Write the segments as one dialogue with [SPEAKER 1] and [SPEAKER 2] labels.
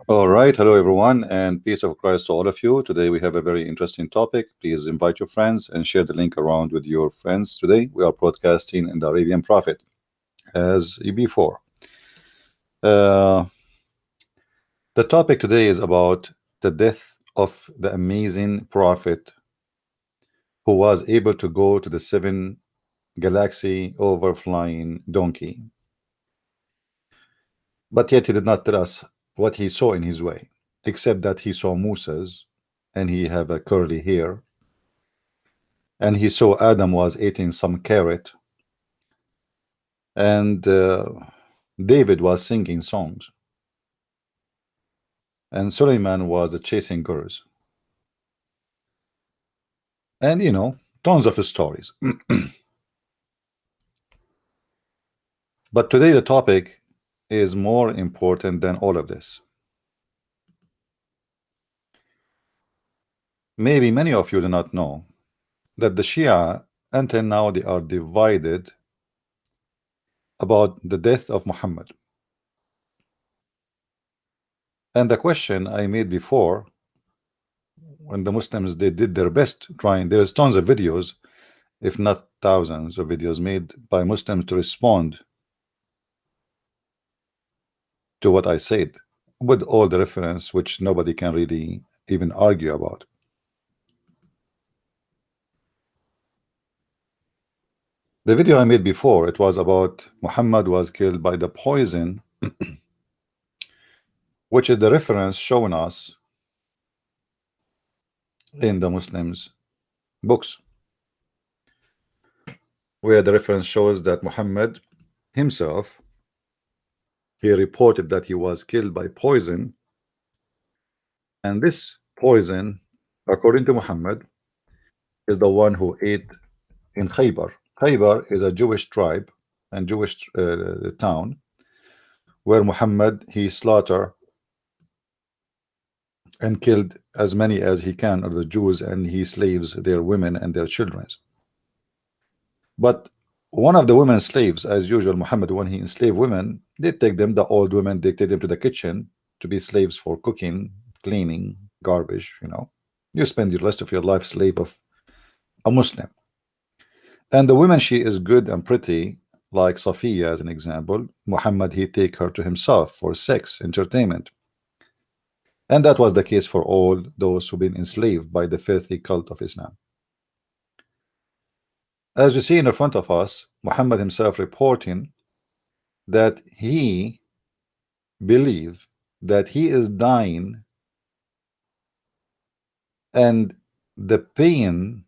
[SPEAKER 1] All right, hello everyone, and peace of Christ to all of you. Today we have a very interesting topic. Please invite your friends and share the link around with your friends. Today we are broadcasting in the Arabian Prophet as before. Uh, the topic today is about the death of the amazing prophet who was able to go to the seven galaxy overflying donkey, but yet he did not tell us what he saw in his way, except that he saw Moses and he have a curly hair, and he saw Adam was eating some carrot, and David was singing songs, and Suleiman was chasing girls, and tons of stories. But today the topic is more important than all of this. Maybe many of you do not know that the Shia until now they are divided about the death of Muhammad. And the question I made before, when the Muslims they did their best trying, there's tons of videos, if not thousands of videos made by Muslims to respond to what I said with all the reference which nobody can really even argue about. The video I made before, it was about Muhammad was killed by the poison which is the reference shown us in the Muslims books, where the reference shows that Muhammad himself, he reported that he was killed by poison, and this poison, according to Muhammad, is the one who ate in Khaybar. Khaybar is a Jewish tribe and Jewish town where Muhammad he slaughtered and killed as many as he can of the Jews, and he slaves their women and their children. But one of the women slaves, as usual, Muhammad, when he enslaved women, they take them, the old women, they take them to the kitchen to be slaves for cooking, cleaning, garbage. You spend the rest of your life slave of a Muslim. And the woman, she is good and pretty, like Safiya as an example. Muhammad, he take her to himself for sex, entertainment. And that was the case for all those who've been enslaved by the filthy cult of Islam. As you see in front of us, Muhammad himself reporting that he believes that he is dying, and the pain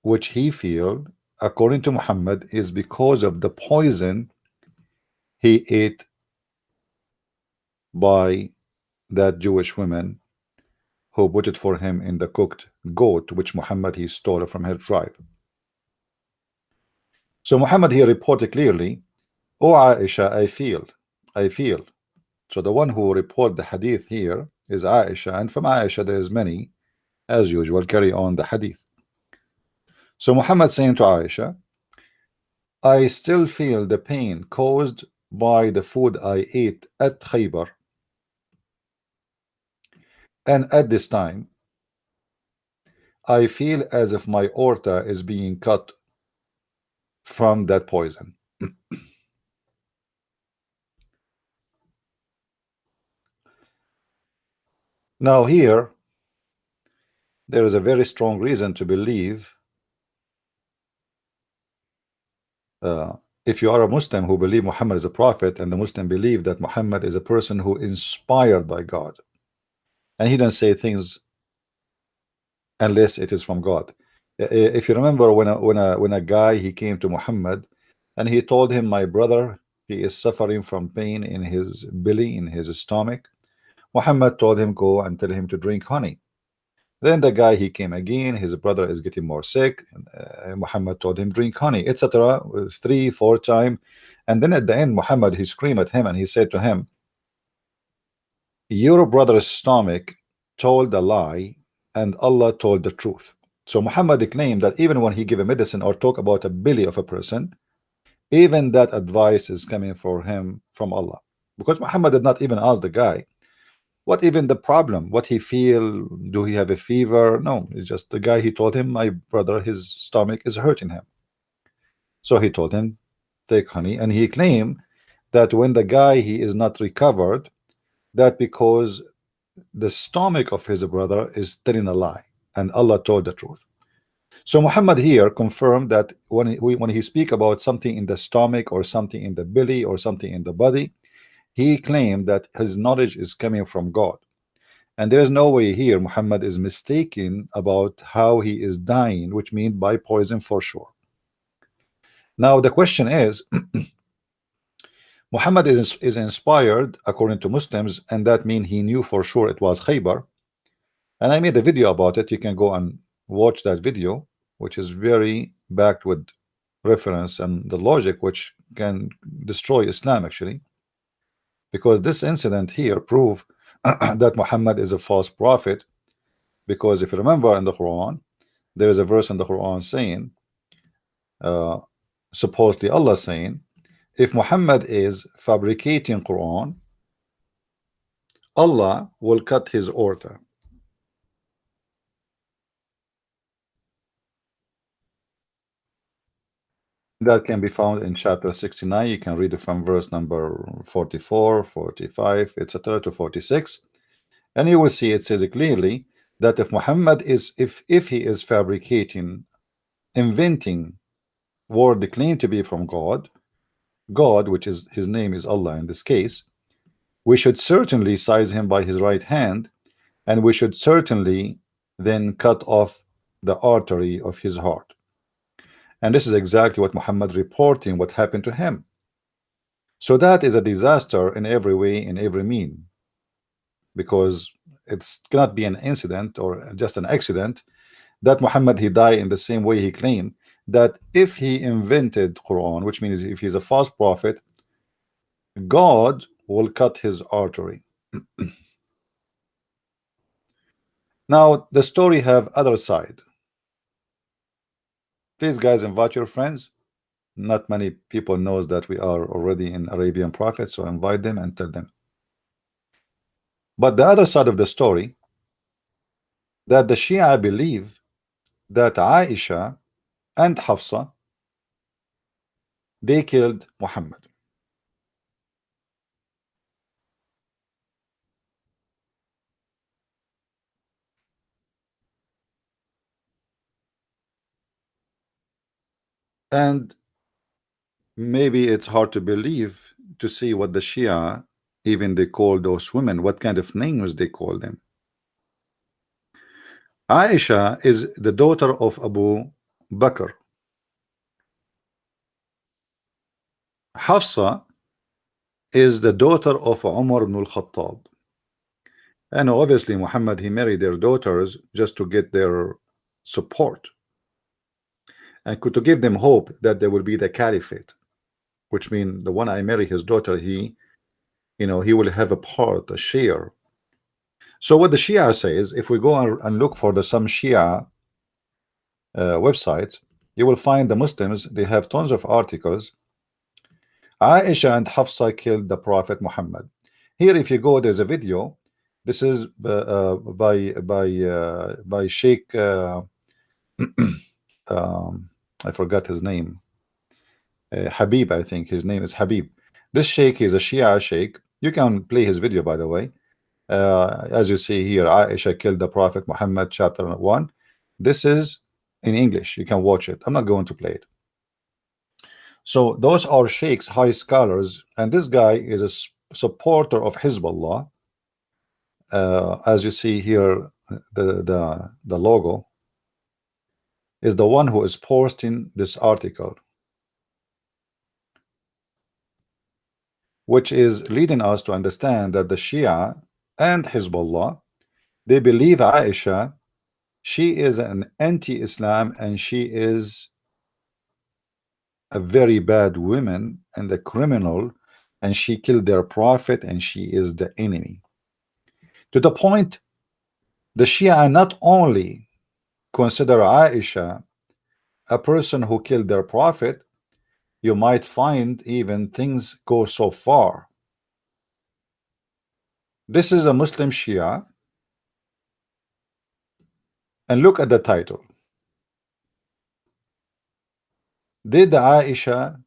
[SPEAKER 1] which he feels, according to Muhammad, is because of the poison he ate by that Jewish woman who put it for him in the cooked goat, which Muhammad he stole from her tribe. So Muhammad here reported clearly, "Oh Aisha, I feel." So the one who report the hadith here is Aisha, and from Aisha there is many, as usual, carry on the hadith. So Muhammad saying to Aisha, "I still feel the pain caused by the food I ate at Khaybar, and at this time I feel as if my aorta is being cut from that poison." Now here there is a very strong reason to believe, if you are a Muslim who believe Muhammad is a prophet, and the Muslim believe that Muhammad is a person who inspired by God, and he doesn't say things unless it is from God. If you remember, when a guy he came to Muhammad and he told him, "My brother, he is suffering from pain in his belly, in his stomach," Muhammad told him, "Go and tell him to drink honey." Then the guy he came again, his brother is getting more sick, Muhammad told him, "Drink honey," etc. 3, 4 times, and then at the end Muhammad he screamed at him and he said to him, "Your brother's stomach told a lie and Allah told the truth." So Muhammad claimed that even when he give a medicine or talk about a belly of a person, even that advice is coming for him from Allah, because Muhammad did not even ask the guy, What even the problem? What he feel? Do he have a fever? No, it's just the guy. He told him, my brother, his stomach is hurting him. So he told him, take honey, and he claimed that when the guy he is not recovered, that because the stomach of his brother is telling a lie, and Allah told the truth. So Muhammad here confirmed that when he speak about something in the stomach or something in the belly or something in the body, he claimed that his knowledge is coming from God. And there is no way here Muhammad is mistaken about how he is dying, which means by poison for sure. Now the question is, Muhammad is inspired according to Muslims, and that means he knew for sure it was Khaybar. And I made a video about it. You can go and watch that video, which is very backed with reference and the logic, which can destroy Islam actually, because this incident here prove that Muhammad is a false prophet. Because if you remember in the Quran, there is a verse in the Quran saying, supposedly Allah saying, if Muhammad is fabricating Quran, Allah will cut his aorta. That can be found in chapter 69. You can read it from verse number 44, 45, etc. to 46. And you will see it says clearly that if Muhammad is, if he is fabricating, inventing word claimed to be from God, which is his name is Allah in this case, we should certainly seize him by his right hand, and we should certainly then cut off the artery of his heart. And this is exactly what Muhammad reporting what happened to him. So that is a disaster in every way, in every mean, because it cannot be an incident or just an accident that Muhammad he died in the same way he claimed, that if he invented Quran, which means if he's a false prophet, God will cut his artery. Now the story have other side. Please guys, invite your friends. Not many people knows that we are already in Arabian Prophet, so invite them and tell them. But the other side of the story, that the Shia believe that Aisha and Hafsa, they killed Muhammad. And maybe it's hard to believe to see what the Shia, even they call those women, what kind of names they call them. Aisha is the daughter of Abu Bakr. Hafsa is the daughter of Umar bin Al-Khattab. And obviously Muhammad he married their daughters just to get their support and to give them hope that there will be the caliphate, which means the one I marry his daughter, he, you know, he will have a part, a share. So what the Shia says, if we go and look for the some Shia websites, you will find the Muslims, they have tons of articles. Aisha and Hafsa killed the Prophet Muhammad. Here if you go, there's a video. This is by Sheikh I forgot his name, Habib, I think his name is Habib. This Sheikh is a Shia Sheikh. You can play his video, by the way. As you see here, Aisha killed the Prophet Muhammad, chapter 1. This is in English. You can watch it. I'm not going to play it. So those are sheikhs, high scholars, and this guy is a supporter of Hizb. As you see here, the logo is the one who is posting this article, which is leading us to understand that the Shia and Hizbullah, they believe Aisha, she is an anti-Islam and she is a very bad woman and a criminal, and she killed their prophet and she is the enemy. To the point, the Shia not only consider Aisha a person who killed their prophet, you might find even things go so far This is a Muslim Shia, and look at the title. Did Aisha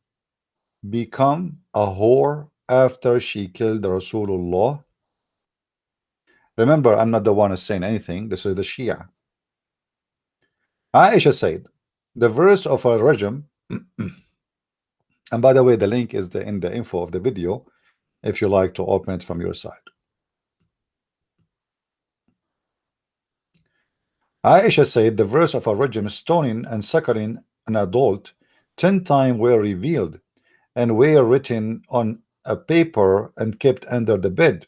[SPEAKER 1] become a whore after she killed Rasulullah? Remember, I'm not the one who's saying anything. This is the Shia. Aisha said, the verse of a rajm, and by the way, the link is in the info of the video if you like to open it from your side. Aisha said the verse of a rajm, stoning and suckling an adult 10 times were revealed and were written on a paper and kept under the bed.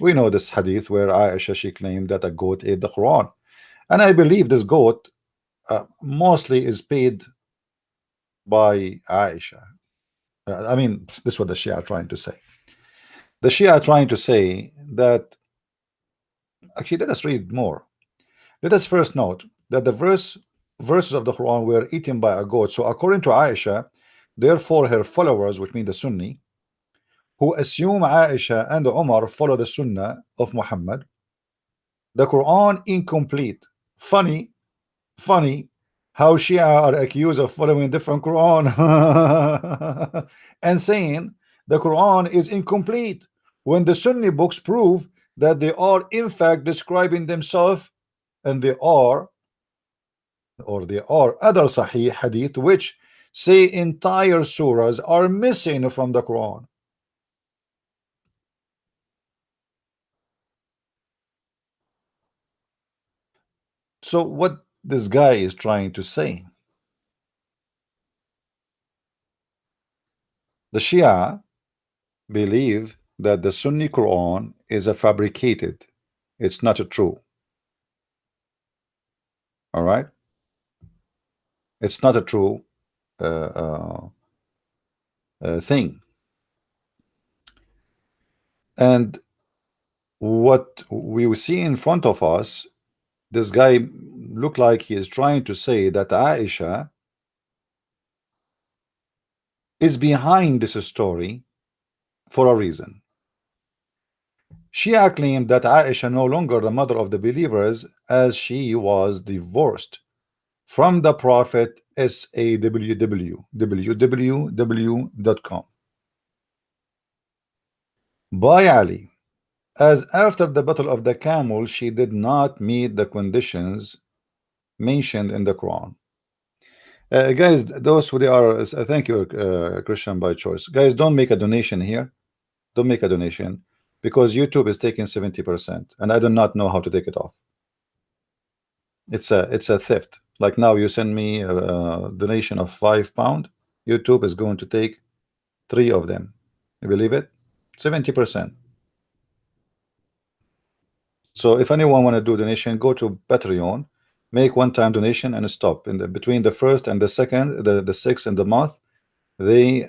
[SPEAKER 1] We know this hadith where Aisha, she claimed that a goat ate the Quran, and I believe this goat mostly is paid by Aisha. I mean, this is what the Shia are trying to say. The Shia are trying to say that, actually, let us read more. Let us first note that the verses of the Quran were eaten by a goat. So according to Aisha, therefore her followers, which mean the Sunni, who assume Aisha and Umar follow the Sunnah of Muhammad, the Quran incomplete. Funny how Shia are accused of following different Quran and saying the Quran is incomplete when the Sunni books prove that they are in fact describing themselves, and there are other Sahih Hadith which say entire surahs are missing from the Quran. So what this guy is trying to say, the Shia believe that the Sunni Quran is a fabricated, it's not a true. All right, it's not a true thing. And what we see in front of us, this guy look like he is trying to say that Aisha is behind this story for a reason. Shia claimed that Aisha no longer the mother of the believers as she was divorced from the Prophet, SAWW, www.com, by Ali, as after the battle of the camel she did not meet the conditions mentioned in the Quran. Guys, those who they are, thank you, Christian by choice. Guys, don't make a donation here. Don't make a donation because YouTube is taking 70%, and I do not know how to take it off. It's a theft. Like now, you send me a donation of £5. YouTube is going to take 3 of them. You believe it? 70%. So if anyone want to do donation, go to Patreon, make one-time donation, and stop. In between the first and the second, the sixth in the month, they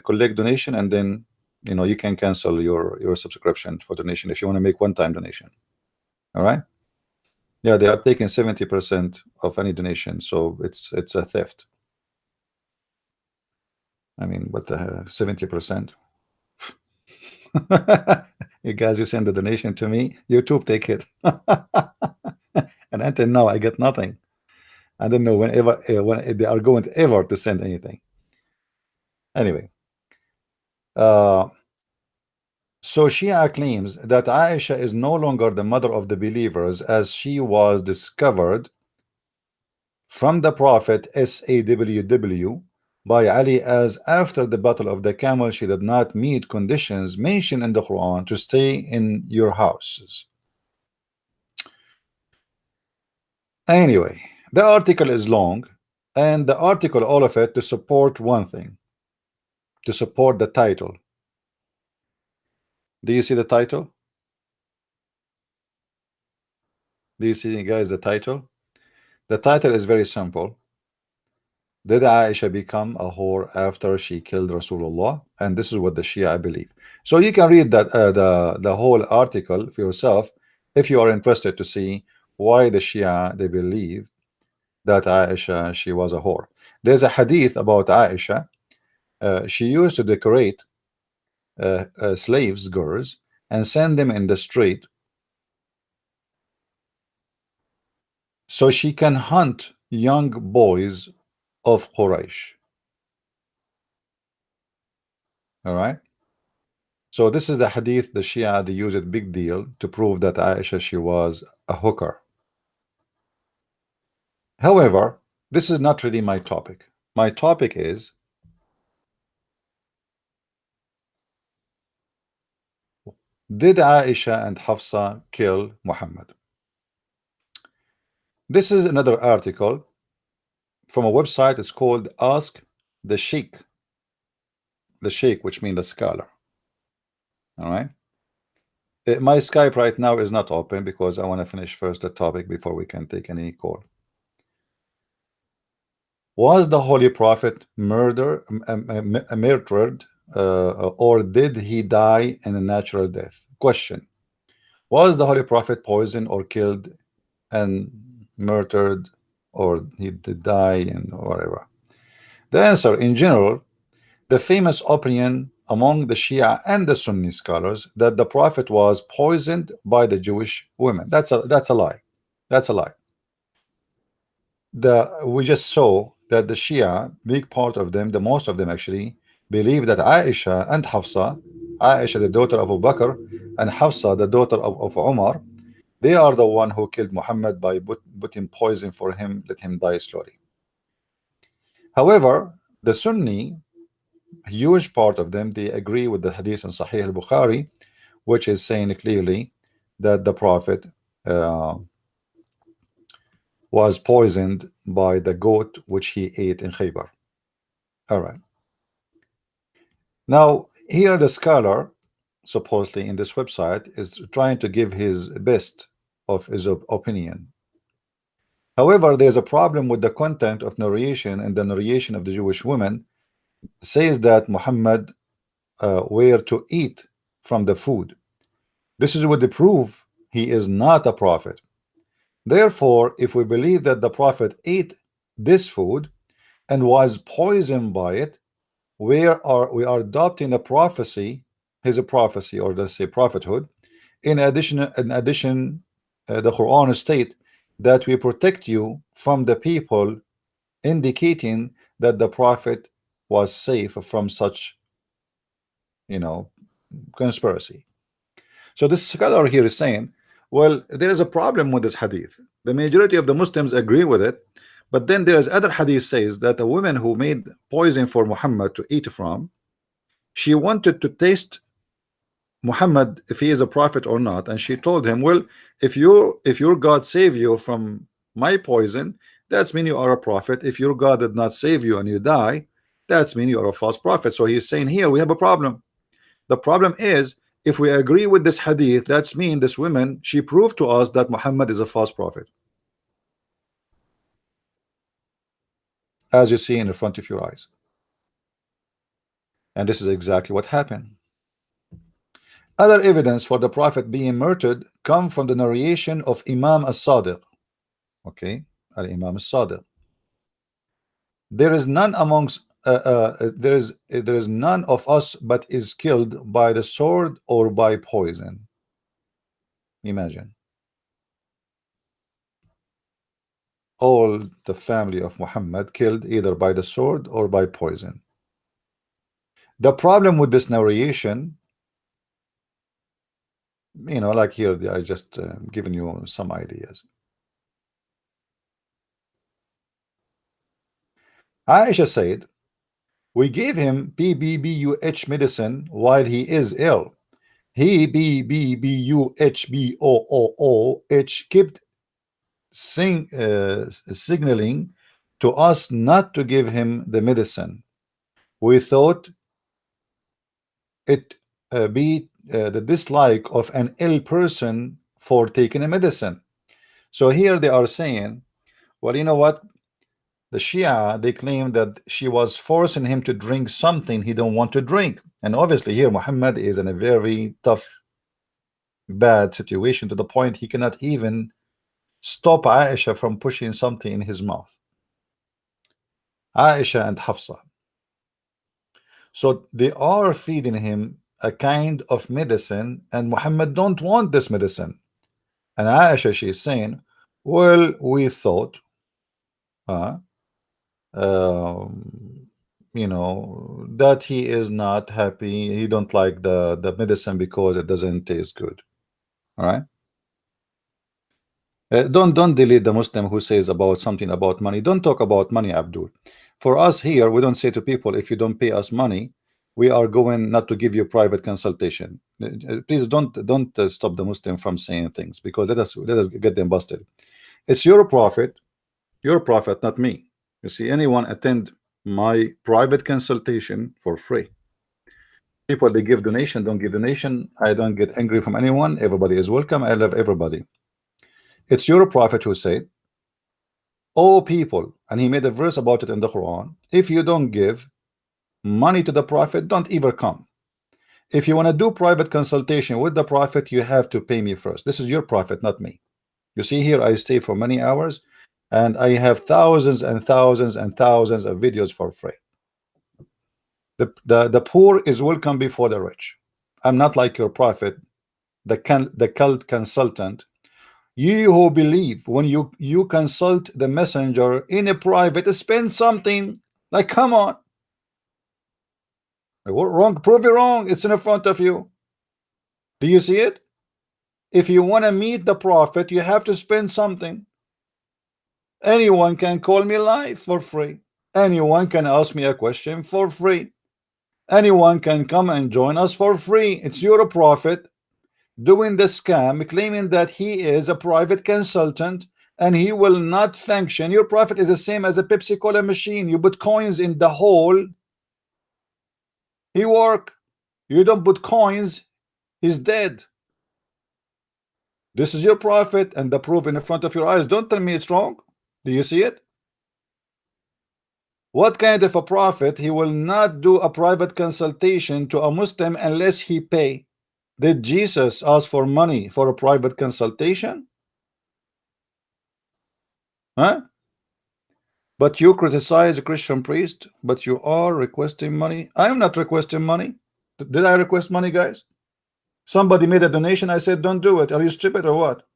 [SPEAKER 1] collect donation, and then you can cancel your subscription for donation if you want to make one-time donation. All right. Yeah, they are taking 70% of any donation, so it's a theft. I mean, what the 70%? You guys, you send the donation to me, YouTube take it, and until now I get nothing. I don't know when they are going to ever to send anything. Anyway, so Shia claims that Aisha is no longer the mother of the believers as she was discovered from the Prophet, SAWW, by Ali, as after the battle of the camel she did not meet conditions mentioned in the Quran to stay in your houses. Anyway, the article is long, and the article, all of it, to support one thing, to support the title. Do you see the title? Do you see, guys, the title? The title is very simple. Did Aisha become a whore after she killed Rasulullah? And this is what the Shia believe. So you can read that the whole article for yourself if you are interested to see why the Shia, they believe that Aisha, she was a whore. There's a hadith about Aisha. She used to decorate slaves, girls, and send them in the street so she can hunt young boys of Quraysh. All right. So this is the hadith the Shia, they use it big deal to prove that Aisha, she was a hooker. However, this is not really my topic. My topic is, did Aisha and Hafsa kill Muhammad? This is another article from a website. It's called Ask the Sheikh. The Sheikh, which means the scholar. All right. My Skype right now is not open because I want to finish first the topic before we can take any call. Was the Holy Prophet murdered, or did he die in a natural death? Question. Was the Holy Prophet poisoned or killed and murdered, or he did die and whatever? The answer, in general, the famous opinion among the Shia and the Sunni scholars that the Prophet was poisoned by the Jewish women. That's a lie. That's a lie. We just saw that the Shia, big part of them, the most of them actually, believe that Aisha and Hafsa, Aisha the daughter of Abu Bakr, and Hafsa the daughter of Umar, they are the one who killed Muhammad by putting poison for him, let him die slowly. However, the Sunni, huge part of them, they agree with the hadith in Sahih al-Bukhari, which is saying clearly that the Prophet was poisoned by the goat which he ate in Khaybar. All right. Now, here the scholar, supposedly in this website, is trying to give his best of his opinion. However, there's a problem with the content of narration, and the narration of the Jewish women says that Muhammad were to eat from the food. This is what they prove he is not a prophet. Therefore, if we believe that the prophet ate this food and was poisoned by it, we are adopting a prophecy, his prophecy, or let's say prophethood. In addition, the Quran state that we protect you from the people, indicating that the prophet was safe from such, conspiracy. So this scholar here is saying, well, there is a problem with this hadith. The majority of the Muslims agree with it, but then there is other hadith says that a woman who made poison for Muhammad to eat from, she wanted to taste Muhammad if he is a prophet or not, and she told him, well, if your God save you from my poison, that's mean you are a prophet. If your God did not save you and you die, that's mean you are a false prophet. So he's saying here we have a problem. The problem is, if we agree with this hadith, that's mean this woman, she proved to us that Muhammad is a false prophet, as you see in the front of your eyes. And this is exactly what happened. Other evidence for the prophet being murdered come from the narration of Imam as-Sadiq. Okay, Imam as-Sadiq. There is none amongst there is none of us but is killed by the sword or by poison. Imagine. All the family of Muhammad killed either by the sword or by poison. The problem with this narration, like here, I just given you some ideas. Aisha said, we gave him BBBUH medicine while he is ill. He BBBUHBOOOH kept signaling to us not to give him the medicine. We thought it be the dislike of an ill person for taking a medicine. So here they are saying, well, you know what? The Shia, they claim that she was forcing him to drink something he don't want to drink. And obviously here Muhammad is in a very tough, bad situation, to the point he cannot even stop Aisha from pushing something in his mouth. Aisha and Hafsa. So they are feeding him a kind of medicine, and Muhammad don't want this medicine. And Aisha, she's saying, well, we thought, uh, you know, that he is not happy, he don't like the medicine because it doesn't taste good. All right. Don't delete the Muslim who says about something about money. Don't talk about money, Abdul. For us here, we don't say to people, if you don't pay us money, we are going not to give you private consultation. Please don't stop the Muslim from saying things, because let us get them busted. It's your prophet, not me. You see, anyone attend my private consultation for free. People, they give donation, don't give donation. I don't get angry from anyone. Everybody is welcome. I love everybody. It's your prophet who said, oh people, and he made a verse about it in the Quran, if you don't give money to the prophet, don't ever come. If you want to do private consultation with the prophet, you have to pay me first. This is your prophet, not me. You see here, I stay for many hours, and I have thousands and thousands and thousands of videos for free. The poor is welcome before the rich. I'm not like your prophet, the cult consultant. You who believe when you consult the messenger in a private, spend something. Like, come on. Wrong, prove it wrong. It's in front of you. Do you see it? If you want to meet the prophet, you have to spend something. Anyone can call me live for free. Anyone can ask me a question for free. Anyone can come and join us for free. It's your prophet doing the scam, claiming that he is a private consultant and he will not function. Your prophet is the same as a Pepsi Cola machine. You put coins in the hole, he work. You don't put coins, he's dead. This is your prophet, and the proof in front of your eyes. Don't tell me it's wrong. Do you see it? What kind of a prophet? He will not do a private consultation to a Muslim unless he pay. Did Jesus ask for money for a private consultation? Huh? But you criticize a Christian priest, but you are requesting money. I am not requesting money. Did I request money, guys? Somebody made a donation. I said, don't do it. Are you stupid or what?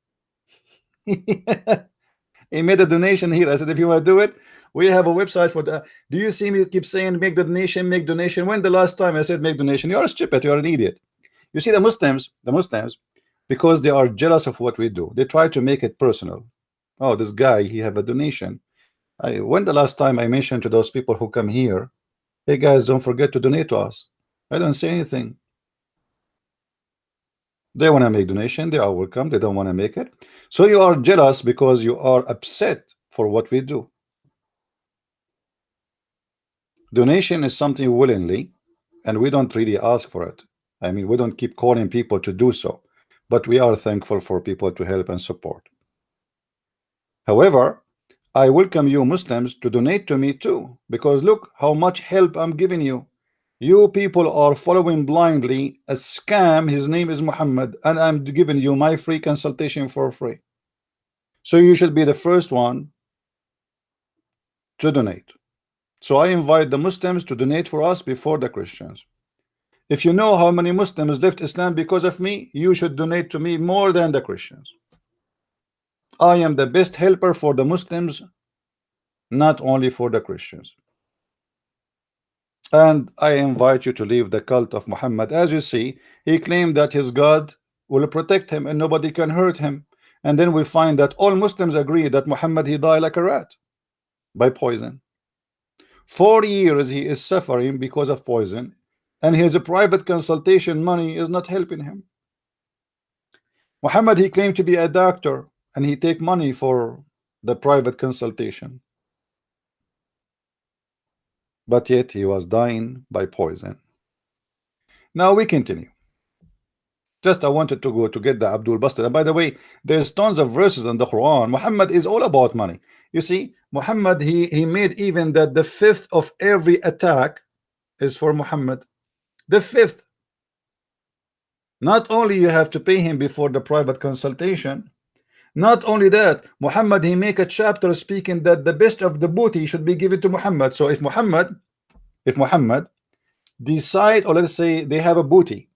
[SPEAKER 1] He made a donation here. I said, if you want to do it, we have a website for that. Do you see me keep saying make the donation, make donation? When the last time I said make donation? You are stupid. You are an idiot. You see, the Muslims, because they are jealous of what we do, they try to make it personal. Oh, this guy, he have a donation. When the last time I mentioned to those people who come here, hey guys, don't forget to donate to us? I don't say anything. They want to make donation, they are welcome. They don't want to make it. So you are jealous because you are upset for what we do. Donation is something willingly, and we don't really ask for it. I mean, we don't keep calling people to do so, but we are thankful for people to help and support. However, I welcome you Muslims to donate to me too, because look how much help I'm giving you. You people are following blindly a scam. His name is Muhammad, and I'm giving you my free consultation for free. So you should be the first one to donate. So I invite the Muslims to donate for us before the Christians. If you know how many Muslims left Islam because of me, you should donate to me more than the Christians. I am the best helper for the Muslims, not only for the Christians. And I invite you to leave the cult of Muhammad. As you see, he claimed that his God will protect him and nobody can hurt him. And then we find that all Muslims agree that Muhammad, he died like a rat by poison. 4 years he is suffering because of poison, and his private consultation money is not helping him. Muhammad, he claimed to be a doctor, and he take money for the private consultation, but yet he was dying by poison. Now we continue. Just I wanted to go to get the Abdul busted. And by the way, there's tons of verses in the Quran. Muhammad is all about money. You see, Muhammad, he made even that the fifth of every attack is for Muhammad. The fifth. Not only you have to pay him before the private consultation, not only that, Muhammad, he make a chapter speaking that the best of the booty should be given to Muhammad. So if Muhammad decide, or let's say they have a booty,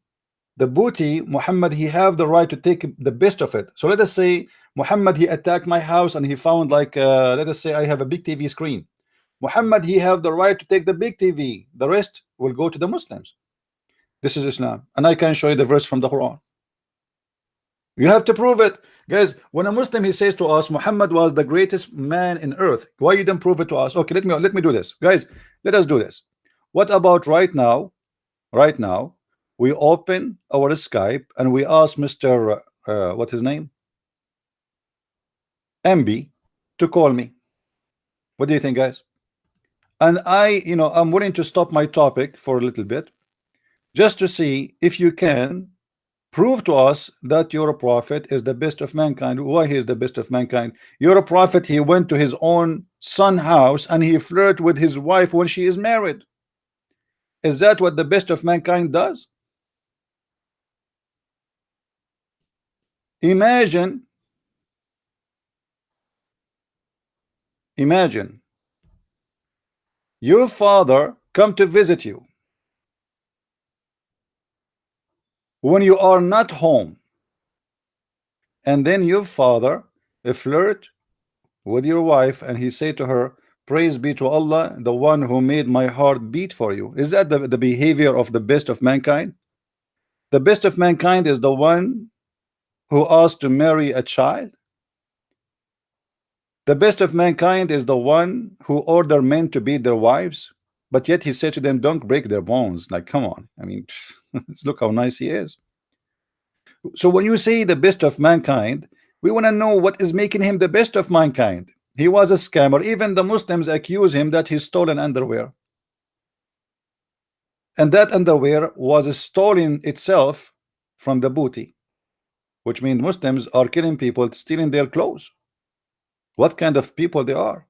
[SPEAKER 1] the booty, Muhammad, he have the right to take the best of it. So let us say Muhammad, he attacked my house and he found like let us say I have a big TV screen. Muhammad, he have the right to take the big TV. The rest will go to the Muslims. This is Islam, and I can show you the verse from the Quran. You have to prove it, guys. When a Muslim he says to us Muhammad was the greatest man in earth, why you don't prove it to us? Okay, let me do this, guys. Let us do this. What about right now? Right now, we open our Skype and we ask Mr. What his name? MB to call me. What do you think, guys? And I'm willing to stop my topic for a little bit just to see if you can prove to us that your prophet is the best of mankind. Why he is the best of mankind? Your prophet, he went to his own son house and he flirted with his wife when she is married. Is that what the best of mankind does? Imagine your father come to visit you when you are not home, and then your father flirt with your wife and he say to her, praise be to Allah, the one who made my heart beat for you. Is that the behavior of the best of mankind? The best of mankind is the one who asked to marry a child. The best of mankind is the one who ordered men to beat their wives, but yet he said to them, don't break their bones. Like, come on. I mean, look how nice he is. So when you say the best of mankind, we want to know what is making him the best of mankind. He was a scammer. Even the Muslims accuse him that he stolen underwear. And that underwear was stolen itself from the booty, which means Muslims are killing people, stealing their clothes. What kind of people they are?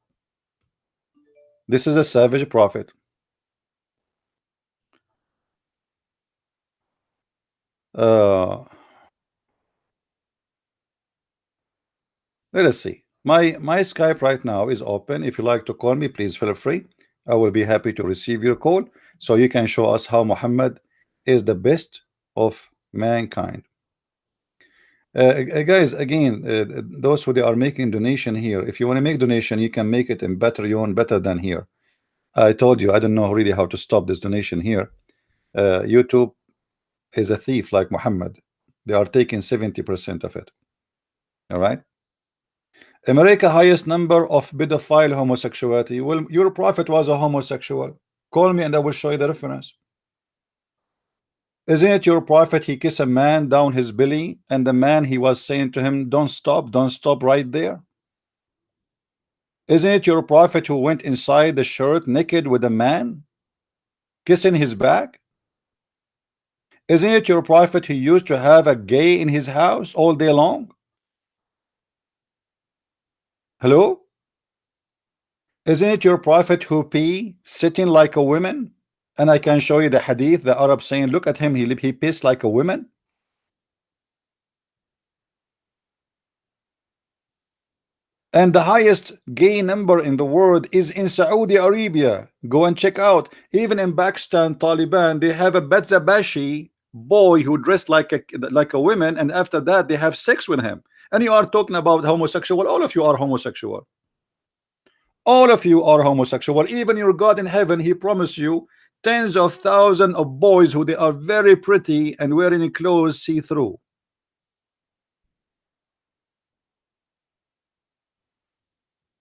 [SPEAKER 1] This is a savage prophet. Let us see. My Skype right now is open. If you like to call me, please feel free. I will be happy to receive your call so you can show us how Muhammad is the best of mankind. Guys, again, those who they are making donation here, if you want to make donation, you can make it in Patreon better than here. I told you I don't know really how to stop this donation here. YouTube is a thief like Muhammad. They are taking 70% of it. All right. America highest number of pedophile homosexuality. Well, your prophet was a homosexual. Call me and I will show you the reference. Isn't it your prophet he kissed a man down his belly and the man he was saying to him, don't stop right there? Isn't it your prophet who went inside the shirt naked with a man kissing his back? Isn't it your prophet who used to have a gay in his house all day long? Hello? Isn't it your prophet who pee sitting like a woman? And I can show you the hadith, the Arab saying, look at him, he pissed like a woman. And the highest gay number in the world is in Saudi Arabia. Go and check out. Even in Pakistan, Taliban, they have a Badzabashi boy who dressed like a woman, and after that they have sex with him. And you are talking about homosexual. All of you are homosexual. All of you are homosexual. Even your God in heaven, he promised you tens of thousands of boys who they are very pretty and wearing clothes see-through.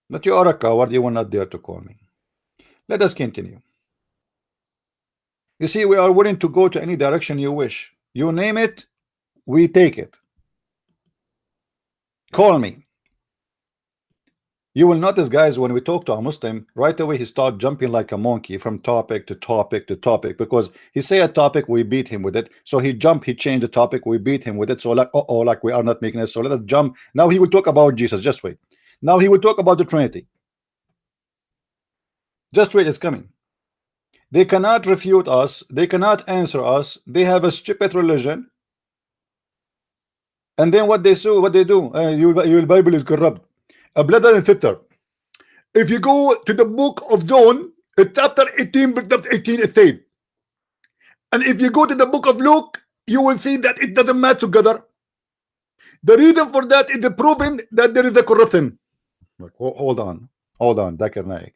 [SPEAKER 1] But you are a coward. You will not dare to call me. Let us continue. You see, we are willing to go to any direction you wish. You name it, we take it. Call me. You will notice, guys, when we talk to a Muslim, right away he starts jumping like a monkey from topic to topic to topic, because he say a topic, we beat him with it. So he changed the topic, we beat him with it. So like, like we are not making it. So let us jump. Now he will talk about Jesus. Just wait. Now he will talk about the Trinity. Just wait, it's coming. They cannot refute us. They cannot answer us. They have a stupid religion. And then what they do? Your Bible is corrupt. Brother and sister, if you go to the book of John, chapter 18, chapter 18, it says, and if you go to the book of Luke, you will see that it doesn't match together. The reason for that is the proving that there is a corruption. Like, hold on, Dakar Naik.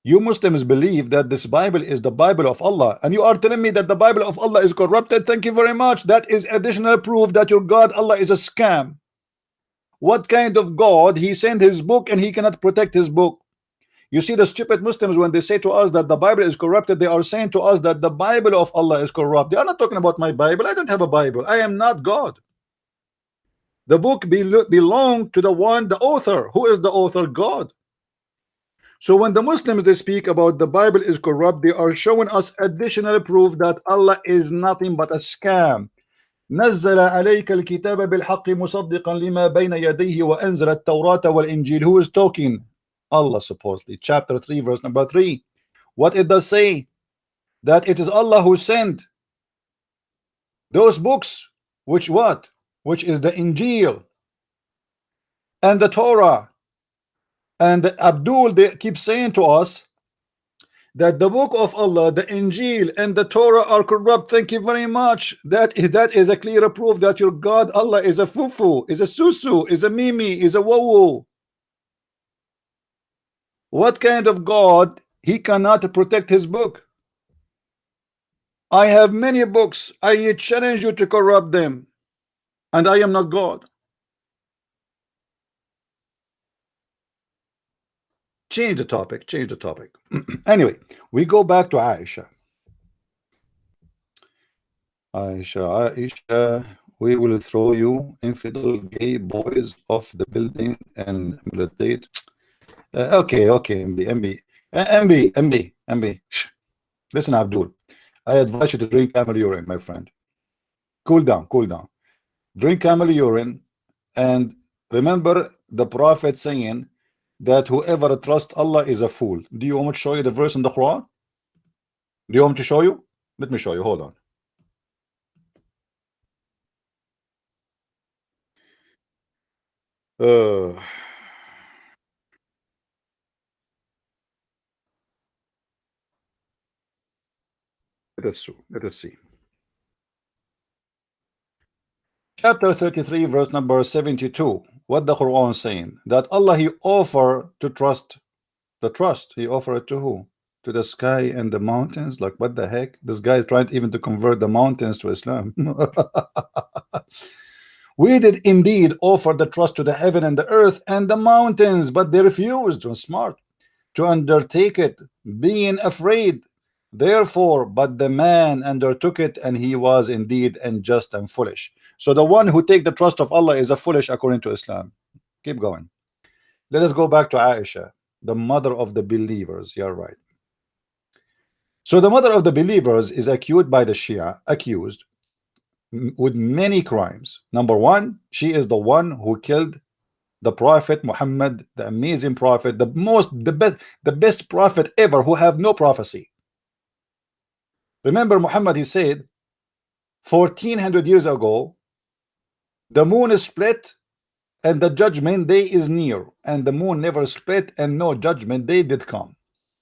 [SPEAKER 1] You Muslims believe that this Bible is the Bible of Allah, and you are telling me that the Bible of Allah is corrupted. Thank you very much. That is additional proof that your God Allah is a scam. What kind of God? He sent his book and he cannot protect his book. You see, the stupid Muslims, when they say to us that the Bible is corrupted, they are saying to us that the Bible of Allah is corrupt. They are not talking about my Bible. I don't have a Bible. I am not God. The book belongs to the one, the author. Who is the author? God. So when the Muslims they speak about the Bible is corrupt, they are showing us additional proof that Allah is nothing but a scam. نزل عليك الكتاب بالحق مصدقا لما بين يديه وأنزل التوراة والإنجيل. Who is talking? Allah, supposedly. Chapter 3 verse number 3. What it does say? That it is Allah who sent those books, which what? Which is the Injil and the Torah. And Abdul, they keep saying to us that the book of Allah, the Injil and the Torah are corrupt. Thank you very much. That is a clear proof that your God Allah is a fufu, is a susu, is a mimi, is a wawu. What kind of God? He cannot protect his book. I have many books. I challenge you to corrupt them, and I am not God. Change the topic. Anyway, we go back to Aisha. Aisha, we will throw you infidel gay boys off the building and militate. Okay, MB. Listen, Abdul, I advise you to drink camel urine, my friend. Cool down. Drink camel urine, and remember the Prophet saying that whoever trusts Allah is a fool. Do you want me to show you the verse in the Quran? Do you want me to show you? Let me show you. Hold on. Let us see. Chapter 33, verse number 72. What the Quran saying? That Allah, He offer to trust. The trust, He offer it to who? To the sky and the mountains? Like, what the heck? This guy is trying even to convert the mountains to Islam. We did indeed offer the trust to the heaven and the earth and the mountains, but they refused, smart, to undertake it, being afraid. Therefore, but the man undertook it, and he was indeed unjust and foolish. So the one who take the trust of Allah is a foolish according to Islam. Keep going. Let us go back to Aisha, the mother of the believers. You're right. So the mother of the believers is accused by the Shia, accused with many crimes. Number one, she is the one who killed the Prophet Muhammad, the amazing prophet, the best prophet ever, who have no prophecy. Remember, Muhammad, he said 1400 years ago, the moon is split and the judgment day is near, and the moon never split and no judgment day did come.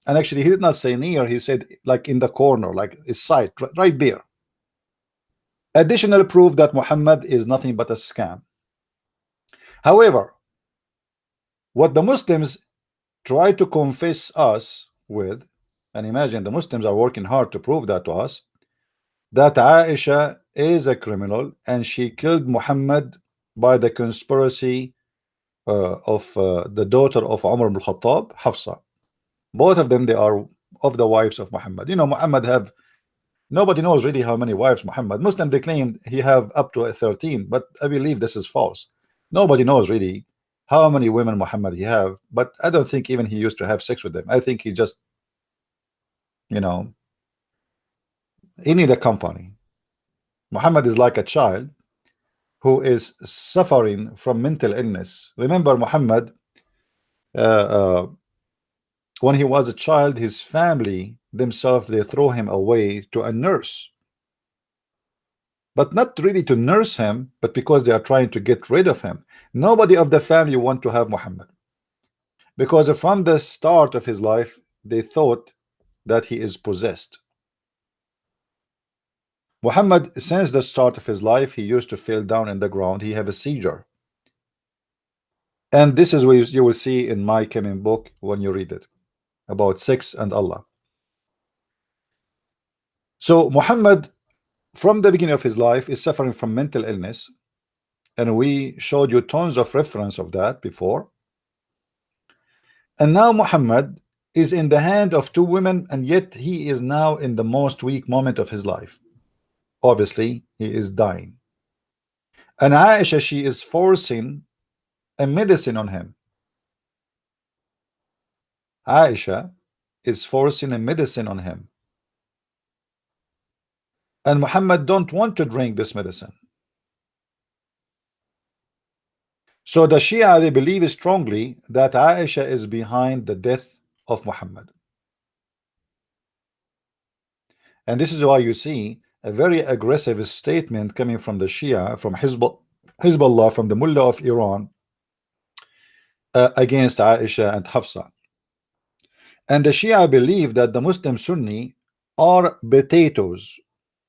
[SPEAKER 1] And actually, he did not say near, he said like in the corner, like his side, right there. Additional proof that Muhammad is nothing but a scam. However, what the Muslims try to confess us with, and imagine the Muslims are working hard to prove that to us, that Aisha is a criminal and she killed Muhammad by the conspiracy of the daughter of Umar bin Al-Khattab, Hafsa. Both of them, they are of the wives of Muhammad. You know, Muhammad have, nobody knows really how many wives Muhammad. Muslim, they claim he have up to 13, but I believe this is false. Nobody knows really how many women Muhammad he have, but I don't think even he used to have sex with them. I think he just, you know, he need a company. Muhammad is like a child who is suffering from mental illness. Remember, Muhammad, when he was a child, his family themselves, they throw him away to a nurse, but not really to nurse him, but because they are trying to get rid of him. Nobody of the family want to have Muhammad, because from the start of his life they thought that he is possessed. Muhammad, since the start of his life, he used to fall down in the ground. He have a seizure. And this is what you will see in my coming book when you read it about sex and Allah. So Muhammad, from the beginning of his life, is suffering from mental illness, and we showed you tons of reference of that before. And now Muhammad is in the hand of two women, and yet he is now in the most weak moment of his life. Obviously, he is dying. And Aisha, she is forcing a medicine on him. Aisha is forcing a medicine on him. And Muhammad don't want to drink this medicine. So the Shia, they believe strongly that Aisha is behind the death of Muhammad. And this is why you see a very aggressive statement coming from the Shia, from Hizbullah, from the Mullah of Iran, against Aisha and Hafsa. And the Shia believe that the Muslim Sunni are potatoes.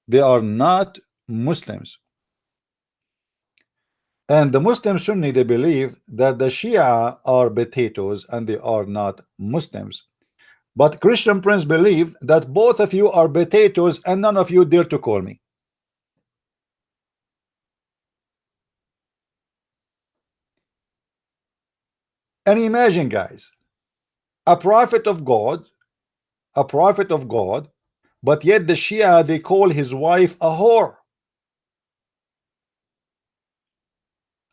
[SPEAKER 1] They are not Muslims. And the Muslim Sunni, they believe that the Shia are potatoes and they are not Muslims. But Christian Prince believe that both of you are potatoes and none of you dare to call me. And imagine, guys, a prophet of God, but yet the Shia, they call his wife a whore.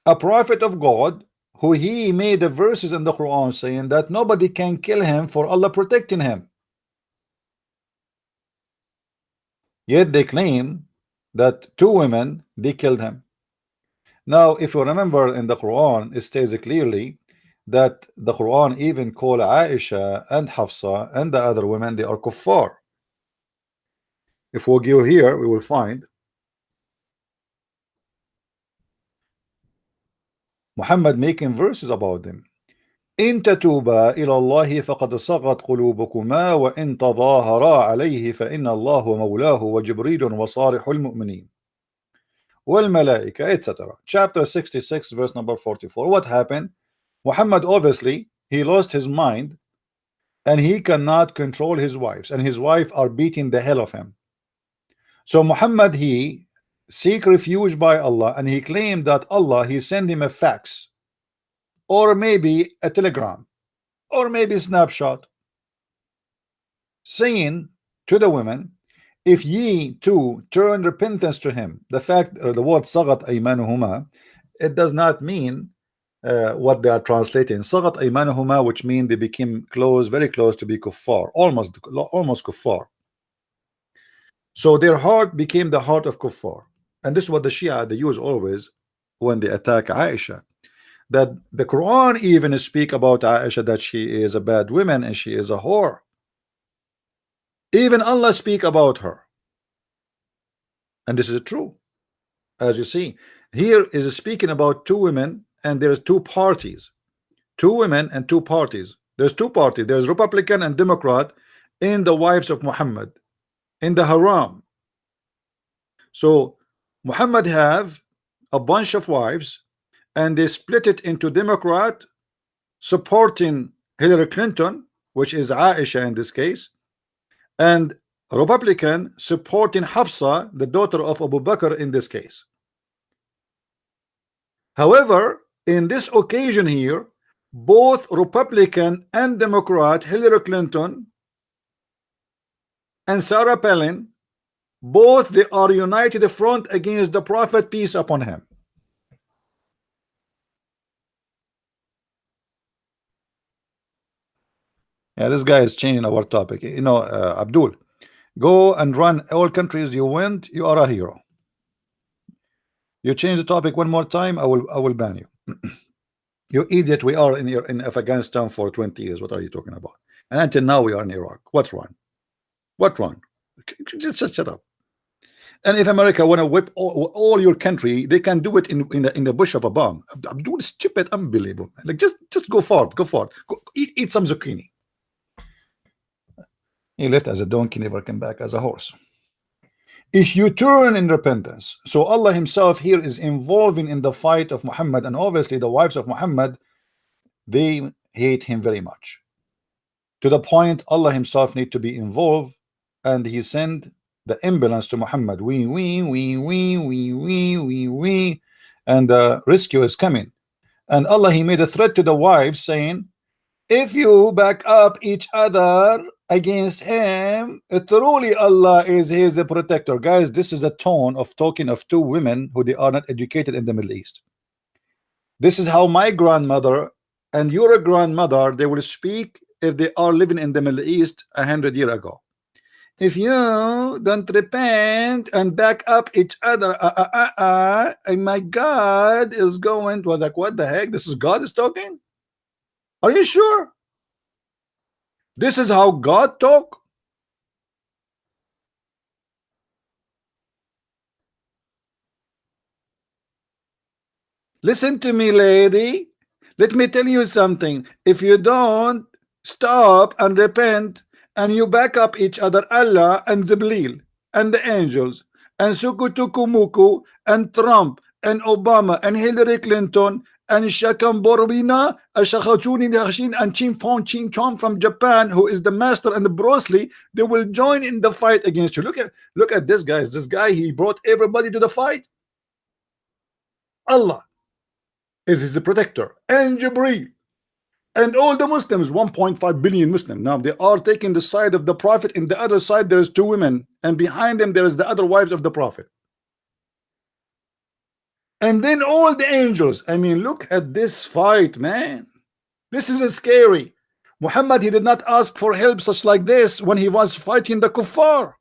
[SPEAKER 1] A prophet of God who he made the verses in the Quran saying that nobody can kill him for Allah protecting him. Yet they claim that two women, they killed him. Now, if you remember in the Quran, it states clearly that the Quran even call Aisha and Hafsa and the other women, they are kuffar. If we go here, we will find Muhammad making verses about them. إن تتوبا إلى الله فقد صغت قلوبكما وإن تظاهرا عليه فإن الله مولاه وجبريل وصالح المؤمنين والملائكة, etc. Chapter 66, verse number 44. What happened? Muhammad, obviously, he lost his mind and he cannot control his wives, and his wife are beating the hell of him. So Muhammad, he seek refuge by Allah, and he claimed that Allah, he sent him a fax, or maybe a telegram, or maybe a snapshot, saying to the women, if ye too turn repentance to him. The fact, the word sagat aymanuhuma, it does not mean what they are translating. Sagat aymanuhuma, which mean they became close, very close to be kuffar, almost kuffar. So their heart became the heart of kuffar. And this is what the Shia, they use always when they attack Aisha. That the Quran even speak about Aisha that she is a bad woman and she is a whore. Even Allah speak about her. And this is true. As you see, here is speaking about two women, and there's two parties. Two women and two parties. There's two parties. There's Republican and Democrat in the wives of Muhammad, in the haram. So Muhammad have a bunch of wives, and they split it into Democrat supporting Hillary Clinton, which is Aisha in this case, and Republican supporting Hafsa, the daughter of Abu Bakr in this case. However, in this occasion here, both Republican and Democrat, Hillary Clinton and Sarah Palin, both they are united front against the Prophet, peace upon him. Yeah, this guy is changing our topic. You know, Abdul, go and run all countries you went, you are a hero. You change the topic one more time, I will ban you. You idiot, we are in Afghanistan for 20 years. What are you talking about? And until now we are in Iraq. What run? What run? Just shut up. And if America want to whip all your country, they can do it in the bush of a bomb. Abdul, stupid, unbelievable. Like just go forward, go forward. Go, eat some zucchini. He left as a donkey, never came back as a horse. if you turn in repentance. So Allah himself here is involving in the fight of Muhammad, and obviously the wives of Muhammad, they hate him very much, to the point Allah himself need to be involved, and he sent the ambulance to Muhammad, and the rescue is coming. And Allah, he made a threat to the wives saying, if you back up each other against him, truly Allah is his protector. Guys, this is the tone of talking of two women who they are not educated in the Middle East. This is how my grandmother and your grandmother, they will speak if they are living in the Middle East 100 years ago. If you don't repent and back up each other, and my God is going to, like, what the heck? This is God is talking? Are you sure? This is how God talk? Listen to me, lady. Let me tell you something. If you don't stop and repent, and you back up each other, Allah and Jibril and the angels and Sukutukumuku and Trump and Obama and Hillary Clinton and Shakam Borbina and Chin Fong Chin Chong from Japan, who is the master, and the Bruce Lee, they will join in the fight against you. Look at this, guys. This guy, he brought everybody to the fight. Allah is his protector, and Jibril. And all the Muslims, 1.5 billion Muslims, now they are taking the side of the Prophet. In the other side there is two women, and behind them there is the other wives of the Prophet. And then all the angels. I mean, look at this fight, man. This is scary. Muhammad, he did not ask for help such like this when he was fighting the kuffar.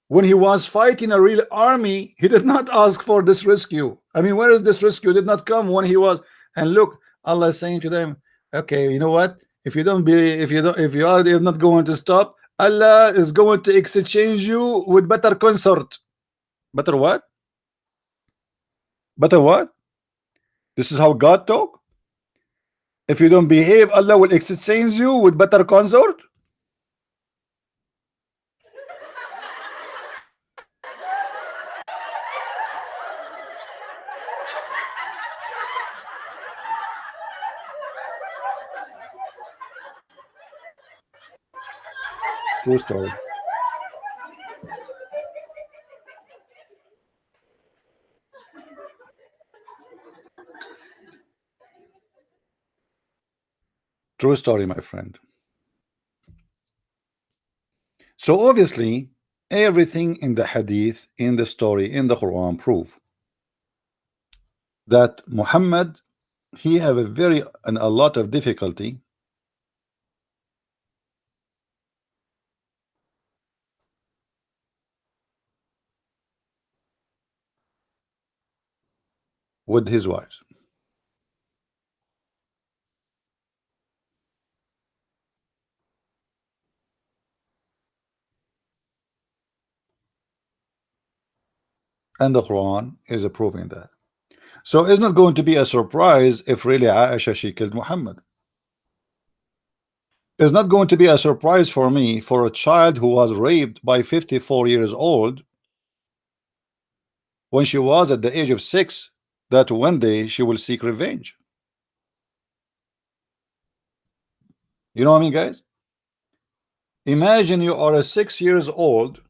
[SPEAKER 1] When he was fighting a real army, he did not ask for this rescue. I mean, where is this rescue? It did not come when he was. And look, Allah is saying to them, okay, you know what? If you are not going to stop, Allah is going to exchange you with better consort. Better what? Better what? This is how God talk? If you don't behave, Allah will exchange you with better consort? True story. True story, my friend. So obviously, everything in the hadith, in the story, in the Quran prove that Muhammad, he have a lot of difficulty with his wives. And the Quran is approving that. So it's not going to be a surprise if really Aisha, she killed Muhammad. It's not going to be a surprise for me for a child who was raped by 54 years old when she was at the age of 6, that one day she will seek revenge. You know what I mean, guys? Imagine you are a 6 years old,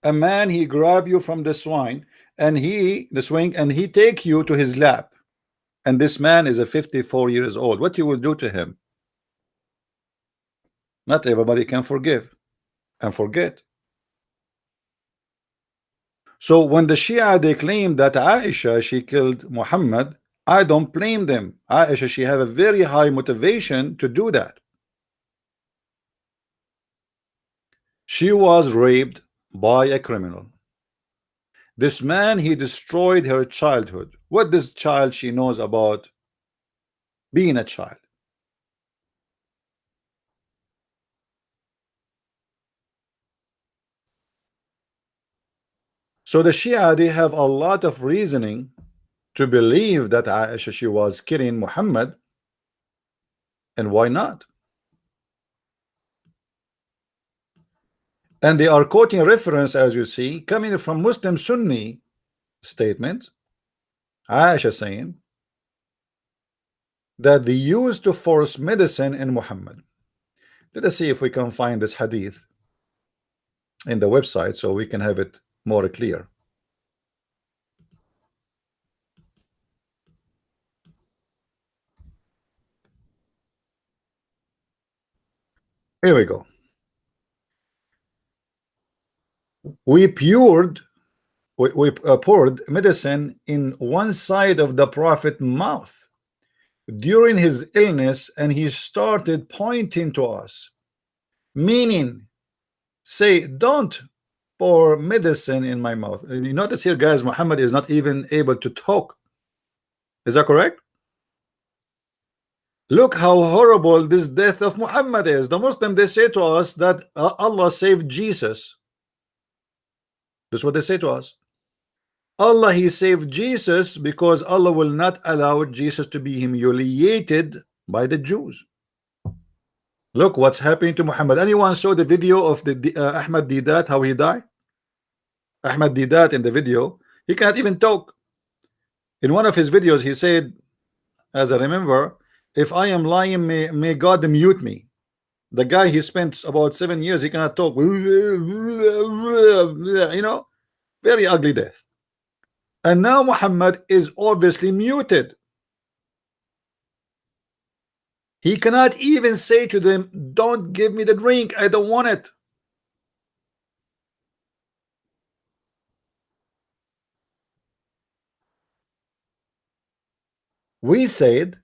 [SPEAKER 1] a man, he grab you from the swing and he take you to his lap, and this man is a 54 years old. What you will do to him? Not everybody can forgive and forget. So when the Shia, they claim that Aisha, she killed Muhammad, I don't blame them. Aisha, she have a very high motivation to do that. She was raped by a criminal. This man, he destroyed her childhood. What this child she knows about being a child? So the Shia, they have a lot of reasoning to believe that Aisha, she was killing Muhammad. And why not? And they are quoting reference, as you see, coming from Muslim Sunni statement. Aisha saying that they used to force medicine in Muhammad. Let us see if we can find this hadith in the website so we can have it more clear. Here we go. We poured medicine in one side of the Prophet's mouth during his illness, and he started pointing to us, meaning, say, don't pour medicine in my mouth. And you notice here, guys, Muhammad is not even able to talk. Is that correct? Look how horrible this death of Muhammad is. The Muslim, they say to us that Allah saved Jesus. That's what they say to us. Allah, he saved Jesus because Allah will not allow Jesus to be humiliated by the Jews. Look what's happening to Muhammad. Anyone saw the video of the Ahmad Didat, how he died? Ahmad Didat, in the video, he cannot even talk. In one of his videos, he said, as I remember, if I am lying, may God mute me. The guy, he spent about 7 years, he cannot talk. You know, very ugly death. And now Muhammad is obviously muted. He cannot even say to them, don't give me the drink, I don't want it. We said,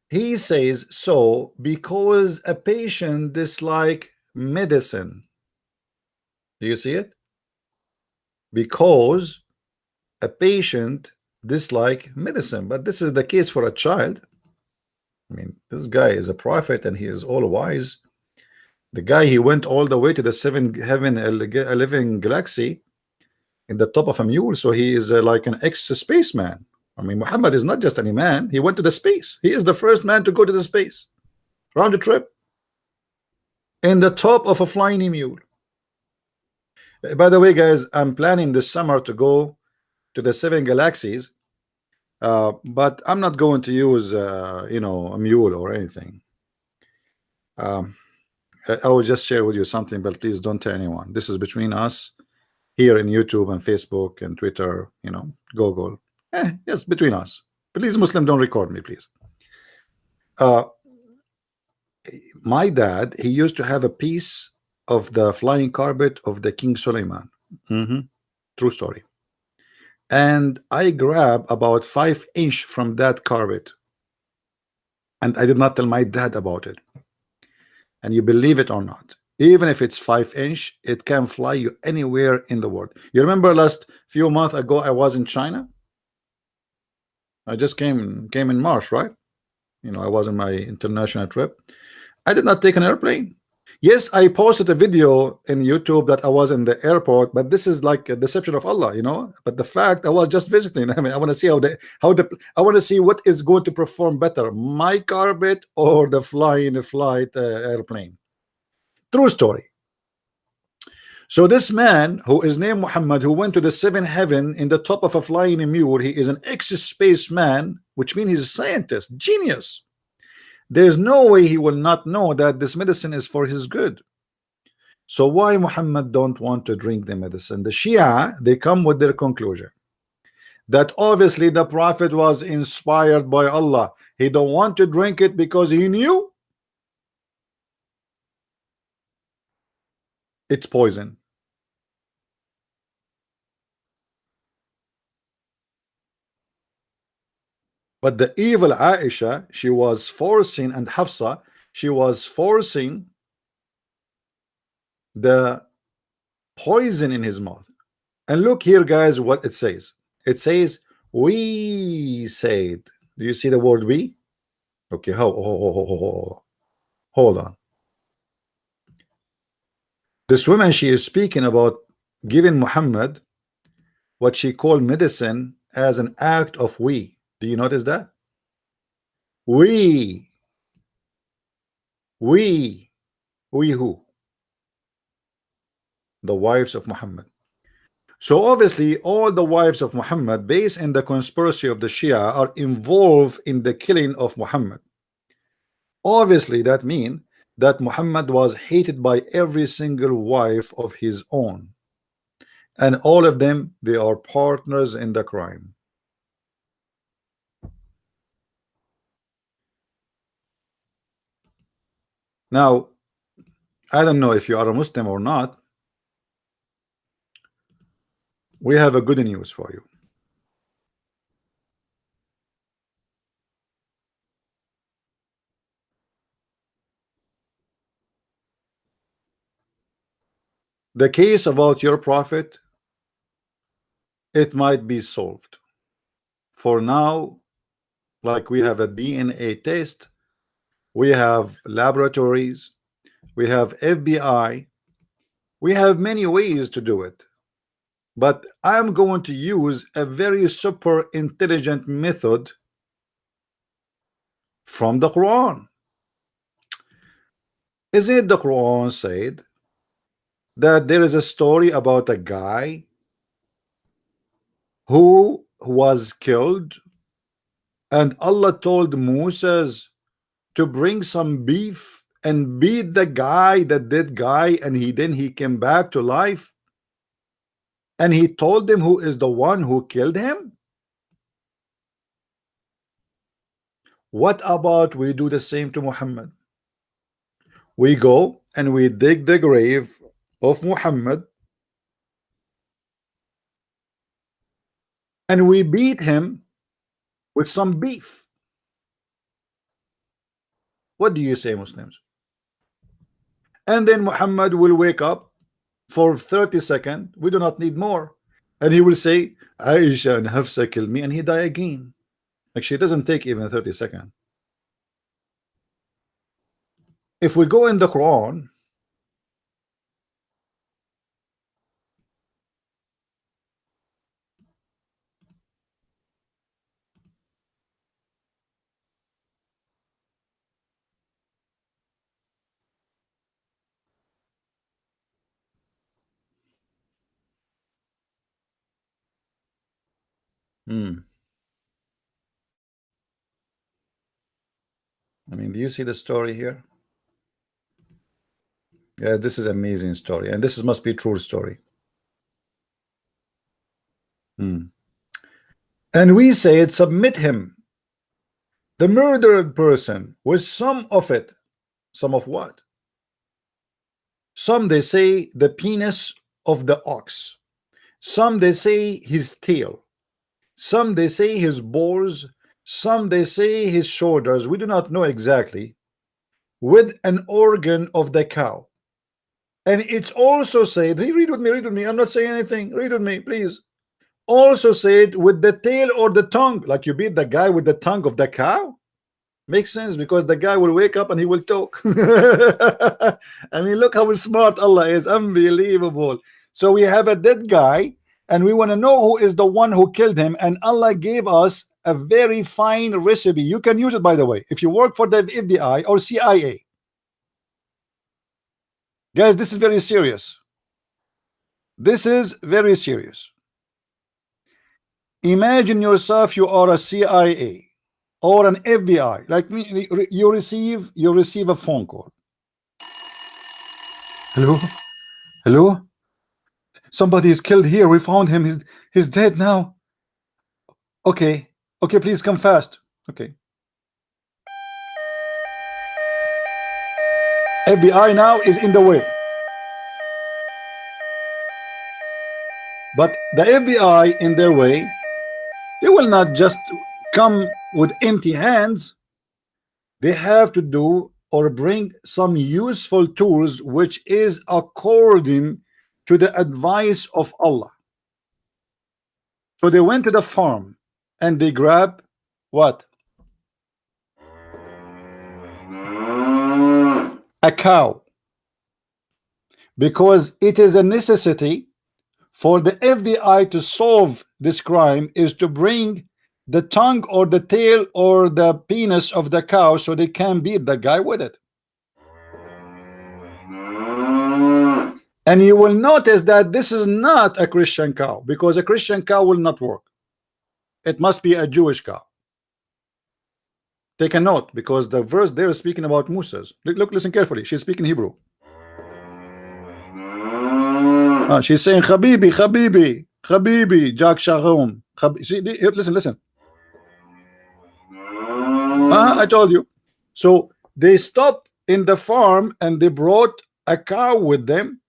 [SPEAKER 1] he says so because a patient dislike medicine. Do you see it? Because a patient dislike medicine. But this is the case for a child. I mean, this guy is a prophet and he is all wise. The guy, he went all the way to the 7th heaven, a living galaxy in the top of a mule. So he is like an ex-spaceman. I mean, Muhammad is not just any man. He went to the space. He is the first man to go to the space, round the trip, in the top of a flying mule. By the way, guys, I'm planning this summer to go to the 7 galaxies, but I'm not going to use, you know, a mule or anything. I will just share with you something, but please don't tell anyone. This is between us here in YouTube and Facebook and Twitter, you know, Google. Yes, between us. Please, Muslim, don't record me, please. My dad, he used to have a piece of the flying carpet of the King Suleiman. True story. And I grabbed about 5 inch from that carpet, and I did not tell my dad about it. And you believe it or not, even if it's 5 inch, it can fly you anywhere in the world. You remember last few months ago, I was in China. I just came in March, right? You know, I was on my international trip. I did not take an airplane. Yes, I posted a video in YouTube that I was in the airport, but this is like a deception of Allah, you know. But the fact I was just visiting, I mean, I want to see I want to see what is going to perform better, my carpet or the flight airplane. True story. So this man who is named Muhammad, who went to the 7th heaven in the top of a flying mule, he is an ex-space man, which means he's a scientist, genius. There's no way he will not know that this medicine is for his good. So why Muhammad don't want to drink the medicine? The Shia, they come with their conclusion that obviously the Prophet was inspired by Allah. He don't want to drink it because he knew it's poison. But the evil Aisha, she was forcing, and Hafsa, she was forcing the poison in his mouth. And look here, guys, what it says. It says, we said. Do you see the word we? Okay, hold on. This woman, she is speaking about giving Muhammad what she called medicine as an act of we. Do you notice that? We who? the wives of Muhammad. So obviously all the wives of Muhammad, based in the conspiracy of the Shia, are involved in the killing of Muhammad. Obviously that means that Muhammad was hated by every single wife of his own, and all of them, they are partners in the crime. Now I don't know if you are a Muslim or not. We have a good news for you. The case about your prophet, it might be solved. For now, like we have a DNA test, we have laboratories, we have FBI, we have many ways to do it. But I'm going to use a very super intelligent method from the Quran. Is it the Quran said that there is a story about a guy who was killed, and Allah told Moses to bring some beef and beat the guy, the dead guy, and then he came back to life, and he told them who is the one who killed him? What about we do the same to Muhammad? We go and we dig the grave of Muhammad and we beat him with some beef. What do you say, Muslims? And then Muhammad will wake up for 30 seconds. We do not need more. And he will say, Aisha and Hafsa killed me, and he die again. Actually, it doesn't take even 30 seconds. If we go in the Quran, I mean, do you see the story here? Yeah, this is an amazing story, and this must be a true story. And we said, submit him, the murdered person, with some of it. Some of what? Some they say the penis of the ox. Some they say his tail. Some they say his balls. Some they say his shoulders. We do not know exactly. With an organ of the cow. And it's also said, read with me, I'm not saying anything, read with me, please. Also said with the tail or the tongue, like you beat the guy with the tongue of the cow. Makes sense, because the guy will wake up and he will talk. I mean, look how smart Allah is, unbelievable. So we have a dead guy and we want to know who is the one who killed him, and Allah gave us a very fine recipe. You can use it, by the way, if you work for the FBI or CIA. Guys, this is very serious. This is very serious. Imagine yourself, you are a CIA or an FBI, like me. You receive a phone call. Hello, somebody is killed here. We found him. He's dead now. Okay, please come fast. Okay. FBI now is in the way. But the FBI in their way, they will not just come with empty hands. They have to do or bring some useful tools, which is according to the advice of Allah. So they went to the farm and they grabbed what? A cow, because it is a necessity for the FBI to solve this crime, is to bring the tongue or the tail or the penis of the cow so they can beat the guy with it. And you will notice that this is not a Christian cow, because a Christian cow will not work. It must be a Jewish cow. Take a note, because the verse there is speaking about Moses. Look, listen carefully. She's speaking Hebrew. She's saying Habibi, Habibi, Habibi, Jack Sharon. Listen. I told you. So they stopped in the farm and they brought a cow with them,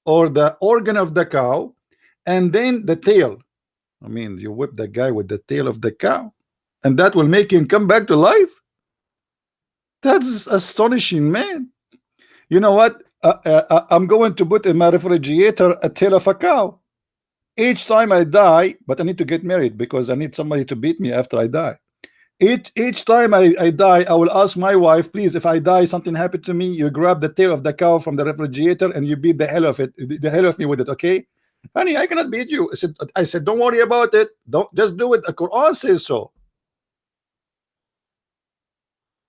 [SPEAKER 1] or the organ of the cow, and then the tail. I mean, you whip the guy with the tail of the cow, and that will make him come back to life. That's astonishing, man. You know what? I'm going to put in my refrigerator a tail of a cow. Each time I die, but I need to get married because I need somebody to beat me after I die. Each time I die, I will ask my wife, please, if I die, something happened to me, you grab the tail of the cow from the refrigerator and you beat the hell of me with it, okay? Honey, I cannot beat you. I said, don't worry about it. Don't just do it. The Quran says so.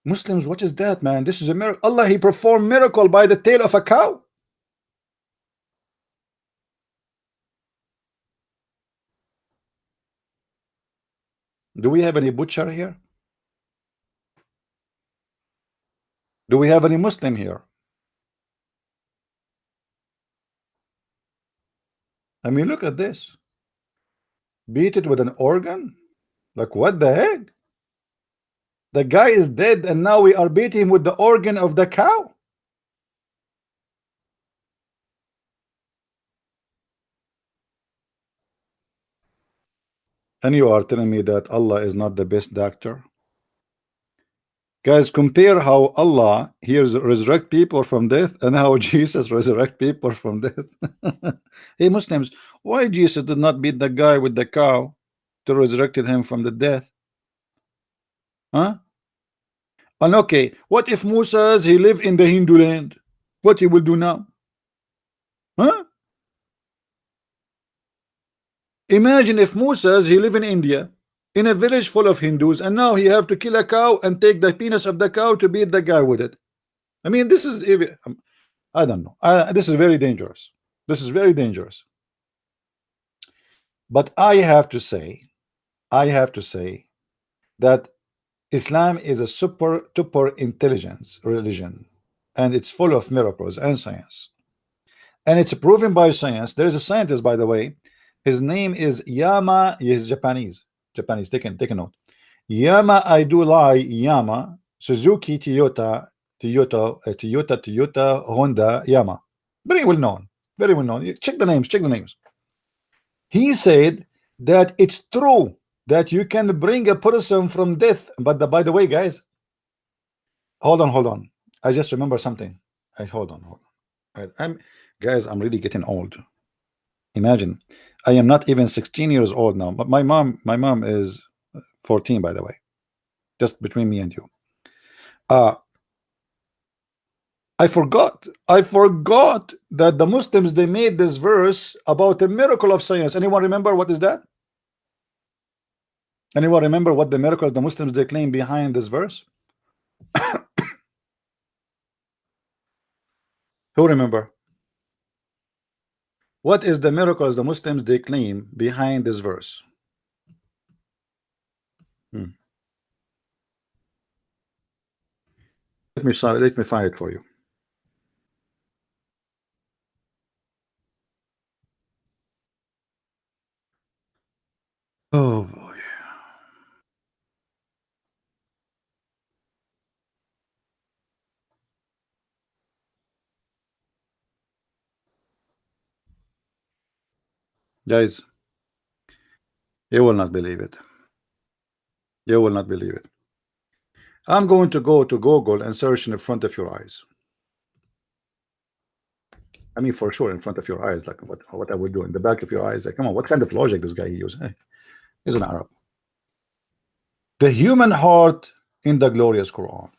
[SPEAKER 1] Muslims, what is that, man? This is a miracle. Allah, He performed miracle by the tail of a cow. Do we have any butcher here? Do we have any Muslim here? I mean, look at this. Beat it with an organ? Like, what the heck? The guy is dead and now we are beating him with the organ of the cow. And you are telling me that Allah is not the best doctor? Guys, compare how Allah here resurrect people from death and how Jesus resurrect people from death. Hey Muslims, why Jesus did not beat the guy with the cow to resurrected him from the death? Huh? And okay, what if Moses he live in the Hindu land? What he will do now? Huh? Imagine if Moses he live in India in a village full of Hindus, and now he have to kill a cow and take the penis of the cow to beat the guy with it. I mean, this is, I don't know. This is very dangerous. This is very dangerous. But I have to say that Islam is a super intelligence religion, and it's full of miracles and science, and it's proven by science. There is a scientist, by the way. His name is Yama. He is Japanese. Take a note. Yama, I do lie. Yama, Suzuki, Toyota, Honda, Yama. Very well known. Very well known. Check the names. Check the names. He said that it's true that you can bring a person from death. But by the way, guys, hold on. I just remember something. Hold on. Guys, I'm really getting old. Imagine, I am not even 16 years old now, but my mom is 14, by the way, just between me and you. I forgot that the Muslims, they made this verse about a miracle of science. Anyone remember what is that? Anyone remember what the miracles the Muslims they claim behind this verse? Who remember? What is the miracles the Muslims they claim behind this verse? Let me find it for you. Oh boy. Guys, you will not believe it. You will not believe it. I'm going to go to Google and search in the front of your eyes. I mean, for sure, in front of your eyes, like what I would do in the back of your eyes. Like, come on, what kind of logic this guy uses? Hey, he's an Arab. The human heart in the glorious Quran.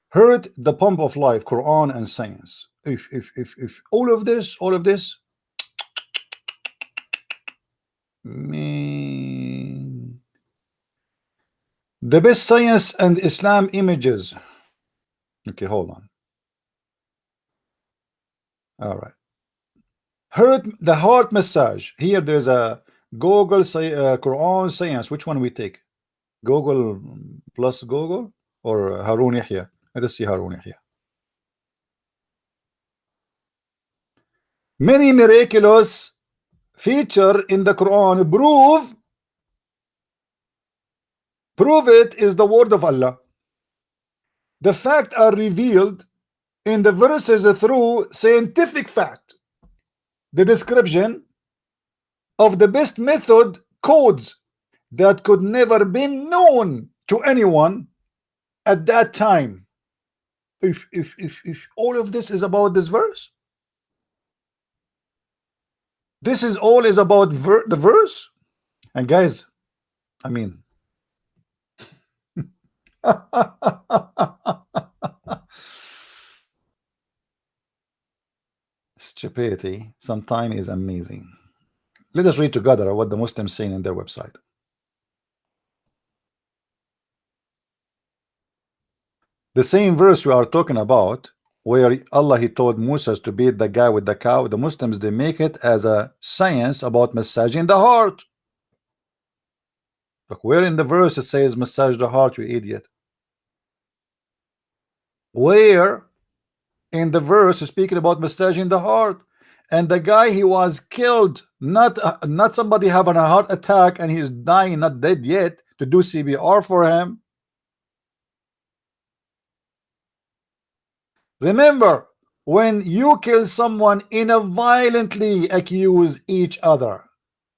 [SPEAKER 1] Heard the pump of life, Quran and science. If all of this, man, the best science and Islam images. Okay, hold on. All right. The heart massage. Here there's a Google Quran science. Which one we take? Google plus Google or Harun Yahya? Let us see Harun Yahya. Many miraculous feature in the Quran prove it is the word of Allah. The fact are revealed in the verses through scientific fact. The description of the best method codes that could never be known to anyone at that time. If all of this is about this verse, this is all is about the verse. And guys, I mean, stupidity sometimes is amazing. Let us read together what the Muslims saying in their website. The same verse we are talking about, where Allah he told Musa to beat the guy with the cow, the Muslims they make it as a science about massaging the heart. Look, where in the verse it says massage the heart, you idiot? Where in the verse is speaking about massaging the heart? And the guy, he was killed, not somebody having a heart attack and he's dying, not dead yet, to do CPR for him. Remember, when you kill someone in a violently accuse each other,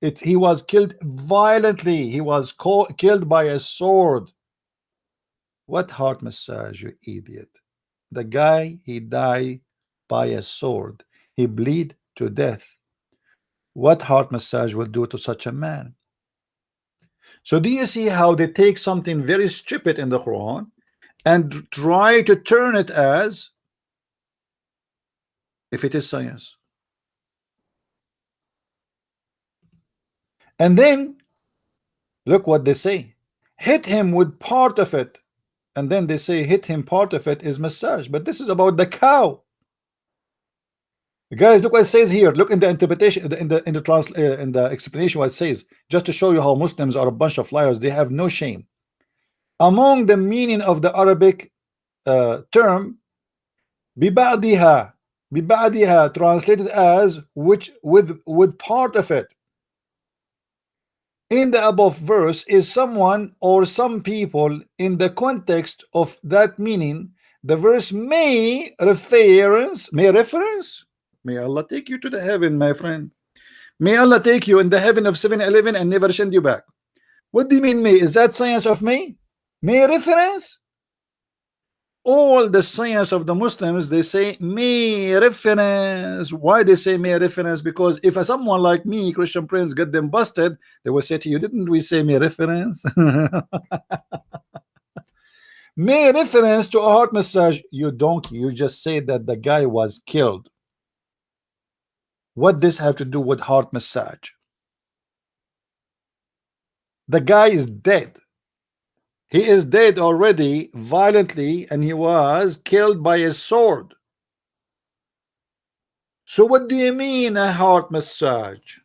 [SPEAKER 1] he was killed violently. He was killed by a sword. What heart massage, you idiot? The guy, he died by a sword. He bleed to death. What heart massage will do to such a man? So do you see how they take something very stupid in the Quran and try to turn it as if it is science? And then look what they say. Hit him with part of it. And then they say hit him part of it is massage. But this is about the cow. Guys, look what it says here. Look in the interpretation, in the explanation what it says, just to show you how Muslims are a bunch of liars. They have no shame. Among the meaning of the Arabic term bibadiha, translated as which, with part of it, in the above verse is someone or some people. In the context of that meaning, the verse may reference. May Allah take you to the heaven, my friend. May Allah take you in the heaven of 7-Eleven and never send you back. What do you mean, may? Is that science of may? May reference? All the science of the Muslims, they say may reference. Why they say may reference? Because if someone like me, Christian Prince, get them busted, they will say to you, didn't we say may reference? May reference to a heart massage. You donkey, you just say that the guy was killed. What this have to do with heart massage? The guy is dead. He is dead already violently, and he was killed by a sword. So what do you mean a heart massage?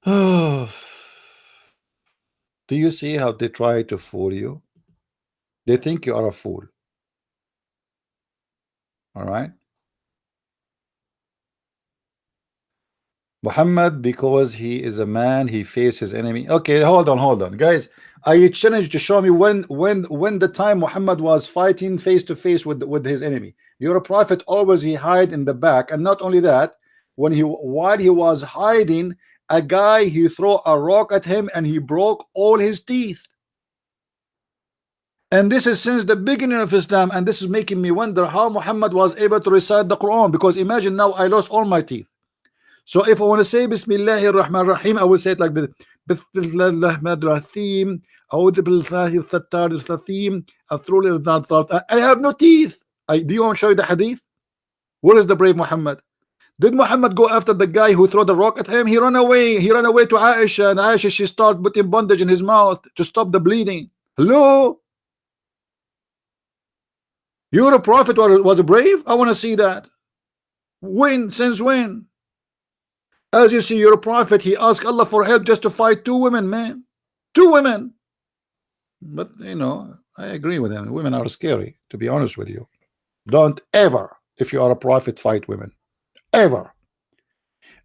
[SPEAKER 1] Do you see how they try to fool you? They think you are a fool. All right. Muhammad, because he is a man, he faced his enemy. Okay, hold on, guys. I challenge you to show me when the time Muhammad was fighting face to face with his enemy. Your prophet always he hide in the back, and not only that, while he was hiding, a guy he throw a rock at him and he broke all his teeth. And this is since the beginning of Islam, and this is making me wonder how Muhammad was able to recite the Quran, because imagine now I lost all my teeth. So if I want to say Bismillahir Rahmanir Rahim, I will say it like this. I have no teeth. Do you want to show you the hadith? Where is the brave Muhammad? Did Muhammad go after the guy who threw the rock at him? He ran away. He ran away to Aisha, and Aisha, she started putting bandage in his mouth to stop the bleeding. Hello? You're a prophet was brave? I want to see that. When? Since when? As you see, your prophet, he asked Allah for help just to fight 2 women, man. 2 women. But you know, I agree with him. Women are scary, to be honest with you. Don't ever, if you are a prophet, fight women. Ever.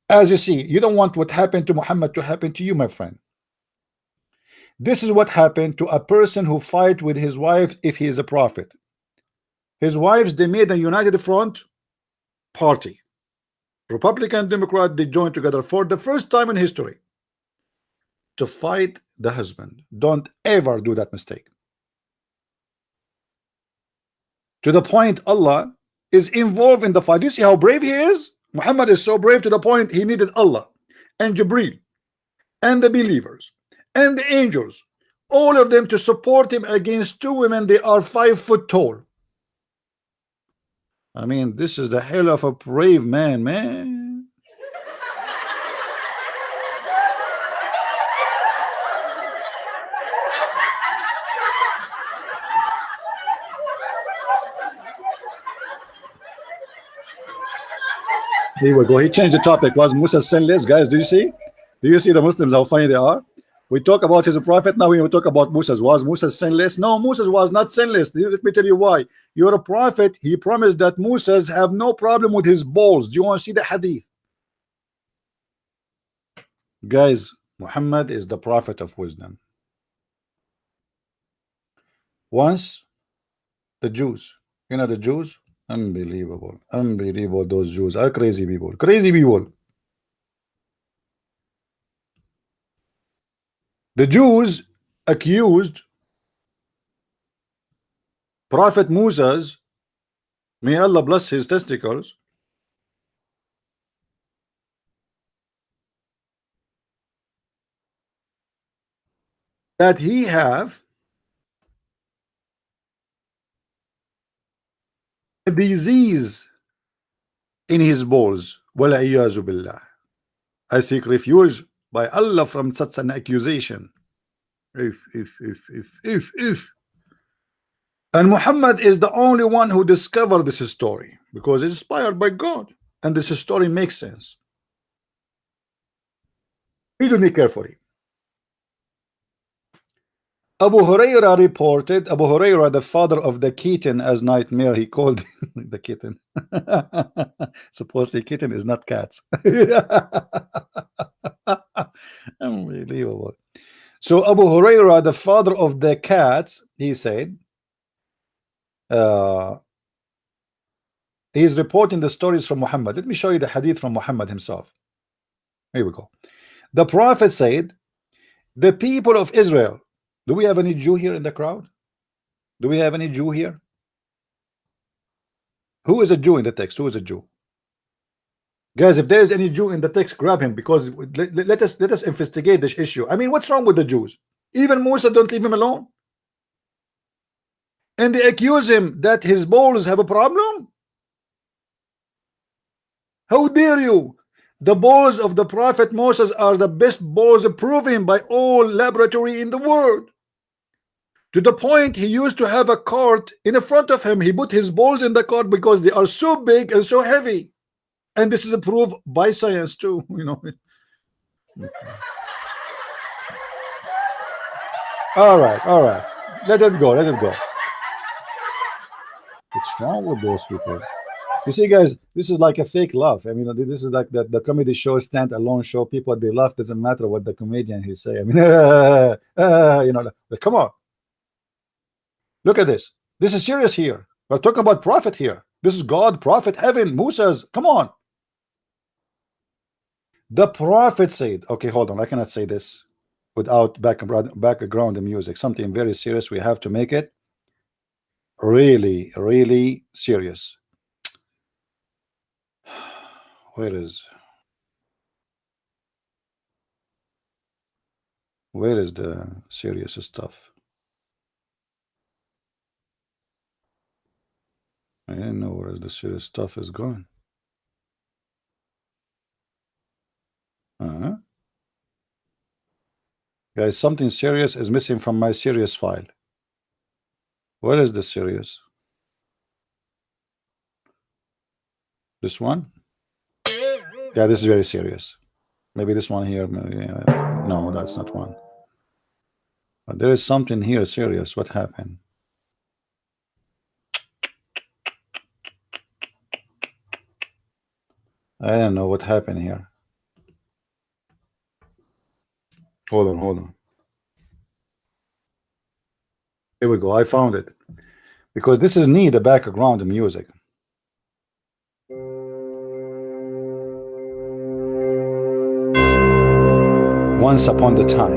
[SPEAKER 1] As you see, you don't want what happened to Muhammad to happen to you, my friend. This is what happened to a person who fight with his wife if he is a prophet. His wives, they made a united front party. Republican, Democrat, they joined together for the first time in history to fight the husband. Don't ever do that mistake. To the point Allah is involved in the fight. You see how brave he is? Muhammad is so brave to the point he needed Allah and Jibreel and the believers and the angels, all of them to support him against 2 women. They are 5 foot tall. I mean, this is the hell of a brave man, man. Here we go. He changed the topic. Was Musa sinless? Guys, do you see? Do you see the Muslims, how funny they are? We talk about his prophet, now we talk about Musa. Was Musa sinless? No, Musa was not sinless. Let me tell you why. You're a prophet. He promised that Musa's have no problem with his balls. Do you want to see the hadith? Guys, Muhammad is the prophet of wisdom. Once, the Jews, you know the Jews? Unbelievable. Unbelievable. Those Jews are crazy people. Crazy people. The Jews accused Prophet Moses, may Allah bless his testicles, that he have a disease in his balls. Wal-iyazu billah. I seek refuge by Allah from such an accusation. If. And Muhammad is the only one who discovered this story because it's inspired by God, and this story makes sense. Read with me carefully. Abu Huraira reported, Abu Huraira, the father of the kitten, as nightmare, he called the kitten. Supposedly kitten is not cats. Unbelievable. So Abu Huraira, the father of the cats, he said, he is reporting the stories from Muhammad. Let me show you the hadith from Muhammad himself. Here we go. The Prophet said, the people of Israel. Do we have any Jew here in the crowd? Do we have any Jew here? Who is a Jew in the text? Who is a Jew? Guys, if there is any Jew in the text, grab him, because let us investigate this issue. I mean, what's wrong with the Jews? Even Musa, don't leave him alone. And they accuse him that his balls have a problem. How dare you? The balls of the Prophet Moses are the best balls proven by all laboratory in the world. To the point he used to have a cart in the front of him. He put his balls in the cart because they are so big and so heavy. And this is approved by science too, you know. All right. Let it go. What's wrong with those people? You see, guys, this is like a fake laugh. I mean, this is like the comedy show, stand-alone show. People, they laugh, doesn't matter what the comedian he say. I mean, you know, come on. Look at this. This is serious here. We're talking about prophet here. This is God, prophet, heaven, Moses. Come on. The prophet said, okay, hold on. I cannot say this without background music. Something very serious. We have to make it really, really serious. Where is the serious stuff? I didn't know where the serious stuff is going. Guys, something serious is missing from my serious file. Where is the serious? This one? Yeah, this is very serious. Maybe this one here. Maybe, no, that's not one. But there is something here serious. What happened? I don't know what happened here. Hold on, hold on. Here we go. I found it. Because this is need a background music. Once upon a time,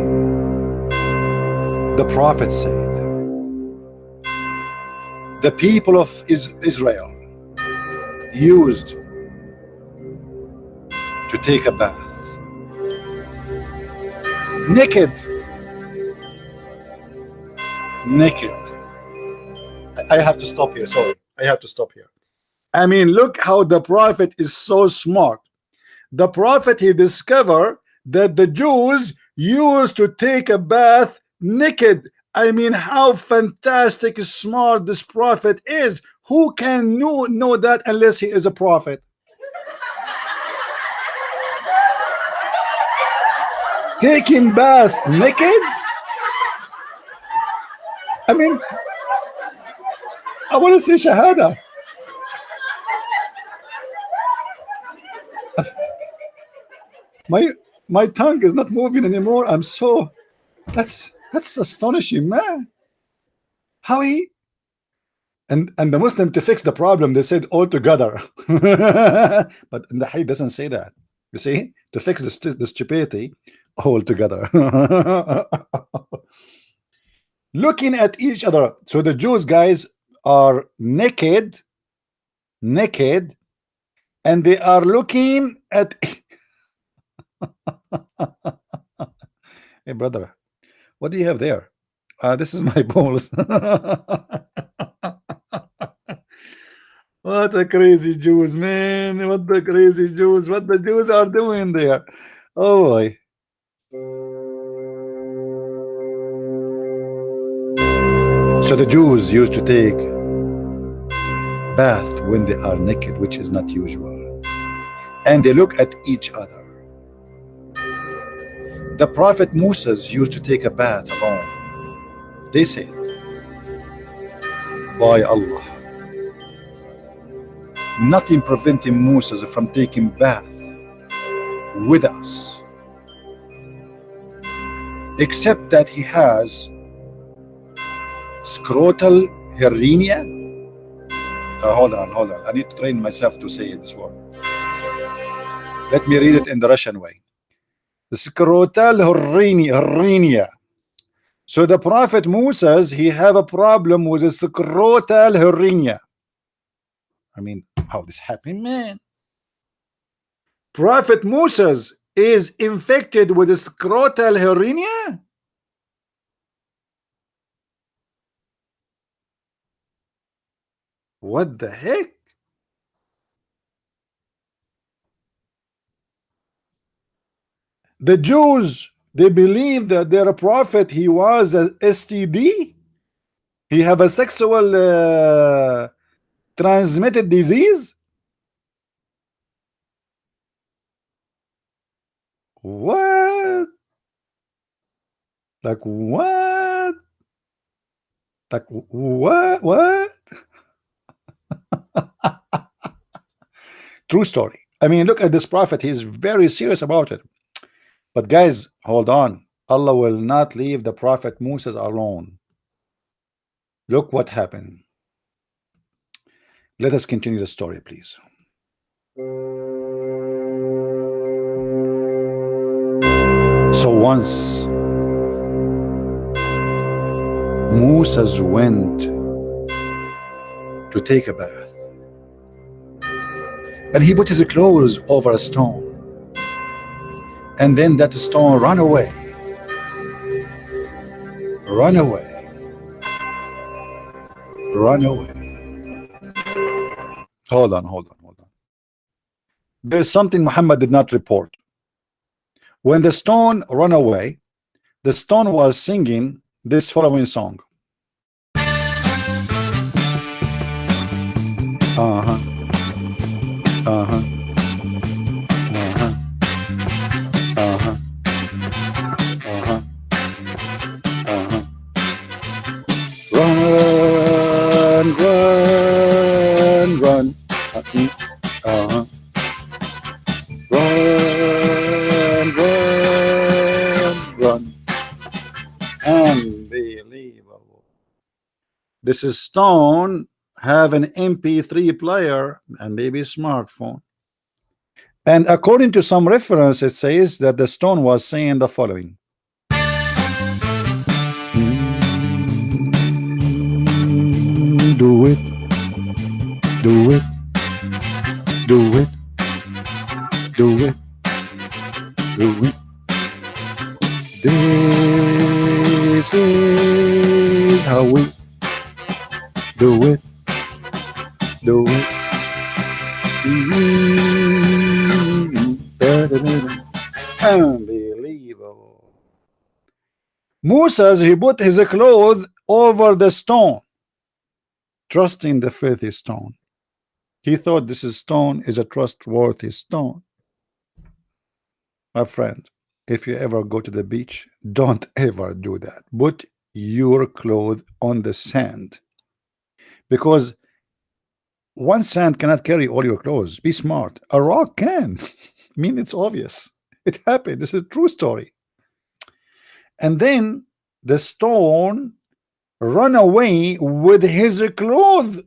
[SPEAKER 1] the prophet said, the people of Israel used to take a bath naked. I have to stop here. Sorry, I have to stop here. I mean, look how the prophet is so smart. The prophet, he discovered that the Jews used to take a bath naked. I mean, how fantastic smart this prophet is. Who can know that unless he is a prophet? Taking bath naked? I mean, I want to say shahada. My tongue is not moving anymore. I'm so that's astonishing, man. How he and the Muslim, to fix the problem, they said all together. But the Hadith doesn't say that. You see, to fix the stupidity, all together. Looking at each other. So the Jews, guys, are naked, and they are looking at hey brother, what do you have there? This is my balls. What a crazy Jews, man. What the crazy Jews, what the Jews are doing there. Oh boy. So the Jews used to take bath when they are naked, which is not usual, and they look at each other. The prophet Moses used to take a bath alone. They said, by Allah, nothing preventing Moses from taking bath with us, except that he has scrotal hernia. Hold on. I need to train myself to say this word. Let me read it in the Russian way. Scrotal hernia. So the prophet Moses, he have a problem with a scrotal hernia. I mean, how this happened, man? Prophet Moses is infected with a scrotal hernia? What the heck? The Jews, they believe that their prophet, he was a STD. He have a sexual transmitted disease. What? Like what? Like what? True story. I mean, look at this prophet. He is very serious about it. But guys, hold on. Allah will not leave the prophet Moses alone. Look what happened. Let us continue the story, please. So once Moses went to take a bath, and he put his clothes over a stone, and then that stone ran away. Hold on. There's something Muhammad did not report. When the stone ran away, the stone was singing this following song. This is stone have an MP3 player and maybe a smartphone. And according to some reference, it says that the stone was saying the following. Do it, do it, do it, do it, do it. This is how we do it, do it. Unbelievable. Musa, he put his clothes over the stone, trusting the filthy stone. He thought this stone is a trustworthy stone. My friend, if you ever go to the beach, don't ever do that. Put your clothes on the sand, because one sand cannot carry all your clothes. Be smart. A rock can. I mean, it's obvious. It happened. This is a true story. And then the stone run away with his clothes.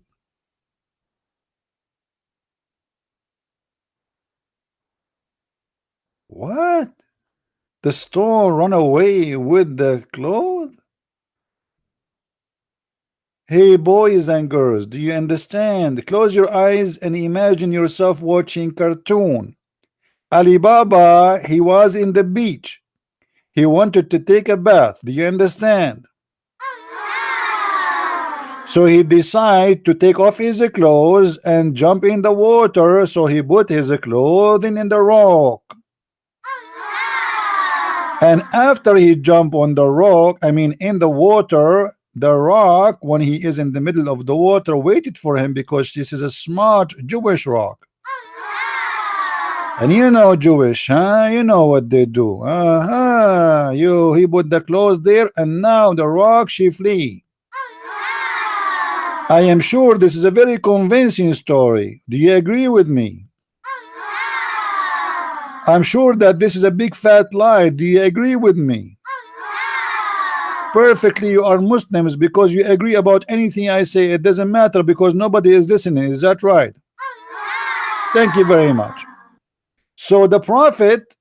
[SPEAKER 1] What? The stone run away with the clothes? Hey, boys and girls, do you understand? Close your eyes and imagine yourself watching cartoon. Alibaba, he was in the beach. He wanted to take a bath. Do you understand? So he decided to take off his clothes and jump in the water. So he put his clothing in the rock. And after he jumped on the rock, I mean in the water, the rock, when he is in the middle of the water, waited for him, because this is a smart Jewish rock. And you know Jewish, huh? You know what they do. He put the clothes there, and now the rock, she flee. I am sure this is a very convincing story. Do you agree with me? I'm sure that this is a big fat lie. Do you agree with me? Perfectly, you are Muslims, because you agree about anything I say. It doesn't matter, because nobody is listening. Is that right? Thank you very much. So the Prophet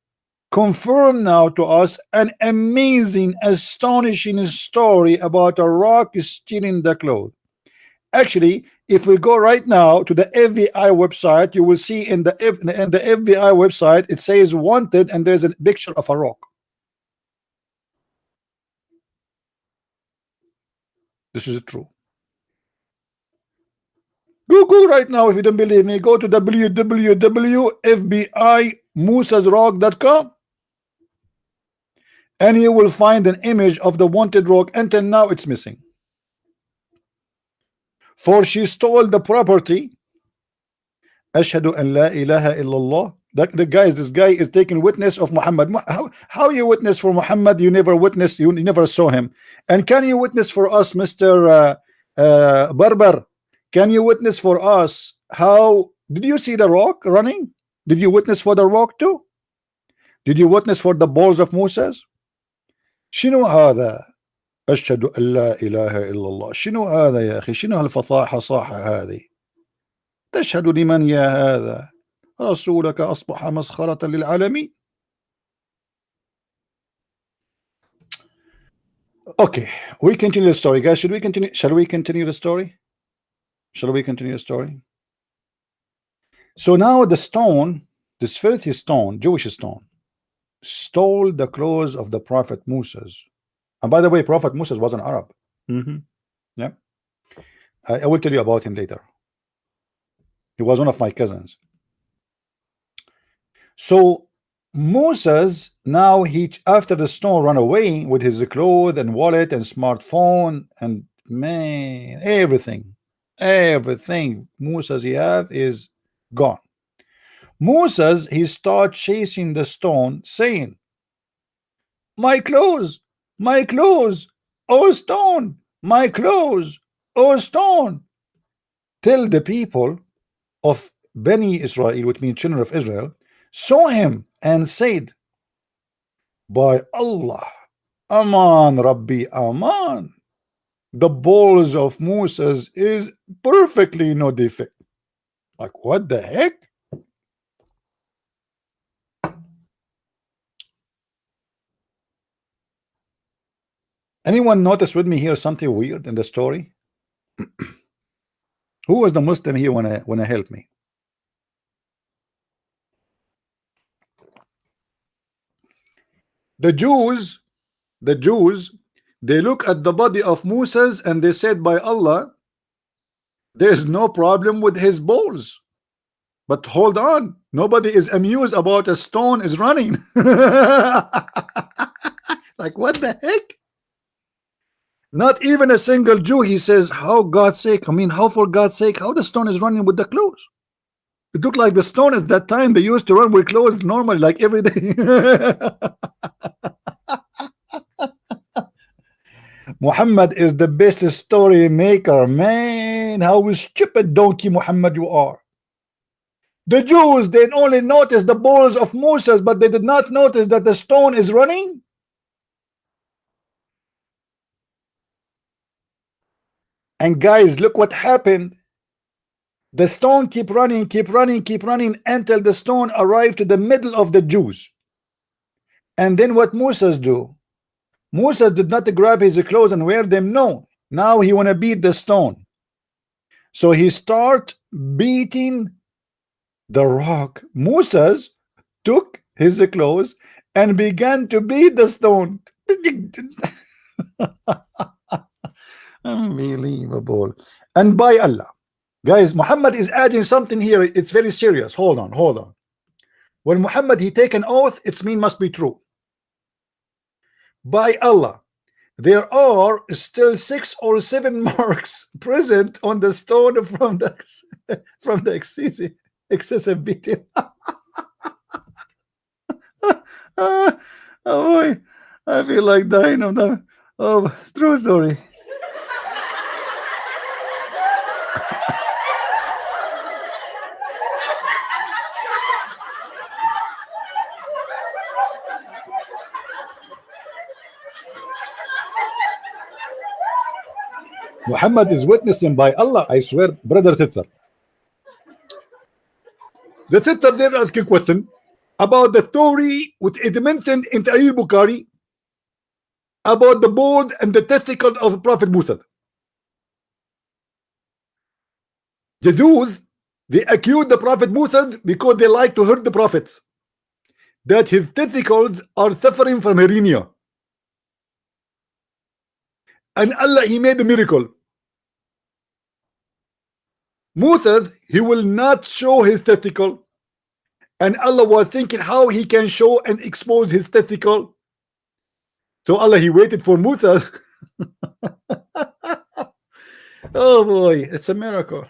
[SPEAKER 1] confirmed now to us an amazing, astonishing story about a rock stealing the clothes. Actually, if we go right now to the FBI website, you will see in the FBI website, it says wanted, and there's a picture of a rock. This is true. Google right now if you don't believe me. Go to www.fbimusasrock.com and you will find an image of the wanted rock. Until now it's missing, for she stole the property. Ashhadu an la ilaha illallah. This guy is taking witness of Muhammad. How you witness for Muhammad? You never witnessed, you never saw him. And can you witness for us, Mr. Barber? Can you witness for us? How did you see the rock running? Did you witness for the rock too? Did you witness for the balls of Moses? شنو هذا؟ أشهد أن لا إله إلا الله. شنو هذا يا أخي؟ شنو هالفصاحة صاحة هذه؟ تشهد لمن يا هذا؟ رسولك أصبح مسخرة للعالمين. Okay, we continue the story, guys. Should we continue? Shall we continue the story? Shall we continue the story? So now the stone, this filthy stone, Jewish stone, stole the clothes of the Prophet Moses. And by the way, Prophet Moses was an Arab. Yeah, I will tell you about him later. He was one of my cousins. So Moses, now after the stone ran away with his clothes and wallet and smartphone and man, everything Moses he have is gone. Moses, he start chasing the stone, saying, my clothes, oh stone, my clothes, oh stone. Till the people of Bani Israel, which means children of Israel, saw him and said, by Allah, Aman Rabbi Aman, the balls of Moses is perfectly no defect. Like, what the heck? Anyone notice with me here something weird in the story? Who was the Muslim here when I help me? The Jews, they look at the body of Moses and they said, by Allah, there's no problem with his balls. But hold on, nobody is amused about a stone is running. Like, what the heck? Not even a single Jew. He says, how God's sake, I mean, how for God's sake, how the stone is running with the clothes? It looked like the stone at that time they used to run with clothes normally, like every day. Muhammad is the best story maker, man. How stupid donkey Muhammad you are. The Jews, they only noticed the balls of Moses, but they did not notice that the stone is running. And guys, look what happened. The stone keep running until the stone arrived to the middle of the Jews. And then what Moses do? Moses did not grab his clothes and wear them. No. Now he want to beat the stone. So he start beating the rock. Moses took his clothes and began to beat the stone. Unbelievable. And by Allah, guys, Muhammad is adding something here. It's very serious. Hold on. When Muhammad he take an oath, its mean must be true. By Allah, there are still 6 or 7 marks present on the stone from the excessive beating. Oh boy, I feel like dying of them. Oh, true story. Muhammad is witnessing by Allah, I swear, brother Titter. The Titter there ask a question about the story with it mentioned in al-Bukhari about the board and the testicle of Prophet Musa. The Jews, they accuse the Prophet Musa because they like to hurt the prophets, that his testicles are suffering from hernia. And Allah, he made a miracle. Musa, he will not show his testicle, and Allah was thinking how he can show and expose his testicle. So Allah, he waited for Musa. Oh boy, it's a miracle.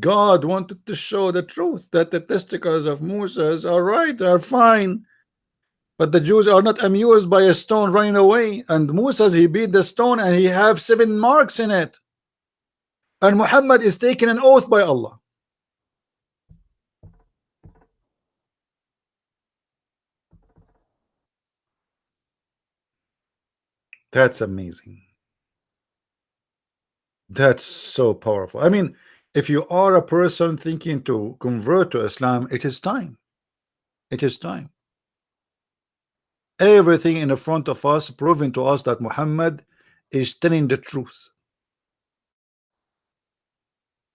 [SPEAKER 1] God wanted to show the truth that the testicles of Moses are right, are fine, but the Jews are not amused by a stone running away. And Moses, he beat the stone and he have 7 marks in it. And Muhammad is taking an oath by Allah. That's amazing. That's so powerful. I mean, if you are a person thinking to convert to Islam, it is time. It is time. Everything in the front of us proving to us that Muhammad is telling the truth.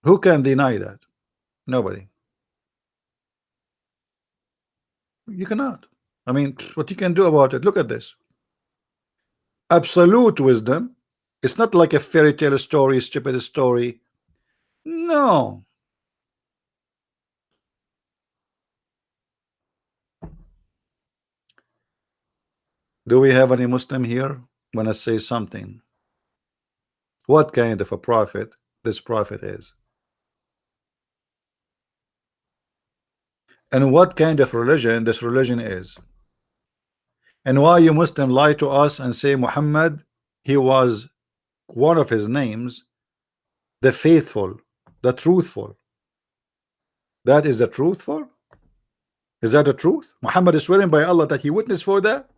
[SPEAKER 1] Who can deny that? Nobody. You cannot. I mean, what you can do about it? Look at this. Absolute wisdom. It's not like a fairy tale story, stupid story. No. Do we have any Muslim here? When I say something, what kind of a prophet this prophet is, and what kind of religion this religion is, and why you Muslim lie to us and say Muhammad, he was one of his names, the faithful, the truthful. That is the truthful? Is that the truth? Muhammad is swearing by Allah that he witnessed for that.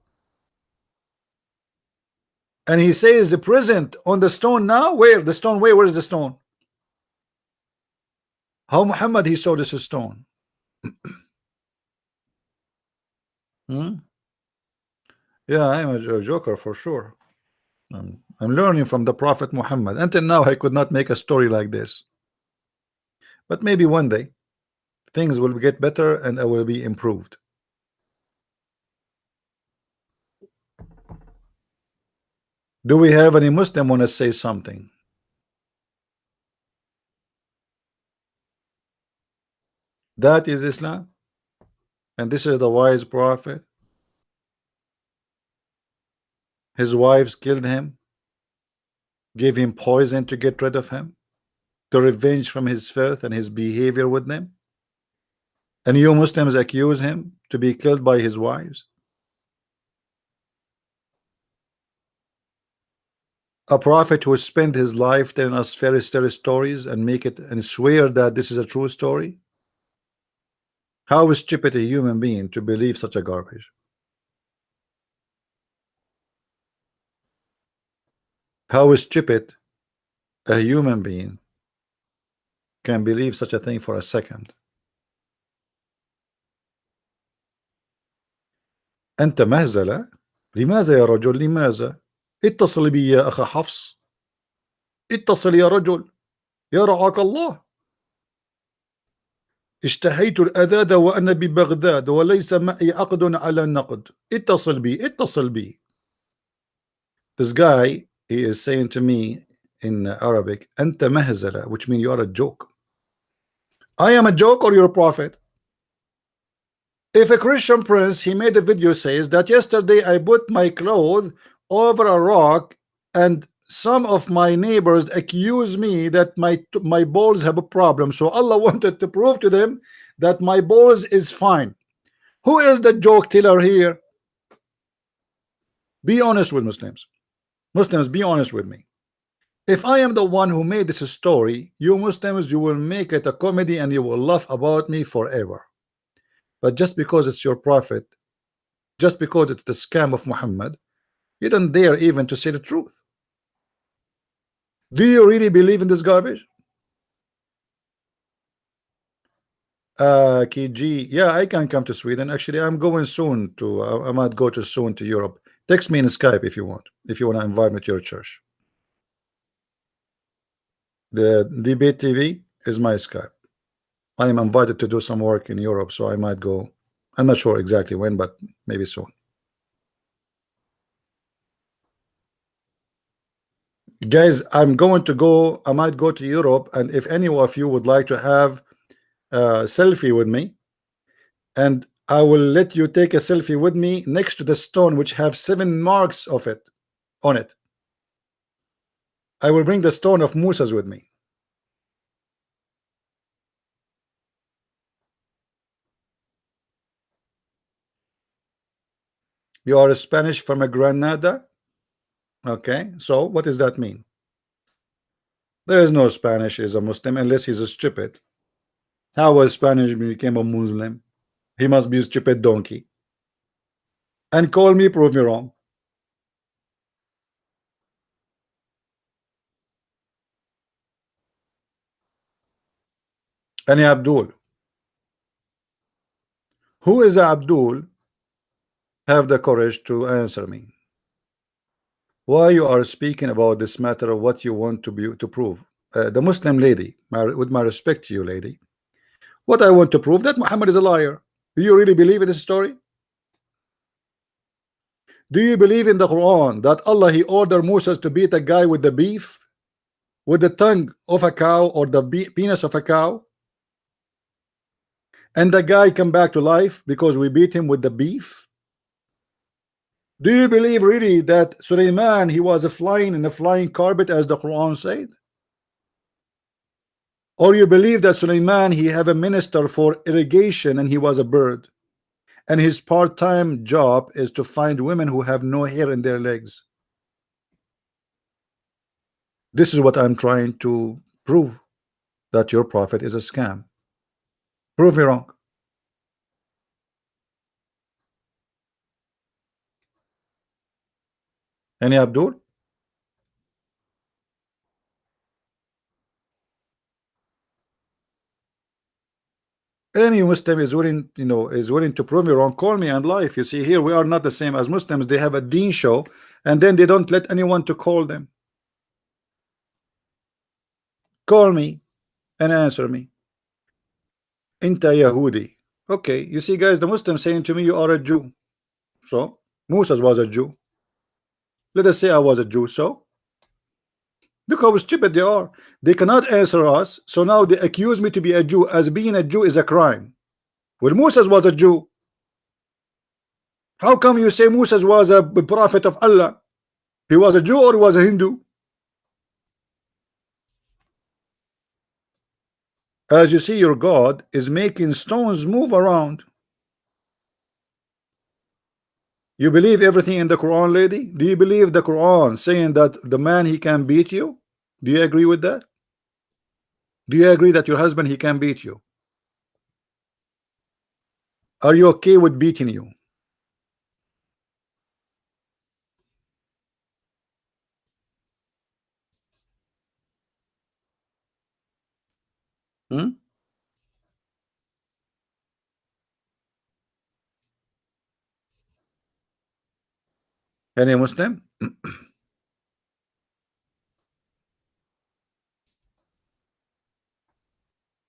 [SPEAKER 1] And he says the present on the stone now. Where the stone? Where is the stone? How Muhammad he saw this stone? Hmm? Yeah, I'm a joker for sure. I'm learning from the Prophet Muhammad. Until now, I could not make a story like this. But maybe one day things will get better and I will be improved. Do we have any Muslim want to say something? That is Islam, and this is the wise prophet. His wives killed him, gave him poison to get rid of him, to revenge from his filth and his behavior with them. And you Muslims accuse him to be killed by his wives. A prophet who spent his life telling us fairy tale stories and make it and swear that this is a true story. How is stupid a human being to believe such a garbage? How is stupid a human being can believe such a thing for a second? أنت مهزلة؟ لماذا يا رجل؟ لماذا؟ اتصل بي يا أخ حفص. اتصل يا رجل يا رعاك الله. اشتهيت الأذاد وأنا ببغداد وليس معي عقد على النقد. اتصل بي اتصل بي. This guy, he is saying to me in Arabic, أنت مهزلة, which means you are a joke. I am a joke or you're a prophet? If a Christian prince, he made a video, says that yesterday I put my clothes over a rock and some of my neighbors accuse me that my balls have a problem, so Allah wanted to prove to them that my balls is fine. Who is the joke teller here? Be honest with Muslims. Muslims, be honest with me. If I am the one who made this story, you Muslims, you will make it a comedy and you will laugh about me forever. But just because it's your prophet, just because it's the scam of Muhammad, you don't dare even to say the truth. Do you really believe in this garbage? KG, yeah, I can come to Sweden. Actually, I'm going soon to. I might go to soon to Europe. Text me in Skype if you want. If you want to invite me to your church. The debate TV is my Skype. I am invited to do some work in Europe, so I might go. I'm not sure exactly when, but maybe soon. Guys, I'm going to go. I might go to Europe, and if any of you would like to have a selfie with me, and I will let you take a selfie with me next to the stone which have 7 marks of it on it. I will bring the stone of Musa's with me. You are Spanish from a Granada? Okay, so what does that mean? There is no Spanish is a Muslim unless he's a stupid. How was Spanish became a Muslim? He must be a stupid donkey. And call me, prove me wrong. Any Abdul? Who is Abdul? Have the courage to answer me. Why you are speaking about this matter of what you want to prove? The Muslim lady, with my respect to you, lady, what I want to prove that Muhammad is a liar. Do you really believe in this story? Do you believe in the Quran that Allah he ordered Moses to beat a guy with the beef, with the tongue of a cow or the penis of a cow, and the guy come back to life because we beat him with the beef? Do you believe really that Sulaiman he was flying in a flying carpet as the Quran said? Or you believe that Sulaiman he have a minister for irrigation and he was a bird, and his part-time job is to find women who have no hair in their legs? This is what I'm trying to prove, that your prophet is a scam. Prove me wrong. Any Abdul? Any Muslim is willing, is willing to prove me wrong, call me and life. You see, here we are not the same as Muslims. They have a deen show, and then they don't let anyone to call them. Call me and answer me. Inta Yahudi. Okay, you see, guys, the Muslim saying to me, you are a Jew. So Moses was a Jew. Let us say I was a Jew. So look how stupid they are. They cannot answer us. So now they accuse me to be a Jew, as being a Jew is a crime. Well, Moses was a Jew. How come you say Moses was a prophet of Allah? He was a Jew or he was a Hindu? As you see, your God is making stones move around. You believe everything in the Quran, lady? Do you believe the Quran saying that the man, he can beat you? Do you agree with that? Do you agree that your husband, he can beat you? Are you okay with beating you? Hmm? Any Muslim?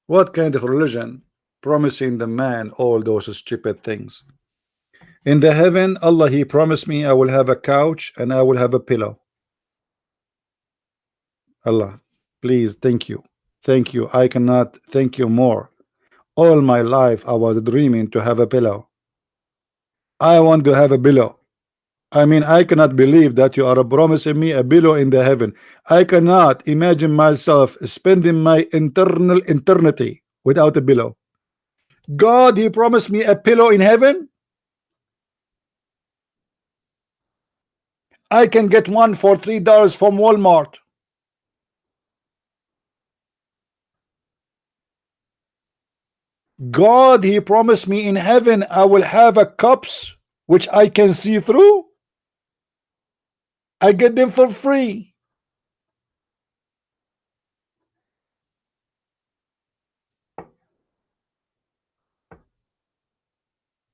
[SPEAKER 1] What kind of religion promising the man all those stupid things? In the heaven, Allah, he promised me I will have a couch and I will have a pillow. Allah, please, thank you. Thank you. I cannot thank you more. All my life I was dreaming to have a pillow. I want to have a pillow. I mean, I cannot believe that you are promising me a pillow in the heaven. I cannot imagine myself spending my internal eternity without a pillow. God, he promised me a pillow in heaven. I can get one for $3 from Walmart. God, he promised me in heaven I will have a cups which I can see through. I get them for free.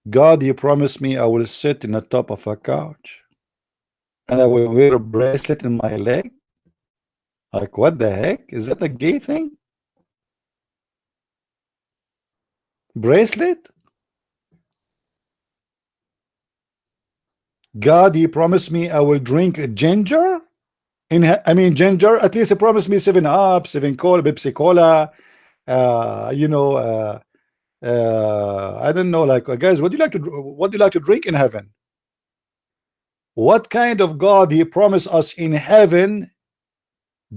[SPEAKER 1] God, he promised me I will sit in the top of a couch and I will wear a bracelet in my leg. Like, what the heck? Is that a gay thing? Bracelet? God, he promised me I will drink ginger. I mean, ginger. At least he promised me 7 Up, 7 Cola, Pepsi Cola. I don't know. Like, guys, what do you like to drink in heaven? What kind of God he promised us in heaven?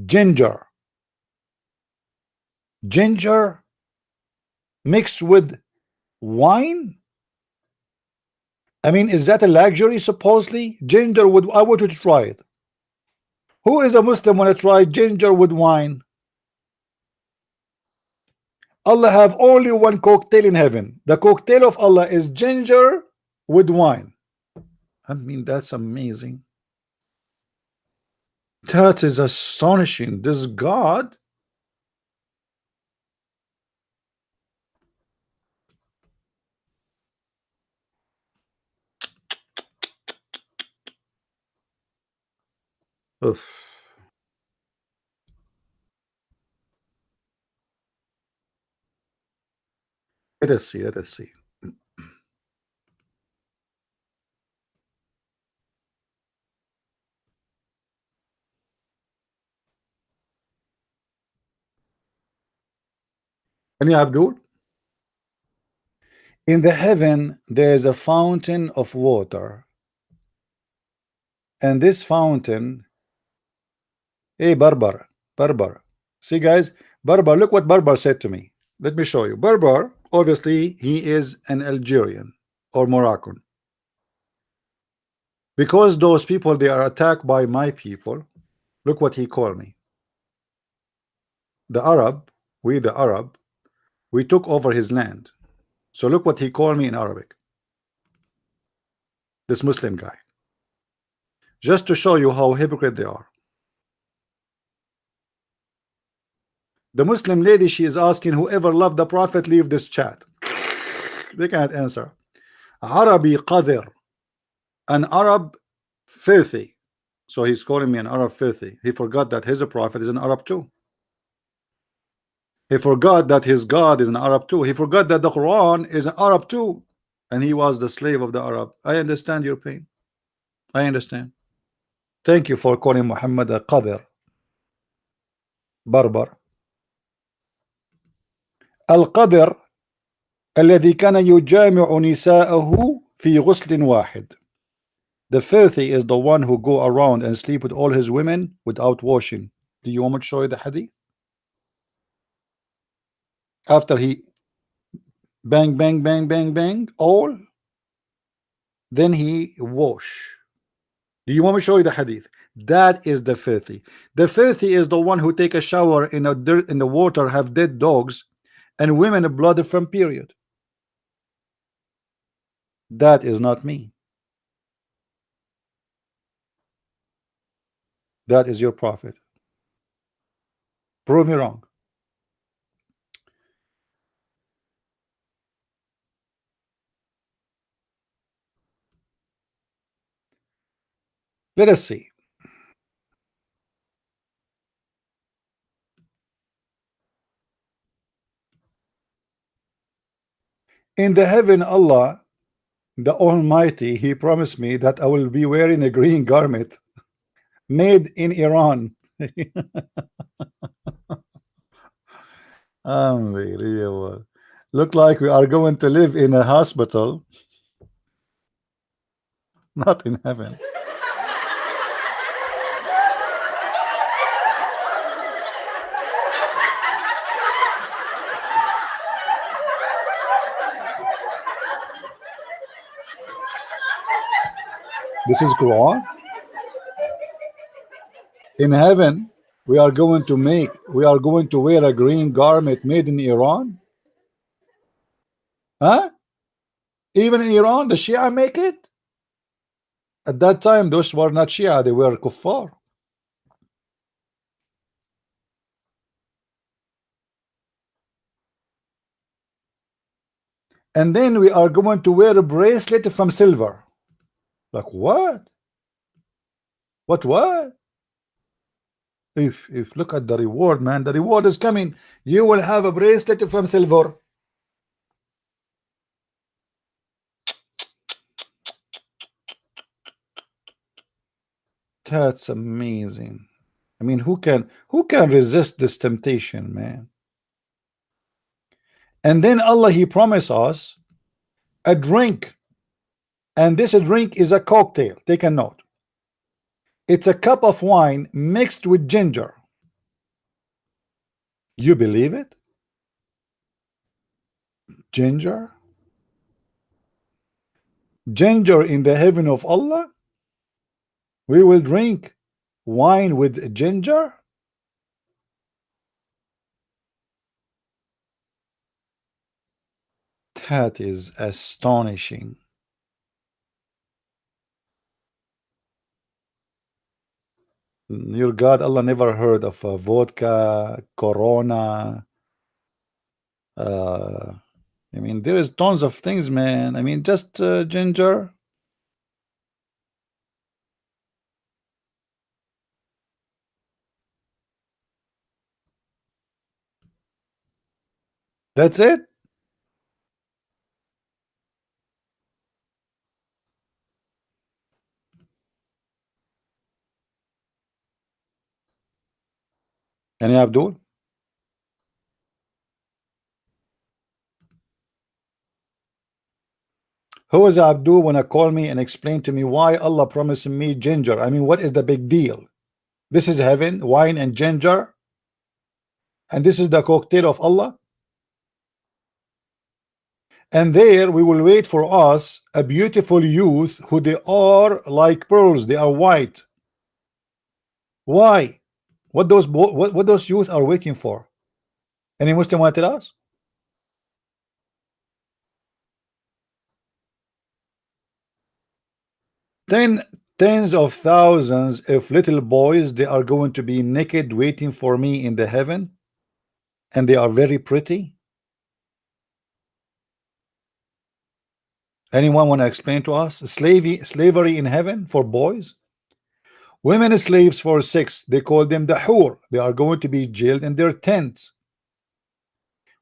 [SPEAKER 1] Ginger. Ginger mixed with wine. I mean, is that a luxury? Supposedly, ginger would. I want you to try it. Who is a Muslim when I try ginger with wine? Allah have only one cocktail in heaven. The cocktail of Allah is ginger with wine. I mean, that's amazing. That is astonishing. This God. Oof. Let us see. Let us see. Any Abdul? In the heaven, there is a fountain of water. And this fountain, hey, Barbar. See, guys, Barbar, look what Barbar said to me. Let me show you. Barbar, obviously, he is an Algerian or Moroccan. Because those people, they are attacked by my people. Look what he called me. The Arab, the Arab, we took over his land. So look what he called me in Arabic. This Muslim guy. Just to show you how hypocrite they are. The Muslim lady, she is asking whoever loved the Prophet, leave this chat. They can't answer. Arabi Qadir, an Arab filthy. So he's calling me an Arab filthy. He forgot that his prophet is an Arab too. He forgot that his God is an Arab too. He forgot that the Quran is an Arab too. And he was the slave of the Arab. I understand your pain. I understand. Thank you for calling Muhammad a Qadir. Barbar. القدر الذي كان يجامع نساءه في غسل واحد. The filthy is the one who go around and sleep with all his women without washing. Do you want me to show you the hadith? After he bang, bang, bang, bang, bang, all, then he wash. Do you want me to show you the hadith? That is the filthy. The filthy is the one who take a shower in a dirt, in the water, have dead dogs, and women blooded from period. That is not me. That is your prophet. Prove me wrong. Let us see. In the heaven, Allah, the Almighty, He promised me that I will be wearing a green garment made in Iran. Unbelievable. Look like we are going to live in a hospital, not in heaven. This is Quran. In heaven, we are going to wear a green garment made in Iran. Huh? Even in Iran, the Shia make it. At that time, those were not Shia, they were kuffar. And then we are going to wear a bracelet from silver. Like what? What? If look at the reward, man, the reward is coming. You will have a bracelet from silver. That's amazing. I mean, who can resist this temptation, man? And then Allah, He promised us a drink, and this drink is a cocktail. Take a note. It's a cup of wine mixed with ginger. You believe it? Ginger in the heaven of Allah. We will drink wine with ginger. That is astonishing. Your God, Allah never heard of vodka, Corona. I mean, there is tons of things, man. I mean, just ginger. That's it. Any Abdul? Who is Abdul when I call me and explain to me why Allah promised me ginger? I mean, what is the big deal? This is heaven, wine and ginger, and this is the cocktail of Allah. And there we will wait for us a beautiful youth who they are like pearls, they are white. Why? What those youth are waiting for? Any Muslim want to tell us? Tens of thousands of little boys, they are going to be naked waiting for me in the heaven. and they are very pretty? Anyone want to explain to us? Slavery in heaven for boys? Women slaves for sex, they call them the hur. They are going to be jailed in their tents.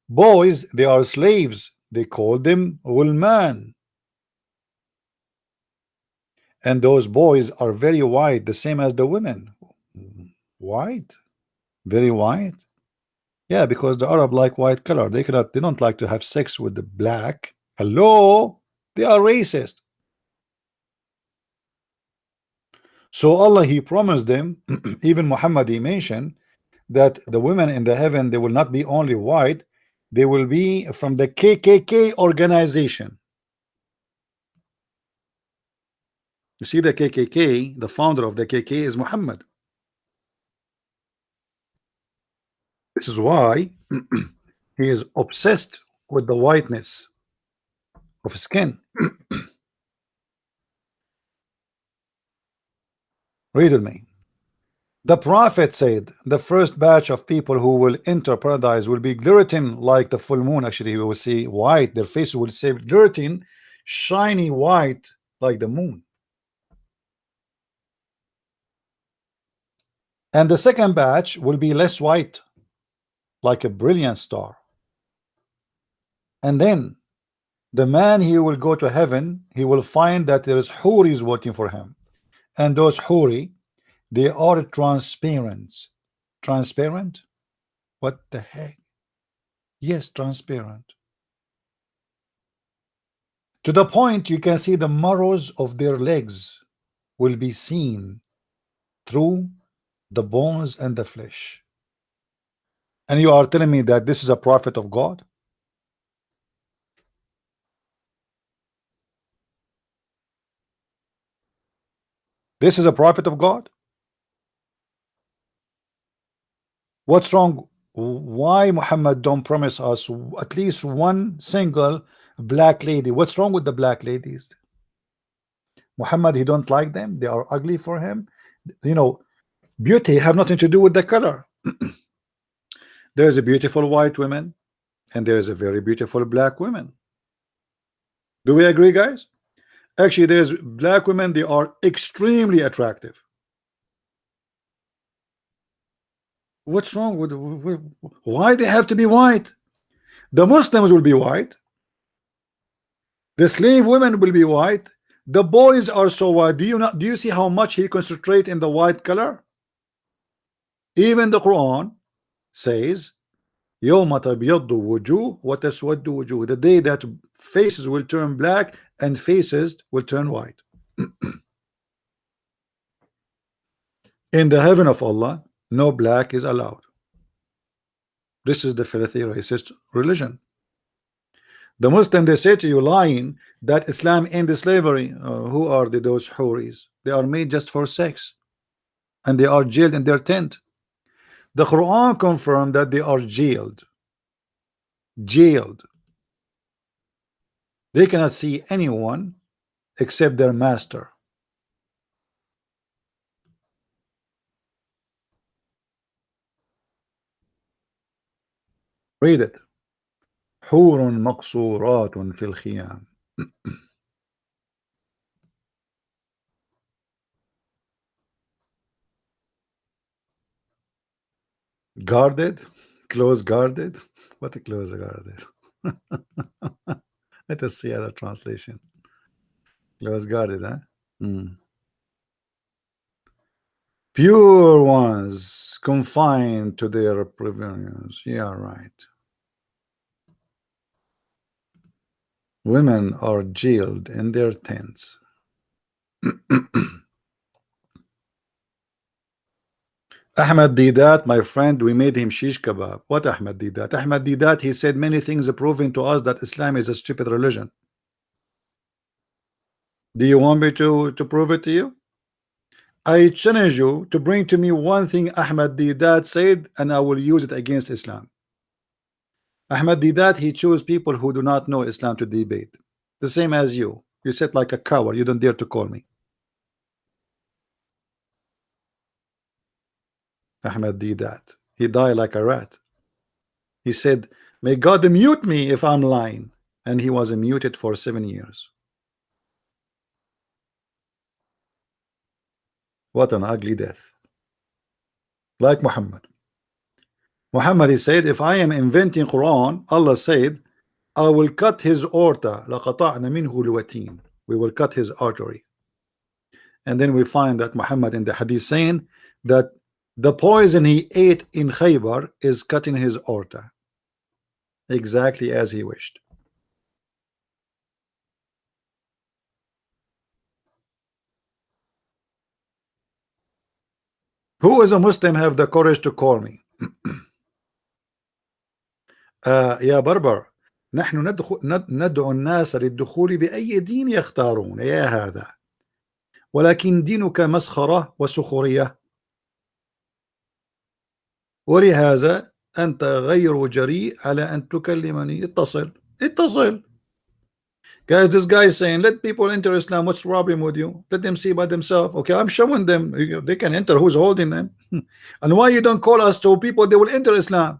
[SPEAKER 1] Boys, they are slaves. They call them ghulman. And those boys are very white, the same as the women. White? Very white? Yeah, because the Arab like white color. They don't like to have sex with the black. Hello? They are racist. So Allah, He promised them, even Muhammad, He mentioned that the women in the heaven, they will not be only white, they will be from the KKK organization. You see, the KKK, the founder of the KKK is Muhammad. This is why he is obsessed with the whiteness of skin. Read with me. The prophet said the first batch of people who will enter paradise will be glittering like the full moon. Actually, you will see white. Their faces will say glittering, shiny white like the moon. And the second batch will be less white, like a brilliant star. And then the man, he will go to heaven, he will find that there is huris working for him. And those huri, they are transparent. Transparent? What the heck? Yes, transparent. To the point you can see the marrows of their legs will be seen through the bones and the flesh. And you are telling me that this is a prophet of God? This is a prophet of God? What's wrong? Why Muhammad don't promise us at least one single black lady? What's wrong with the black ladies? Muhammad, he don't like them. They are ugly for him. You know, beauty have nothing to do with the color. There is a beautiful white woman and there is a very beautiful black woman. Do we agree, guys? Actually, there's black women, they are extremely attractive. What's wrong with why they have to be white? The Muslims will be white. The slave women will be white. The boys are so white. Do you see how much he concentrate in the white color? Even the Quran says يوم تبيض وجوه وتسود وجوه, the day that faces will turn black and faces will turn white. In the heaven of Allah, no black is allowed. This is the filthy racist religion. The Muslim, they say to you lying that Islam ended slavery. Who are those huris? They are made just for sex and they are jailed in their tent. The Quran confirmed that they are jailed. They cannot see anyone except their master. Read it. حور مقصورات في الخيام. Guarded, close guarded. What a close guarded. Let us see other translation. Close guarded, huh? Pure ones confined to their pavilions. Yeah, right. Women are jailed in their tents. Ahmad Didat, my friend, we made him shish kebab. What Ahmad Didat? Ahmad Didat, he said many things proving to us that Islam is a stupid religion. Do you want me to prove it to you? I challenge you to bring to me one thing Ahmad Didat said and I will use it against Islam. Ahmad Didat, he chose people who do not know Islam to debate. The same as you. You sit like a coward. You don't dare to call me. Ahmad Didat, he died like a rat. He said, may God mute me if I'm lying. And he was muted for 7 years. What an ugly death. Like Muhammad. Muhammad, he said, if I am inventing Quran, Allah said, I will cut his aorta. لَقَطَعْنَ مِنْهُ الْوَتِينَ. We will cut his artery. And then we find that Muhammad in the hadith saying that the poison he ate in Khaybar is cutting his aorta. Exactly as he wished. Who is a Muslim have the courage to call me? يا بربر نحن ندعو الناس للدخول بأي دين يختارون يا هذا ولكن دينك مسخرة وسخرية ولهذا أنت غير جريء على أن تكلمني. اتصل. Guys, this guy is saying let people enter Islam. What's the problem with you? Let them see by themselves. Okay, I'm showing them they can enter. Who's holding them? And why you don't call us to people they will enter Islam?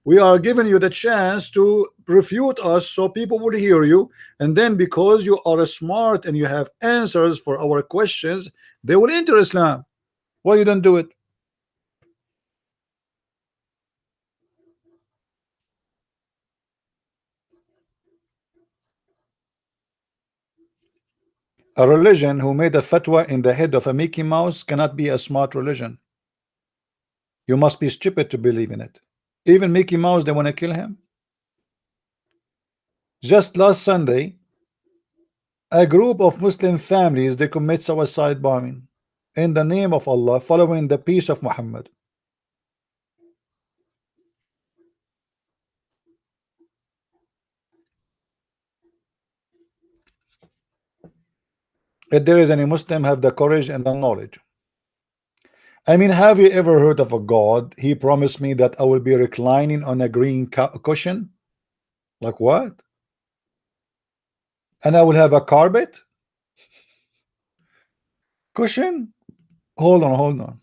[SPEAKER 1] We are giving you the chance to refute us so people will hear you, and then because you are smart and you have answers for our questions, they will enter Islam. Why you don't do it? A religion who made a fatwa in the head of a Mickey Mouse cannot be a smart religion. You must be stupid to believe in it. Even Mickey Mouse, they want to kill him. Just last Sunday, a group of Muslim families, they commit suicide bombing in the name of Allah, following the peace of Muhammad. If there is any Muslim have the courage and the knowledge. I mean, have you ever heard of a God? He promised me that I will be reclining on a green cushion. Like what? And I will have a carpet? Cushion? Hold on.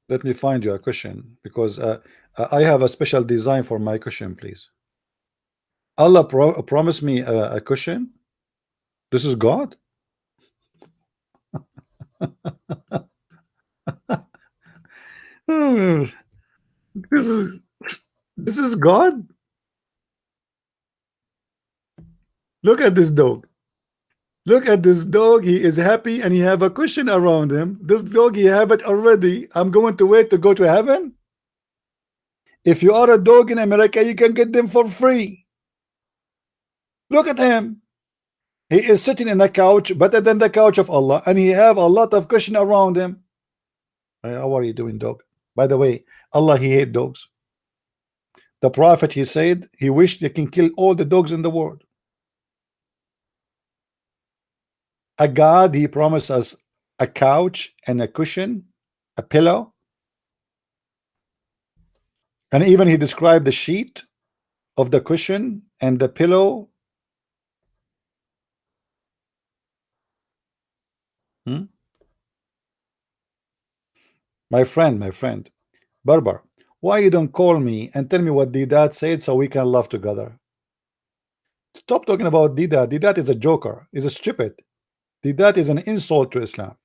[SPEAKER 1] Let me find you a cushion, because I have a special design for my cushion, please. Allah promised me a cushion. This is God. This is God. Look at this dog. Look at this dog. He is happy and he have a cushion around him. This dog, he have it already. I'm going to wait to go to heaven. If you are a dog in America, you can get them for free. Look at him. He is sitting in the couch, better than the couch of Allah, and he have a lot of cushion around him. How are you doing, dog? By the way, Allah, he hate dogs. The Prophet, he said, he wished they can kill all the dogs in the world. A God, he promised us a couch and a cushion, a pillow, and even he described the sheet of the cushion and the pillow. My friend, Barbar, why you don't call me and tell me what Didat said so we can laugh together? Stop talking about Didat. Didat is a joker, is a stupid. Didat is an insult to Islam.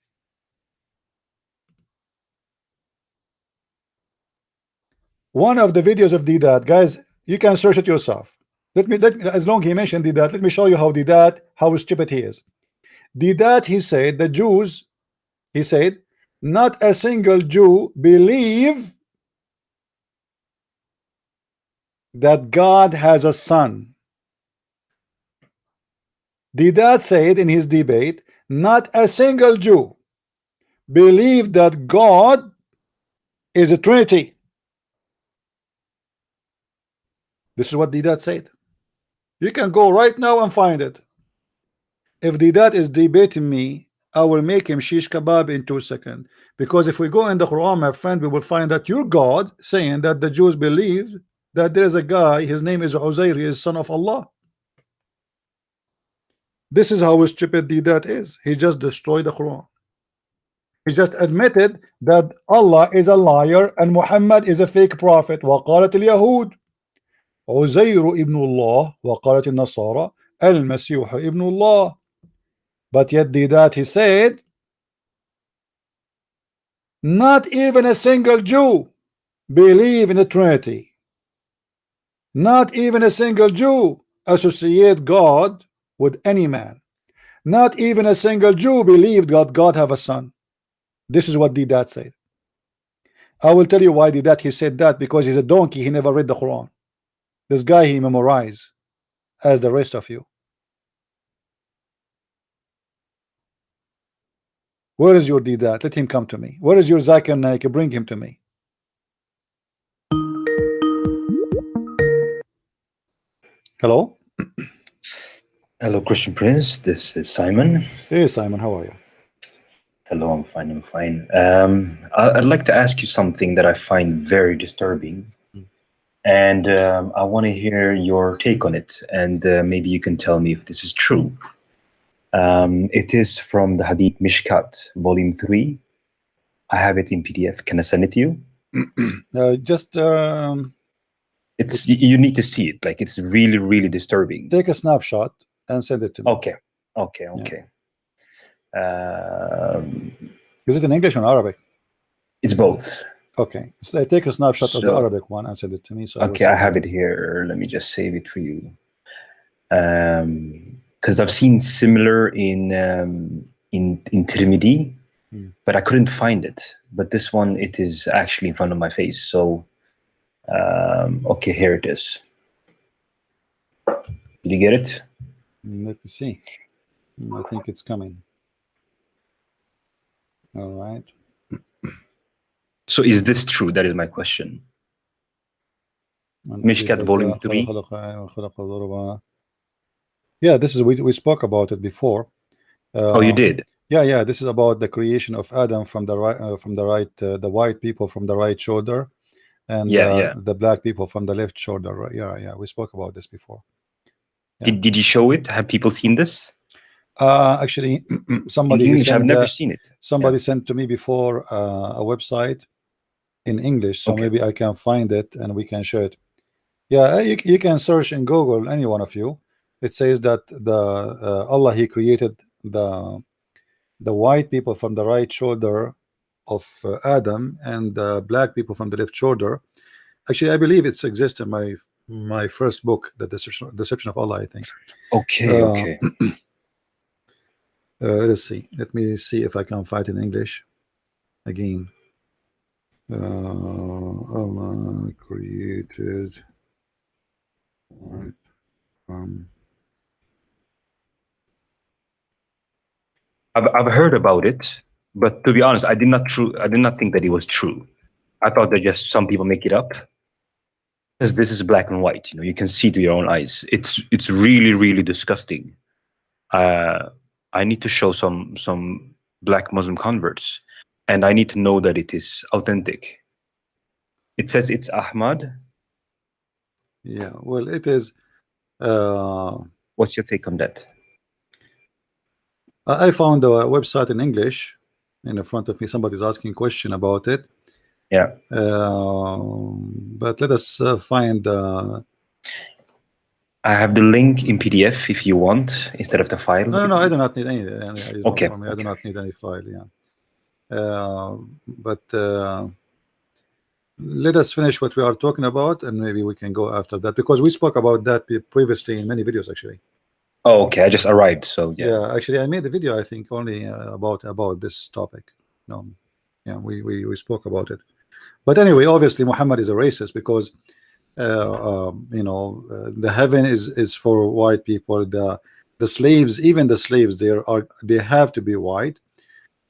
[SPEAKER 1] One of the videos of Didat, guys, you can search it yourself. Let me as long as he mentioned Didat, let me show you how Didat, how stupid he is. Didat, he said, the Jews, he said, not a single Jew believe that God has a son. Didat said in his debate, not a single Jew believe that God is a Trinity. This is what Didat said. You can go right now and find it. If Didat is debating me, I will make him shish kebab in 2 seconds. Because if we go in the Quran, my friend, we will find that your God saying that the Jews believe that there is a guy, his name is Uzair, he is son of Allah. This is how stupid that is. He just destroyed the Quran. He just admitted that Allah is a liar and Muhammad is a fake prophet. وقالت اليهود عزير ابن الله وقالت النصارى المسيح ابن الله. But yet that he said, not even a single Jew believe in the Trinity. Not even a single Jew associate God with any man. Not even a single Jew believed God have a son. This is what that said. I will tell you why that he said that, because he's a donkey. He never read the Quran. This guy, he memorized as the rest of you. Where is your that? Let him come to me. Where is your Zakir Naik? Bring him to me. Hello?
[SPEAKER 2] Hello, Christian Prince. This is Simon.
[SPEAKER 1] Hey, Simon, how are you?
[SPEAKER 2] Hello, I'm fine. I'm fine. I'd like to ask you something that I find very disturbing, and I want to hear your take on it, and maybe you can tell me if this is true. It is from the Hadith Mishkat, Volume 3. I have it in PDF. Can I send it to you? It's you need to see it. Like, it's really, really disturbing.
[SPEAKER 1] Take a snapshot and send it to me.
[SPEAKER 2] Okay. Yeah.
[SPEAKER 1] Is it in English or Arabic?
[SPEAKER 2] It's both.
[SPEAKER 1] Okay, so take a snapshot of the Arabic one and send it to me. So
[SPEAKER 2] okay, I have it here. Let me just save it for you. Because I've seen similar in Tirmidhi, but I couldn't find it. But this one, it is actually in front of my face. So, okay, here it is. Did you get it?
[SPEAKER 1] Let me see. I think it's coming. All right.
[SPEAKER 2] So is this true? That is my question. Mishkat Volume 3.
[SPEAKER 1] Yeah, this is we spoke about it before.
[SPEAKER 2] Oh, you did?
[SPEAKER 1] Yeah. This is about the creation of Adam from the right, the white people from the right shoulder, and the black people from the left shoulder. Right? Yeah. We spoke about this before.
[SPEAKER 2] Yeah. Did you show it? Have people seen this?
[SPEAKER 1] Actually, somebody
[SPEAKER 2] English, I've never seen it.
[SPEAKER 1] Somebody sent to me before a website in English, so maybe I can find it and we can share it. Yeah, you can search in Google, any one of you. It says that the Allah, he created the white people from the right shoulder of Adam and the black people from the left shoulder. Actually, I believe it exists in my first book, The Deception of Allah, I think.
[SPEAKER 2] Okay.
[SPEAKER 1] Let's see. Let me see if I can find it in English again. Allah created
[SPEAKER 2] I've heard about it, but to be honest, I did not think that it was true. I thought that just some people make it up, because this is black and white. You know, you can see to your own eyes. It's really, really disgusting. I need to show some black Muslim converts, and I need to know that it is authentic. It says it's Ahmad.
[SPEAKER 1] Yeah, well, it is.
[SPEAKER 2] What's your take on that?
[SPEAKER 1] I found a website in English in front of me. Somebody's asking a question about it.
[SPEAKER 2] Yeah.
[SPEAKER 1] But let us find.
[SPEAKER 2] I have the link in PDF if you want, instead of the file.
[SPEAKER 1] No, I do not need any.
[SPEAKER 2] Okay.
[SPEAKER 1] I do not need any file. Yeah. But let us finish what we are talking about, and maybe we can go after that, because we spoke about that previously in many videos, actually.
[SPEAKER 2] Oh, okay. I just arrived, so yeah.
[SPEAKER 1] Yeah, actually, I made a video, I think, only about this topic. No, yeah, we spoke about it. But anyway, obviously, Muhammad is a racist, because the heaven is for white people. The slaves, even the slaves, they have to be white.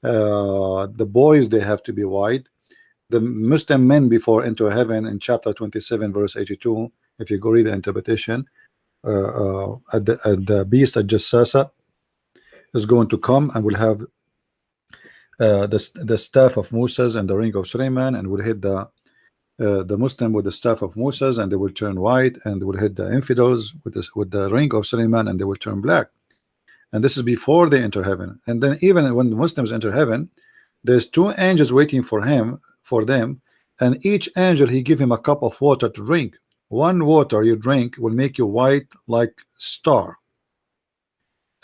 [SPEAKER 1] The boys, they have to be white. The Muslim men before enter heaven in chapter 27 verse 82, if you go read the interpretation, at the beast at Jassasa is going to come and will have the staff of Moses and the ring of Suleiman, and will hit the Muslim with the staff of Moses, and they will turn white, and will hit the infidels with the ring of Suleiman, and they will turn black. and this is before they enter heaven. And then even when the Muslims enter heaven, there's two angels waiting for them, and each angel he give him a cup of water to drink. One water you drink will make you white like star,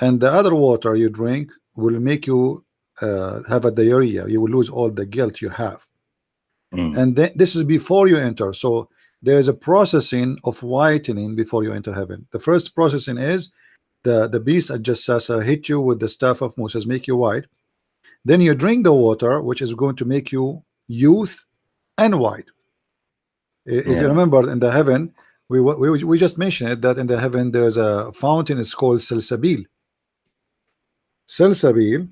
[SPEAKER 1] and the other water you drink will make you have a diarrhea. You will lose all the guilt you have. And then this is before you enter. So there is a processing of whitening before you enter heaven. The first processing is the beast al-Jassasa hit you with the staff of Moses, make you white. Then you drink the water, which is going to make you youth and white. If you remember, in the heaven, we just mentioned it, that in the heaven there is a fountain. It's called Salsabil. Salsabil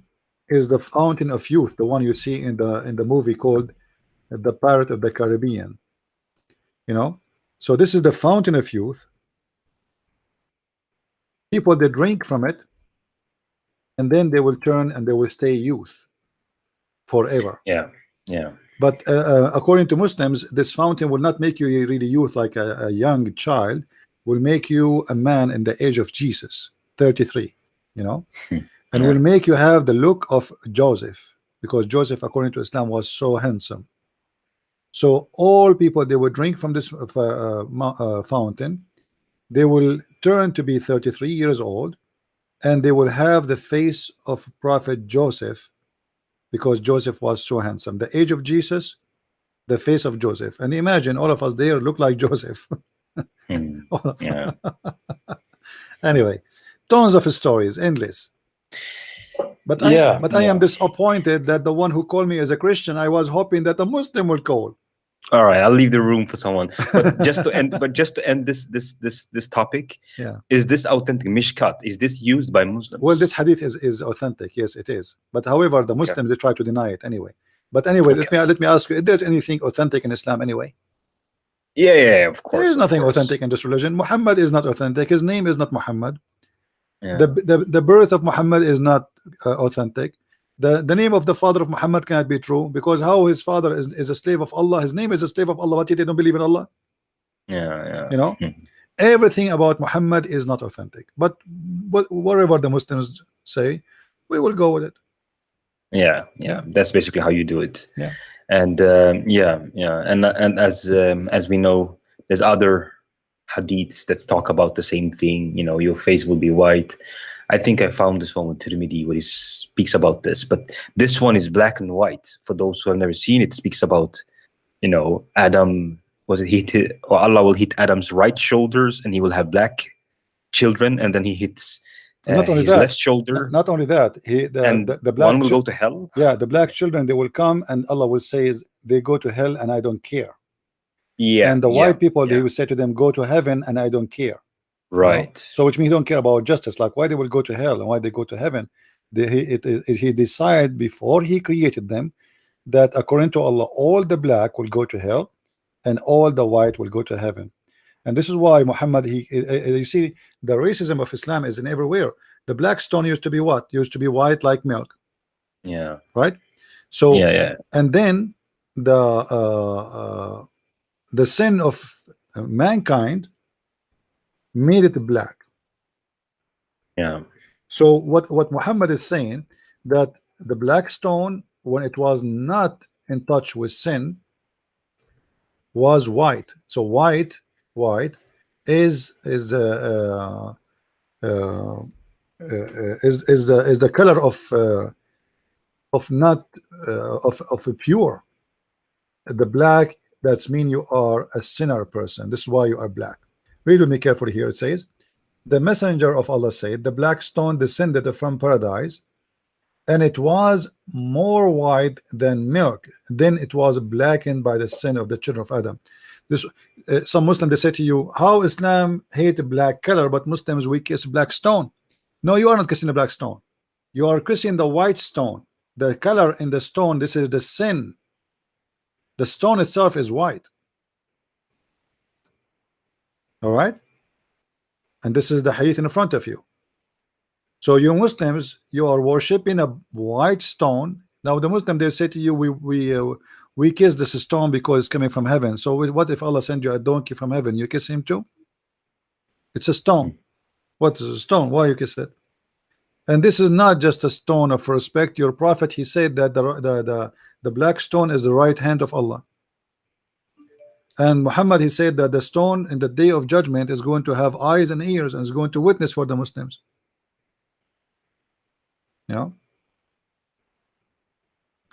[SPEAKER 1] is the fountain of youth, the one you see in the movie called The Pirate of the Caribbean. You know, so this is the fountain of youth. People, they drink from it, and then they will turn and they will stay youth forever.
[SPEAKER 2] Yeah.
[SPEAKER 1] But according to Muslims, this fountain will not make you really youth like a young child. Will make you a man in the age of Jesus, 33. You know, and will make you have the look of Joseph, because Joseph, according to Islam, was so handsome. So all people, they will drink from this fountain. They will turn to be 33 years old, and they will have the face of Prophet Joseph, because Joseph was so handsome. The age of Jesus, the face of Joseph. And imagine all of us there look like Joseph.
[SPEAKER 2] Yeah.
[SPEAKER 1] Anyway, tons of stories, endless. But I am disappointed that the one who called me as a Christian, I was hoping that a Muslim would call.
[SPEAKER 2] All right, I'll leave the room for someone. But just to end, this topic, is this authentic mishkat? Is this used by Muslims?
[SPEAKER 1] Well, this hadith is authentic. Yes, it is. But however, the Muslims they try to deny it anyway. But anyway, let me ask you: if there's anything authentic in Islam anyway?
[SPEAKER 2] Yeah, of course.
[SPEAKER 1] There is nothing authentic in this religion. Muhammad is not authentic. His name is not Muhammad.
[SPEAKER 2] Yeah.
[SPEAKER 1] The birth of Muhammad is not authentic. The name of the father of Muhammad cannot be true, because how his father is a slave of Allah, his name is a slave of Allah, but yet they don't believe in Allah.
[SPEAKER 2] Yeah.
[SPEAKER 1] You know, everything about Muhammad is not authentic. But whatever the Muslims say, we will go with it.
[SPEAKER 2] Yeah. That's basically how you do it.
[SPEAKER 1] Yeah.
[SPEAKER 2] And and as we know, there's other hadiths that talk about the same thing. You know, your face will be white. I think I found this one with Tirmidhi where he speaks about this, but this one is black and white. For those who have never seen it, speaks about, you know, Adam, or Allah will hit Adam's right shoulders and he will have black children, and then he hits his left shoulder.
[SPEAKER 1] Not only that, the black
[SPEAKER 2] one will go to hell.
[SPEAKER 1] Yeah, the black children, they will come and Allah will say they go to hell and I don't care.
[SPEAKER 2] Yeah.
[SPEAKER 1] And the white people, they will say to them, go to heaven and I don't care.
[SPEAKER 2] Right.
[SPEAKER 1] You know? So which means he don't care about justice. Like why they will go to hell and why they go to heaven. He decided before he created them that according to Allah, all the black will go to hell and all the white will go to heaven. And this is why Muhammad, you see, the racism of Islam is in everywhere. The black stone used to be what? Used to be white like milk.
[SPEAKER 2] Yeah.
[SPEAKER 1] Right. So and then the sin of mankind made it black.
[SPEAKER 2] Yeah.
[SPEAKER 1] So what Muhammad is saying, that the black stone, when it was not in touch with sin, was white. So white is the color of a pure. The black, that's mean you are a sinner person. This is why you are black. Read with me carefully here. It says, the messenger of Allah said, the black stone descended from paradise, and it was more white than milk. Then it was blackened by the sin of the children of Adam. This some Muslim, they say to you, how Islam hate a black color, but Muslims we kiss black stone. No, you are not kissing the black stone. You are kissing the white stone. The color in the stone, this is the sin. The stone itself is white. All right, and this is the hadith in front of you. So you Muslims, you are worshiping a white stone. Now the Muslim, they say to you, we kiss this stone because it's coming from heaven. So what if Allah send you a donkey from heaven? You kiss him too? It's a stone. What is a stone? Why you kiss it? And this is not just a stone of respect. Your prophet, he said that the black stone is the right hand of Allah. And Muhammad, he said that the stone in the day of judgment is going to have eyes and ears and is going to witness for the Muslims. You know.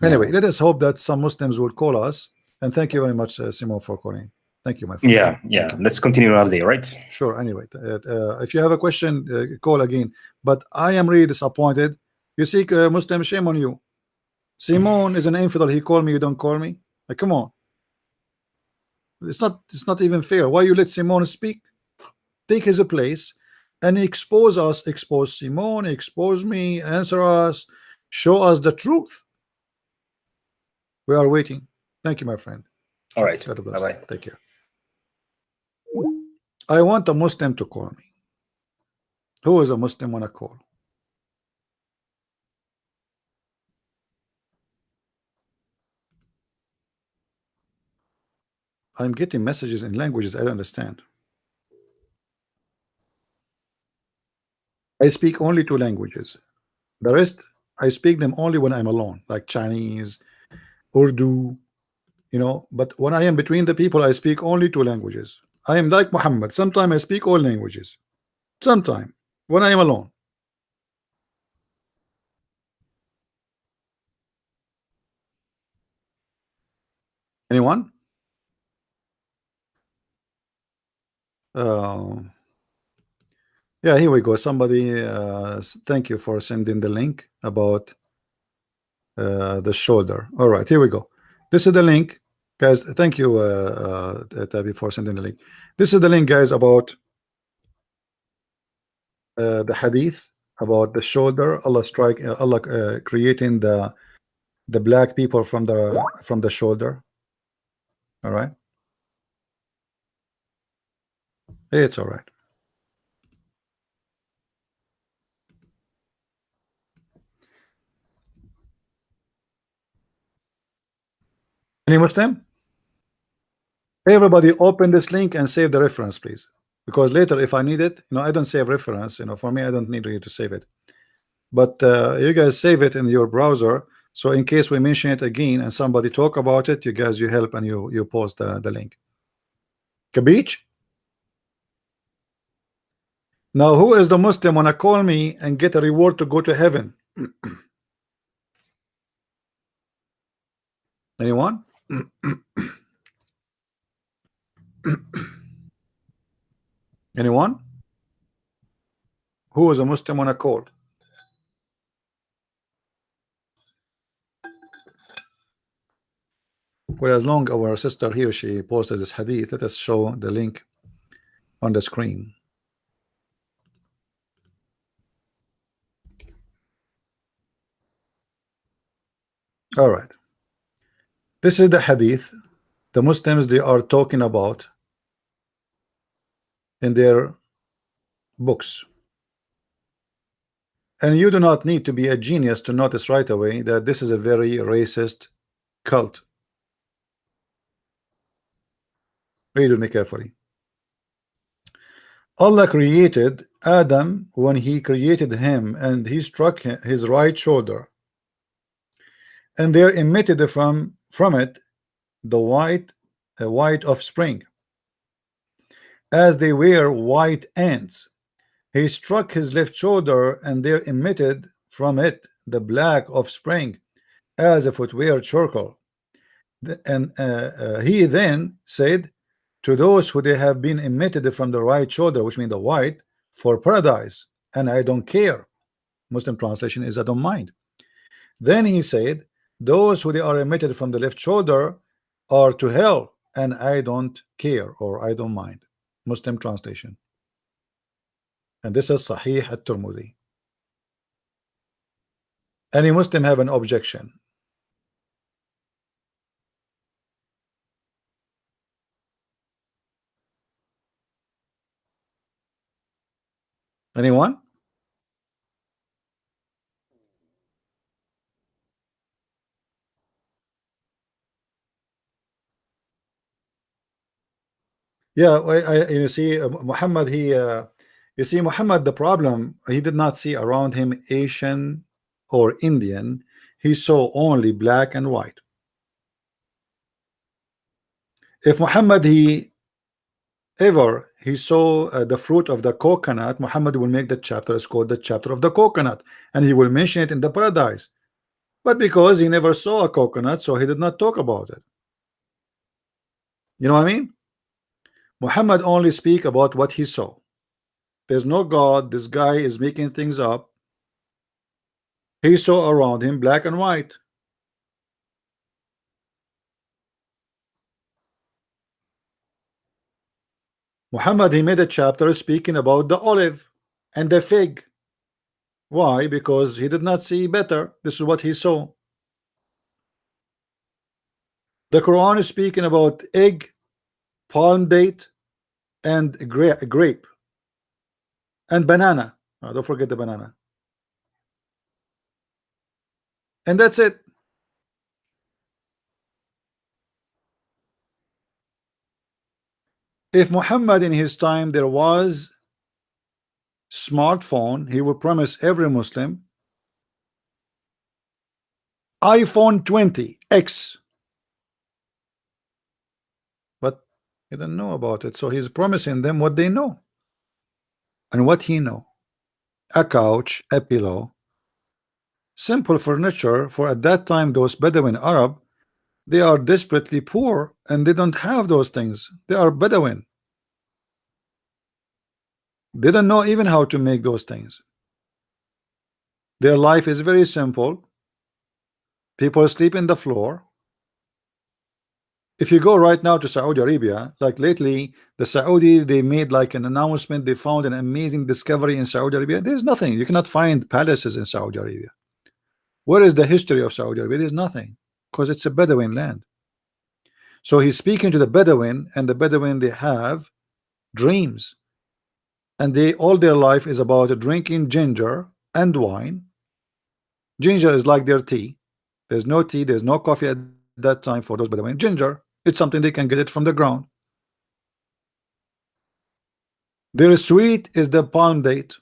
[SPEAKER 1] Anyway, let us hope that some Muslims will call us. And thank you very much, Simon, for calling. Thank you, my friend.
[SPEAKER 2] Yeah. Let's continue another day, right?
[SPEAKER 1] Sure. Anyway, if you have a question, call again. But I am really disappointed. You see, Muslim, shame on you. Simon is an infidel. He called me. You don't call me. Like, come on. It's not even fair. Why you let Simon speak? Take his place and expose us. Expose Simon. Expose me. Answer us. Show us the truth. We are waiting. Thank you, my friend.
[SPEAKER 2] All right.
[SPEAKER 1] God bless.
[SPEAKER 2] Bye-bye.
[SPEAKER 1] Take care. I want a Muslim to call me. Who is a Muslim wanna call? I'm getting messages in languages I don't understand. I speak only two languages. The rest, I speak them only when I'm alone, like Chinese, Urdu, you know. But when I am between the people, I speak only two languages. I am like Muhammad. Sometimes I speak all languages. Sometimes when I am alone. Anyone? Yeah, here we go. Somebody, thank you for sending the link about the shoulder. All right, here we go. This is the link, guys. Thank you, Tabi, for sending the link. This is the link, guys, about the hadith about the shoulder. Allah creating the black people from the shoulder. All right, it's all right. Any Muslim? Everybody open this link and save the reference, please, because later if I need it, you know, I don't save reference. You know, for me, I don't need you to save it, but you guys save it in your browser. So in case we mention it again and somebody talk about it, you guys, you help and you post the link. Kabich? Now, who is the Muslim wanna call me and get a reward to go to heaven? Anyone? Anyone? Who is a Muslim wanna call? Well, as long our sister here, she posted this hadith, let us show the link on the screen. All right. This is the hadith the Muslims they are talking about in their books. And you do not need to be a genius to notice right away that this is a very racist cult. Read with me carefully. Allah created Adam when he created him, and he struck his right shoulder, and there emitted from it the white offspring, as they were white ants. He struck his left shoulder, and there emitted from it the black offspring, as if it were charcoal. And he then said to those who they have been emitted from the right shoulder, which means the white, for paradise, and I don't care. Muslim translation is I don't mind. Then he said, those who they are emitted from the left shoulder are to hell, and I don't care, or I don't mind. Muslim translation. And this is Sahih at-Tirmidhi. Any Muslim have an objection? Anyone? Yeah, you see, Muhammad, he You see, Muhammad, the problem, he did not see around him Asian or Indian. He saw only black and white. If Muhammad he saw the fruit of the coconut, Muhammad will make the chapter is called the chapter of the coconut, and he will mention it in the paradise. But because he never saw a coconut, so he did not talk about it. You know what I mean? Muhammad only speak about what he saw. There's no God. This guy is making things up. He saw around him black and white. Muhammad, he made a chapter speaking about the olive and the fig. Why? Because he did not see better. This is what he saw. The Quran is speaking about egg, palm date, and grape, and banana. Don't forget the banana. And that's it. If Muhammad in his time there was smartphone, he would promise every Muslim iPhone 20X. But he didn't know about it, so he's promising them what they know. And what he know? A couch, a pillow, simple furniture. For at that time those Bedouin Arab, they are desperately poor and they don't have those things. They are Bedouin. They don't know even how to make those things. Their life is very simple. People sleep in the floor. If you go right now to Saudi Arabia, like lately, the Saudi, they made like an announcement. They found an amazing discovery in Saudi Arabia. There's nothing. You cannot find palaces in Saudi Arabia. Where is the history of Saudi Arabia? There's nothing, because it's a Bedouin land. So he's speaking to the Bedouin, and the Bedouin, they have dreams, and they all their life is about drinking ginger and wine. Ginger is like their tea. There's no tea, there's no coffee at that time for those Bedouin. Ginger, it's something they can get it from the ground. Their sweet is the palm date.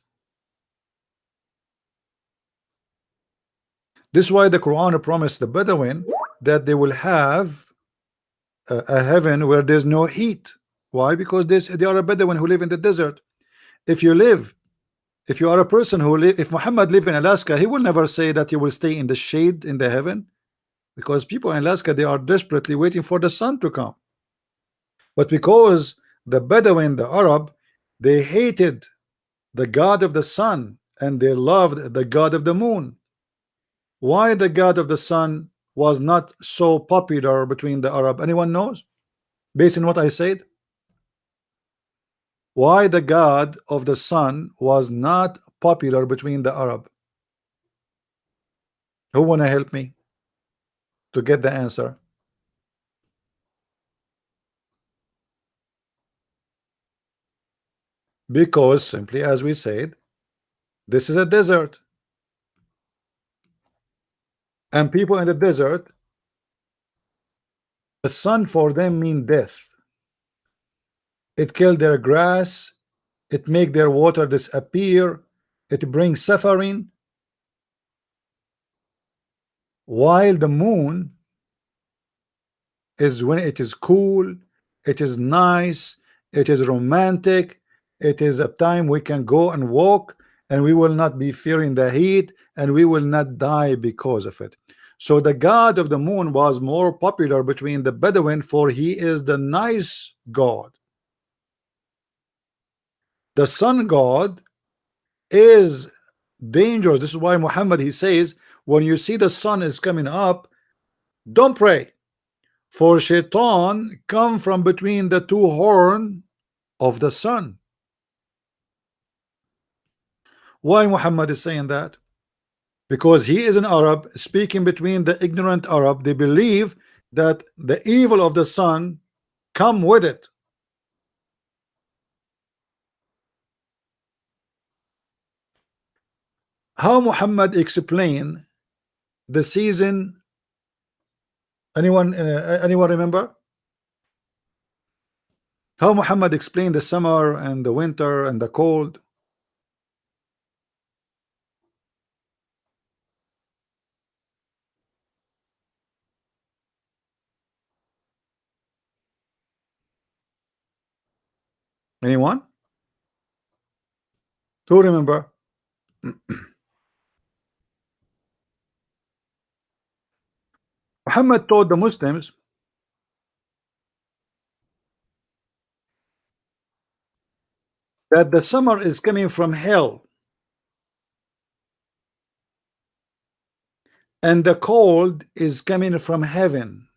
[SPEAKER 1] This is why the Quran promised the Bedouin that they will have a heaven where there's no heat. Why? Because they are a Bedouin who live in the desert. If you are a person who live, if Muhammad live in Alaska, he will never say that you will stay in the shade in the heaven, because people in Alaska, they are desperately waiting for the sun to come. But because the Bedouin, the Arab, they hated the god of the sun and they loved the god of the moon. Why the god of the sun was not so popular between the Arab? Anyone knows? Based on what I said, why the god of the sun was not popular between the Arab? Who wanna help me to get the answer? Because simply as we said, this is a desert, and people in the desert, the sun for them mean death. It killed their grass, it make their water disappear, it brings suffering. While the moon is when it is cool, it is nice, it is romantic, it is a time we can go and walk, and we will not be fearing the heat, and we will not die because of it. So the god of the moon was more popular between the Bedouin, for he is the nice god. The sun god is dangerous. This is why Muhammad, he says, when you see the sun is coming up, don't pray, for shaitan come from between the two horns of the sun. Why Muhammad is saying that? Because he is an Arab speaking between the ignorant Arab. They believe that the evil of the sun come with it. How Muhammad explain the season? Anyone remember how Muhammad explained the summer and the winter and the cold? Anyone? Who remember? Muhammad told the Muslims that the summer is coming from hell and the cold is coming from heaven.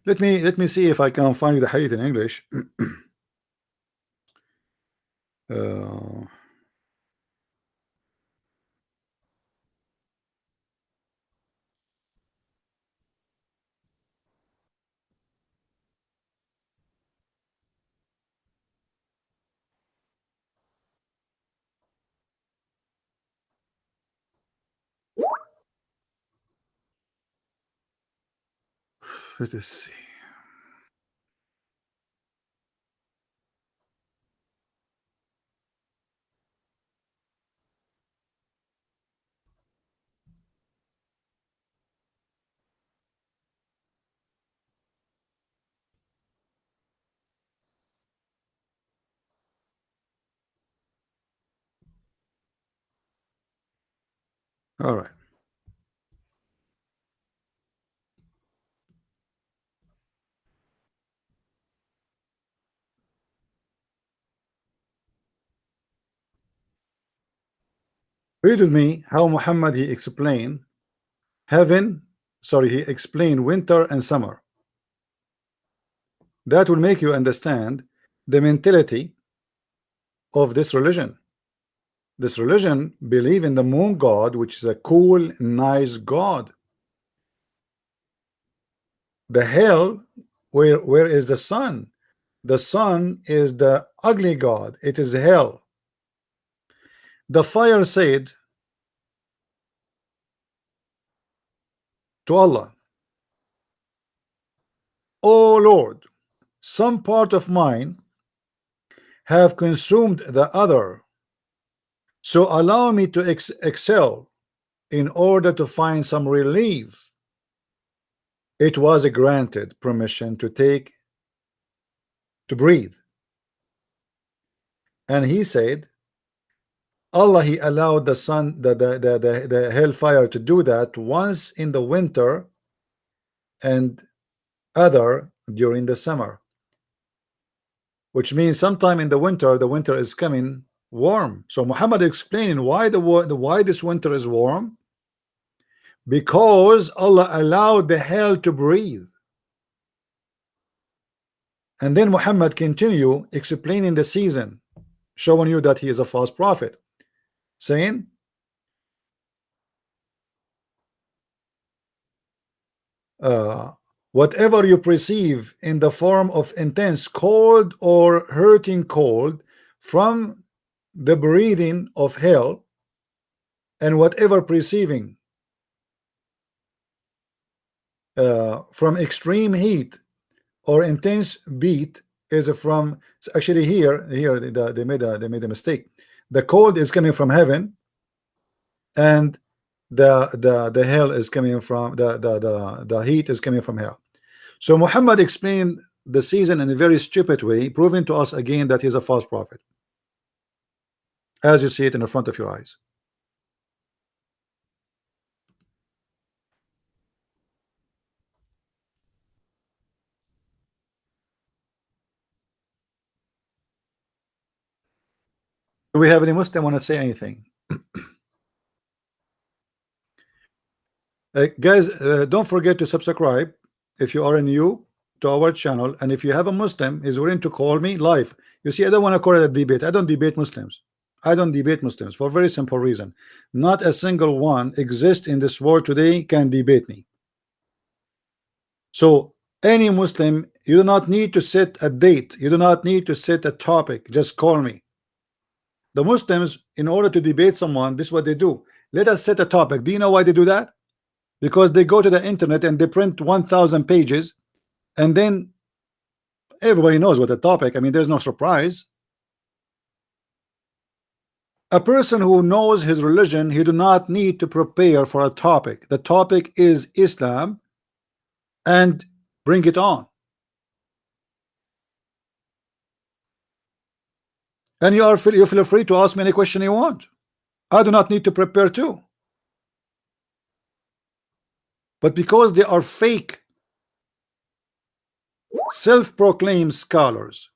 [SPEAKER 1] Let me see if I can find the hadith in English. uh, let us see. All right. Read with me how Muhammad he explained heaven. Sorry, he explained winter and summer. That will make you understand the mentality of this religion. This religion believe in the moon god, which is a cool, nice god. The hell, where is the sun? The sun is the ugly god. It is hell. The fire said to Allah, "O Lord, some part of mine have consumed the other, so allow me to excel in order to find some relief." It was granted permission to breathe, and he said, Allah, he allowed the sun, the hellfire to do that once in the winter and other during the summer, which means sometime in the winter is coming warm. So Muhammad explaining why why this winter is warm, because Allah allowed the hell to breathe. And then Muhammad continue explaining the season, showing you that he is a false prophet, saying whatever you perceive in the form of intense cold or hurting cold from the breathing of hell, and whatever perceiving from extreme heat or intense beat is from, actually here they made a mistake. The cold is coming from heaven, and the hell is coming from the heat is coming from hell. So Muhammad explained the season in a very stupid way, proving to us again that he's a false prophet, as you see it in the front of your eyes. Do we have any Muslim want to say anything? Guys, don't forget to subscribe if you are new to our channel, and if you have a Muslim is willing to call me live. You see, I don't want to call it a debate. I don't debate Muslims. I don't debate Muslims for a very simple reason. Not a single one exists in this world today can debate me. So any Muslim, you do not need to set a date, you do not need to set a topic, just call me. The Muslims, in order to debate someone, this is what they do. Let us set a topic. Do you know why they do that? Because they go to the internet and they print 1,000 pages, and then everybody knows what the topic. I mean, there's no surprise. A person who knows his religion, he do not need to prepare for a topic. The topic is Islam, and bring it on. And you feel free to ask me any question you want. I do not need to prepare too. But because they are fake, self-proclaimed scholars,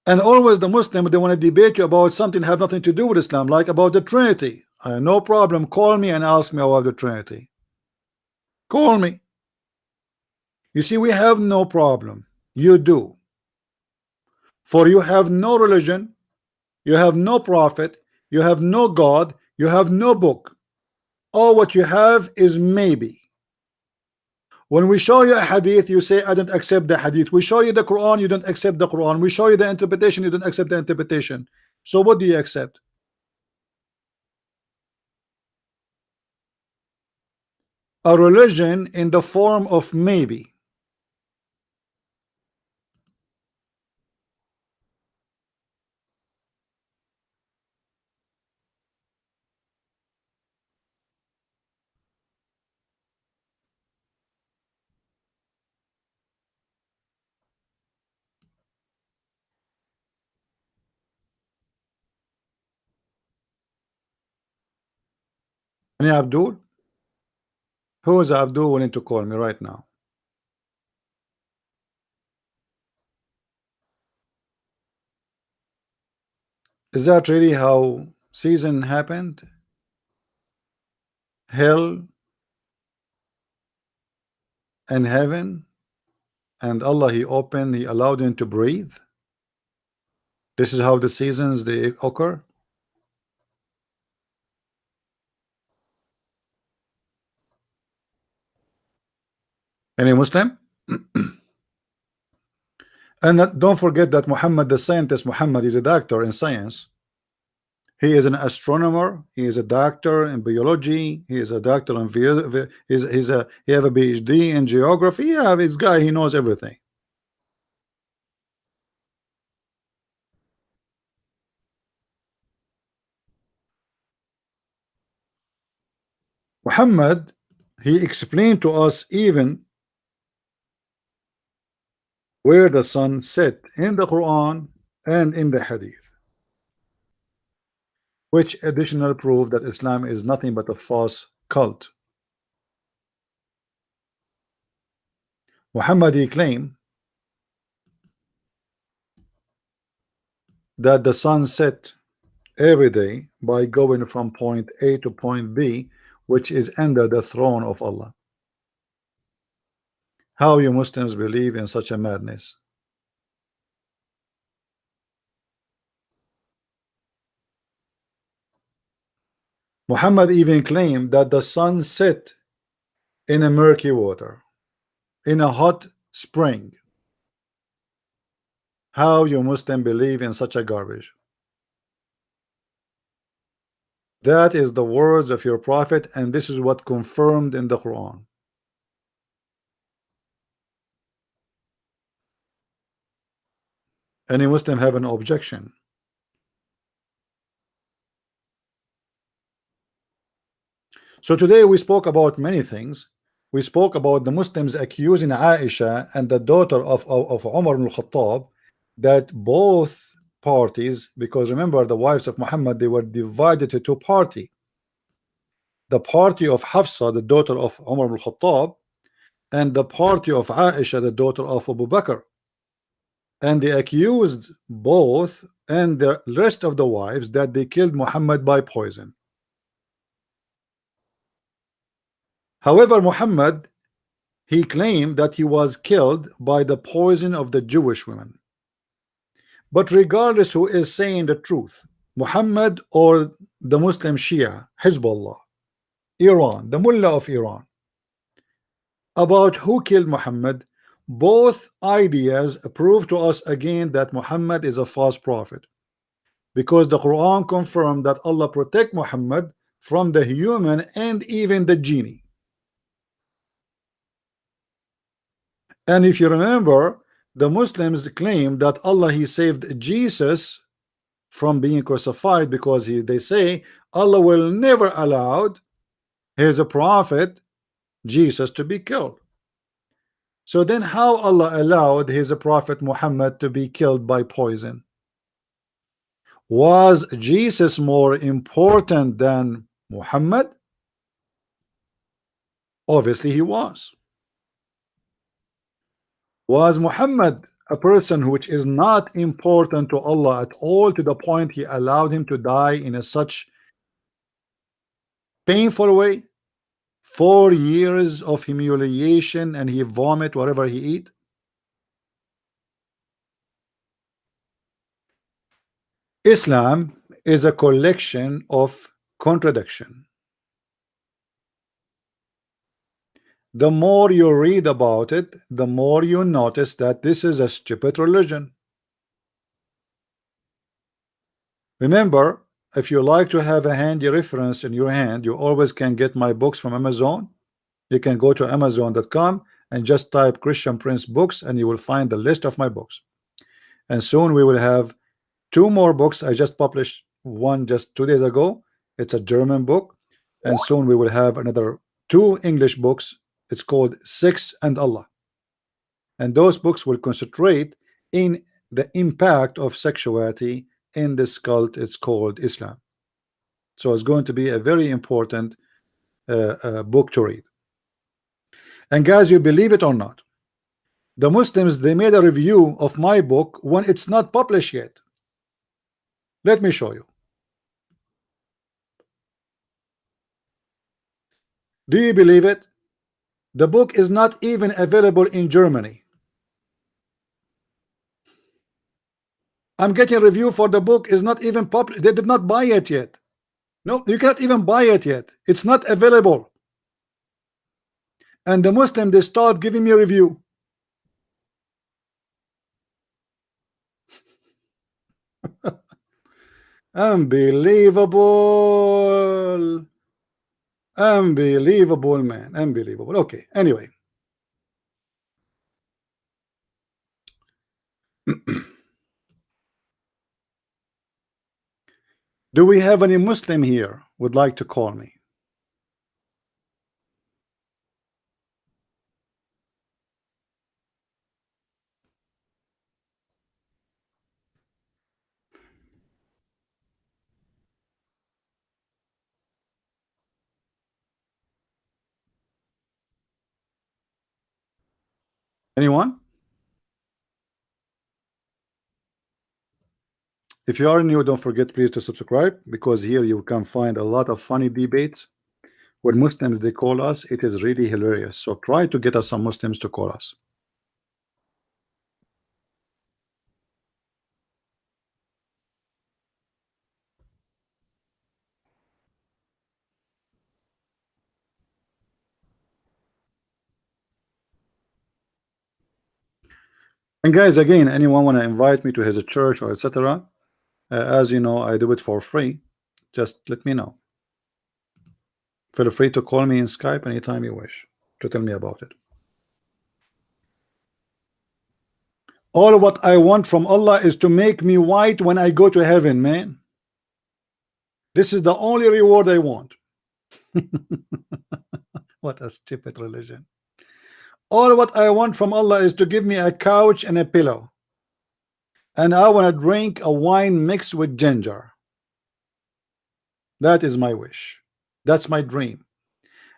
[SPEAKER 1] and always the Muslim, they want to debate you about something have nothing to do with Islam, like about the Trinity. No problem, call me and ask me about the Trinity. Call me. You see, we have no problem. You do. For you have no religion, you have no prophet, you have no God, you have no book. All what you have is maybe. When we show you a hadith, you say, I don't accept the hadith. We show you the Quran, you don't accept the Quran. We show you the interpretation, you don't accept the interpretation. So what do you accept? A religion in the form of maybe. Any Abdul? Who is Abdul willing to call me right now? Is that really how season happened? Hell and heaven, and Allah, He opened, He allowed him to breathe. This is how the seasons they occur. Any Muslim? And don't forget that Muhammad, the scientist Muhammad, is a doctor in science. He is an astronomer. He is a doctor in biology. He is a doctor in he have a PhD in geography. Yeah, this guy, he knows everything. Muhammad, he explained to us even where the sun set in the Quran and in the Hadith, which additional proof that Islam is nothing but a false cult. Muhammad, he claimed that the sun set every day by going from point A to point B, which is under the throne of Allah. How you Muslims believe in such a madness? Muhammad even claimed that the sun set in a murky water, in a hot spring. How you Muslim believe in such a garbage? That is the words of your prophet, and this is what confirmed in the Quran. Any Muslim have an objection? So today we spoke about many things. We spoke about the Muslims accusing Aisha and the daughter of Umar bin Al-Khattab, that both parties, because remember the wives of Muhammad, they were divided to two parties. The party of Hafsa, the daughter of Umar bin Al-Khattab, and the party of Aisha, the daughter of Abu Bakr. And they accused both and the rest of the wives that they killed Muhammad by poison. However, Muhammad, he claimed that he was killed by the poison of the Jewish women. But regardless who is saying the truth, Muhammad or the Muslim Shia, Hizbullah, Iran, the Mullah of Iran, about who killed Muhammad, both ideas prove to us again that Muhammad is a false prophet, because the Quran confirmed that Allah protect Muhammad from the human and even the genie. And if you remember, The Muslims claim that Allah he saved Jesus from being crucified because they say Allah will never allow his prophet Jesus to be killed. So then how Allah allowed his prophet Muhammad to be killed by poison? Was Jesus more important than Muhammad? Obviously he was. Was Muhammad a person which is not important to Allah at all, to the point he allowed him to die in a such painful way? 4 years of humiliation, and he vomit whatever he eat. Islam is a collection of contradiction. The more you read about it, the more you notice that this is a stupid religion. Remember, if you like to have a handy reference in your hand, you always can get my books from Amazon. You can go to Amazon.com and just type Christian Prince books, and you will find the list of my books. And soon we will have 2 more books. I just published one just 2 days ago. It's a German book, and soon we will have another 2 English books. It's called Sex and Allah, and those books will concentrate in the impact of sexuality in this cult. It's called Islam. So it's going to be a very important book to read. And guys, you believe it or not, the Muslims, they made a review of my book when it's not published yet. Let me show you. Do you believe it? The book is not even available in Germany. I'm getting a review for the book, is not even published. They did not buy it yet. No, you cannot even buy it yet. It's not available. And the Muslim, they start giving me a review. Unbelievable. Unbelievable, man. Unbelievable. Okay, anyway. Do we have any Muslim here would like to call me? Anyone? If you are new, don't forget please to subscribe, because here you can find a lot of funny debates. When Muslims they call us, it is really hilarious. So try to get us some Muslims to call us. And guys, again, anyone want to invite me to his church or etc., as you know, I do it for free. Just let me know. Feel free to call me in Skype anytime you wish to tell me about it. All what I want from Allah is to make me white when I go to heaven, man. This is the only reward I want. What a stupid religion. All what I want from Allah is to give me a couch and a pillow, and I want to drink a wine mixed with ginger. That is my wish. That's my dream.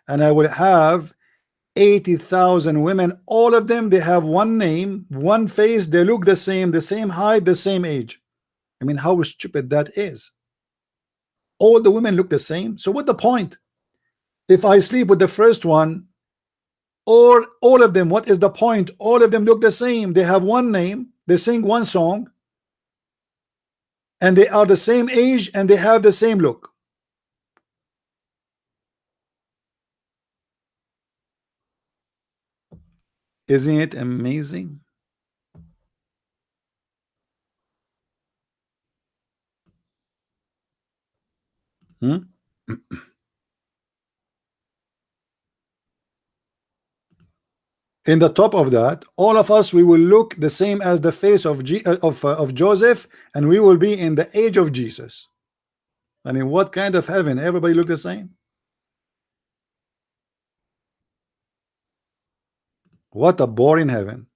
[SPEAKER 1] And I will have 80,000 women. All of them, they have one name, one face, they look the same height, the same age. I mean, how stupid that is. All the women look the same. So what the point? If I sleep with the first one, or all of them, what is the point? All of them look the same. They have one name, they sing one song, and they are the same age, and they have the same look. Isn't it amazing? In the top of that, all of us, we will look the same as the face of Joseph, and we will be in the age of Jesus. I mean, what kind of heaven? Everybody look the same? What a boring heaven.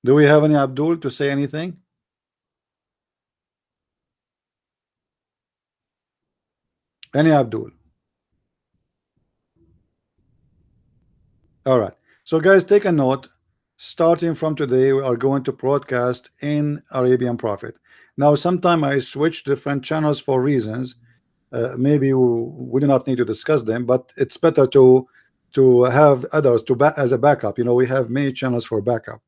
[SPEAKER 1] Do we have any Abdul to say anything? Any Abdul? All right. So guys, take a note. Starting from today, we are going to broadcast in Arabian Prophet. Now, sometime I switch different channels for reasons. Maybe we do not need to discuss them, but it's better to have others as a backup. You know, we have many channels for backup,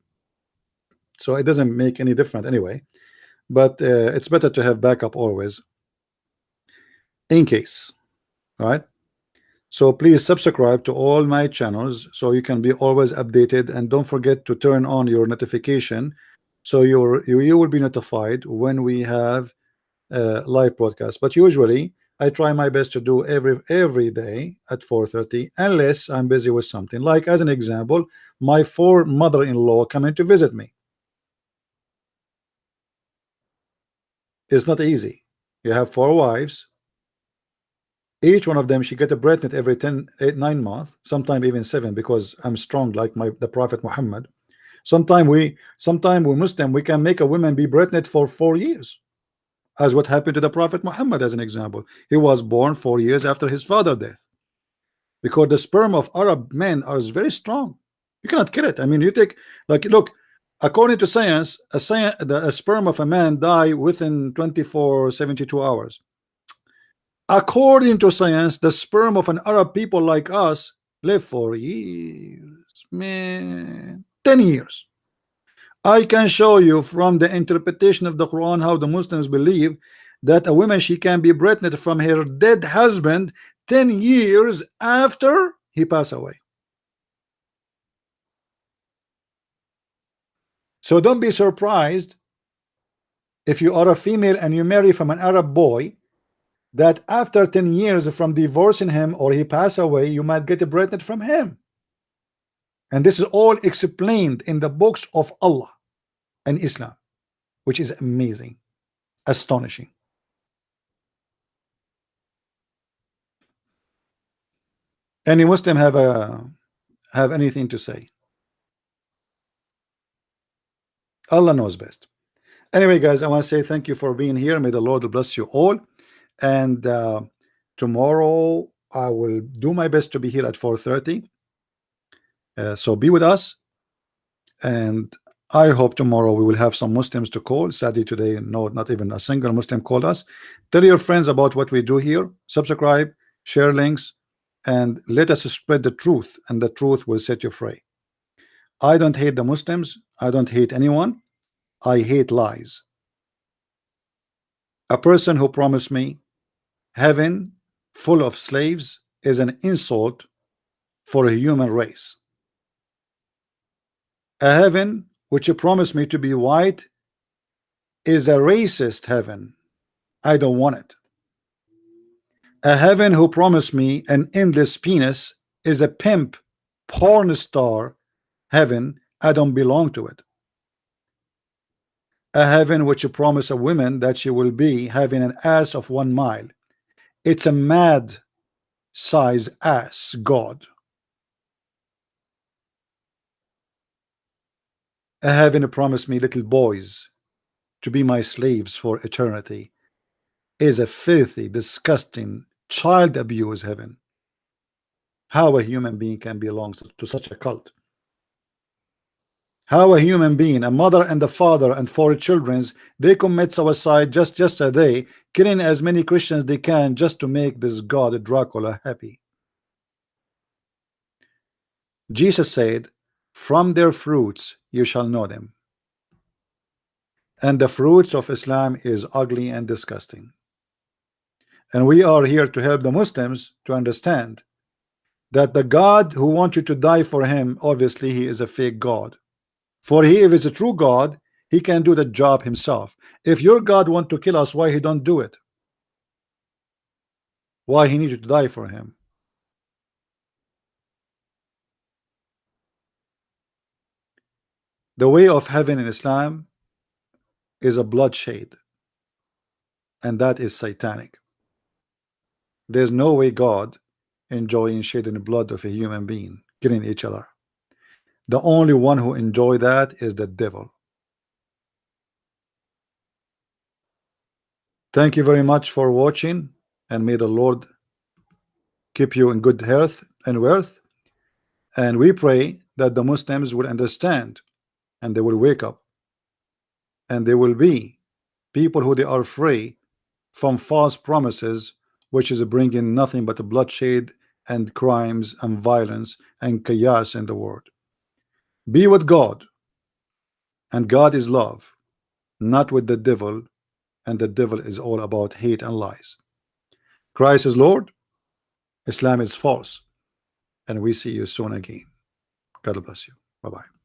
[SPEAKER 1] so it doesn't make any difference anyway. But it's better to have backup always, in case, right? So please subscribe to all my channels so you can be always updated, and don't forget to turn on your notification so you will be notified when we have live broadcast. But usually I try my best to do every day at 4:30, unless I'm busy with something. Like, as an example, my 4 mother-in-law coming to visit me. It's not easy. You have 4 wives. Each one of them, she get a pregnant every 9 months, sometimes even 7, because I'm strong like the Prophet Muhammad. Sometime we Muslim, we can make a woman be pregnant for 4 years, as what happened to the Prophet Muhammad. As an example, he was born 4 years after his father's death, because the sperm of Arab men is very strong. You cannot kill it. I mean, you take, like, look, according to science, a sperm of a man die within 72 hours. According to science, the sperm of an Arab people like us live for years, man, 10 years. I can show you from the interpretation of the Quran how the Muslims believe that a woman, she can be pregnant from her dead husband 10 years after he passed away. So don't be surprised if you are a female and you marry from an Arab boy, that after 10 years from divorcing him or he pass away, you might get pregnant from him. And this is all explained in the books of Allah and Islam, which is amazing, astonishing. Any Muslim have anything to say? Allah knows best. Anyway, guys, I want to say thank you for being here. May the Lord bless you all. And tomorrow I will do my best to be here at 4:30. So be with us, and I hope tomorrow we will have some Muslims to call. Sadly today, no, not even a single Muslim called us. Tell your friends about what we do here. Subscribe, share links, and let us spread the truth, and the truth will set you free. I don't hate the Muslims. I don't hate anyone. I hate lies. A person who promised me heaven full of slaves is an insult for a human race. A heaven which you promised me to be white is a racist heaven. I don't want it. A heaven who promised me an endless penis is a pimp, porn star heaven. I don't belong to it. A heaven which you promise a woman that she will be having an ass of 1 mile. It's a mad size ass God. A heaven who promised me little boys to be my slaves for eternity is a filthy, disgusting, child abuse heaven. How a human being can belong to such a cult? How a human being, a mother and a father and 4 children, they commit suicide just a day, killing as many Christians they can just to make this God Dracula happy. Jesus said, from their fruits you shall know them. And the fruits of Islam is ugly and disgusting. And we are here to help the Muslims to understand that the God who wants you to die for him, obviously he is a fake God. For he, if it's a true God, He can do the job himself. If your God want to kill us, why he don't do it? Why he needed to die for him? The way of heaven in Islam is a bloodshed, and that is satanic. There's no way God enjoying shedding the blood of a human being, killing each other. The only one who enjoy that is the devil. Thank you very much for watching, and may the Lord keep you in good health and wealth. And we pray that the Muslims will understand, and they will wake up, and they will be people who they are free from false promises, which is bringing nothing but bloodshed and crimes and violence and chaos in the world. Be with God, and God is love, not with the devil, and the devil is all about hate and lies. Christ is Lord, Islam is false, and we see you soon again. God bless you. Bye-bye.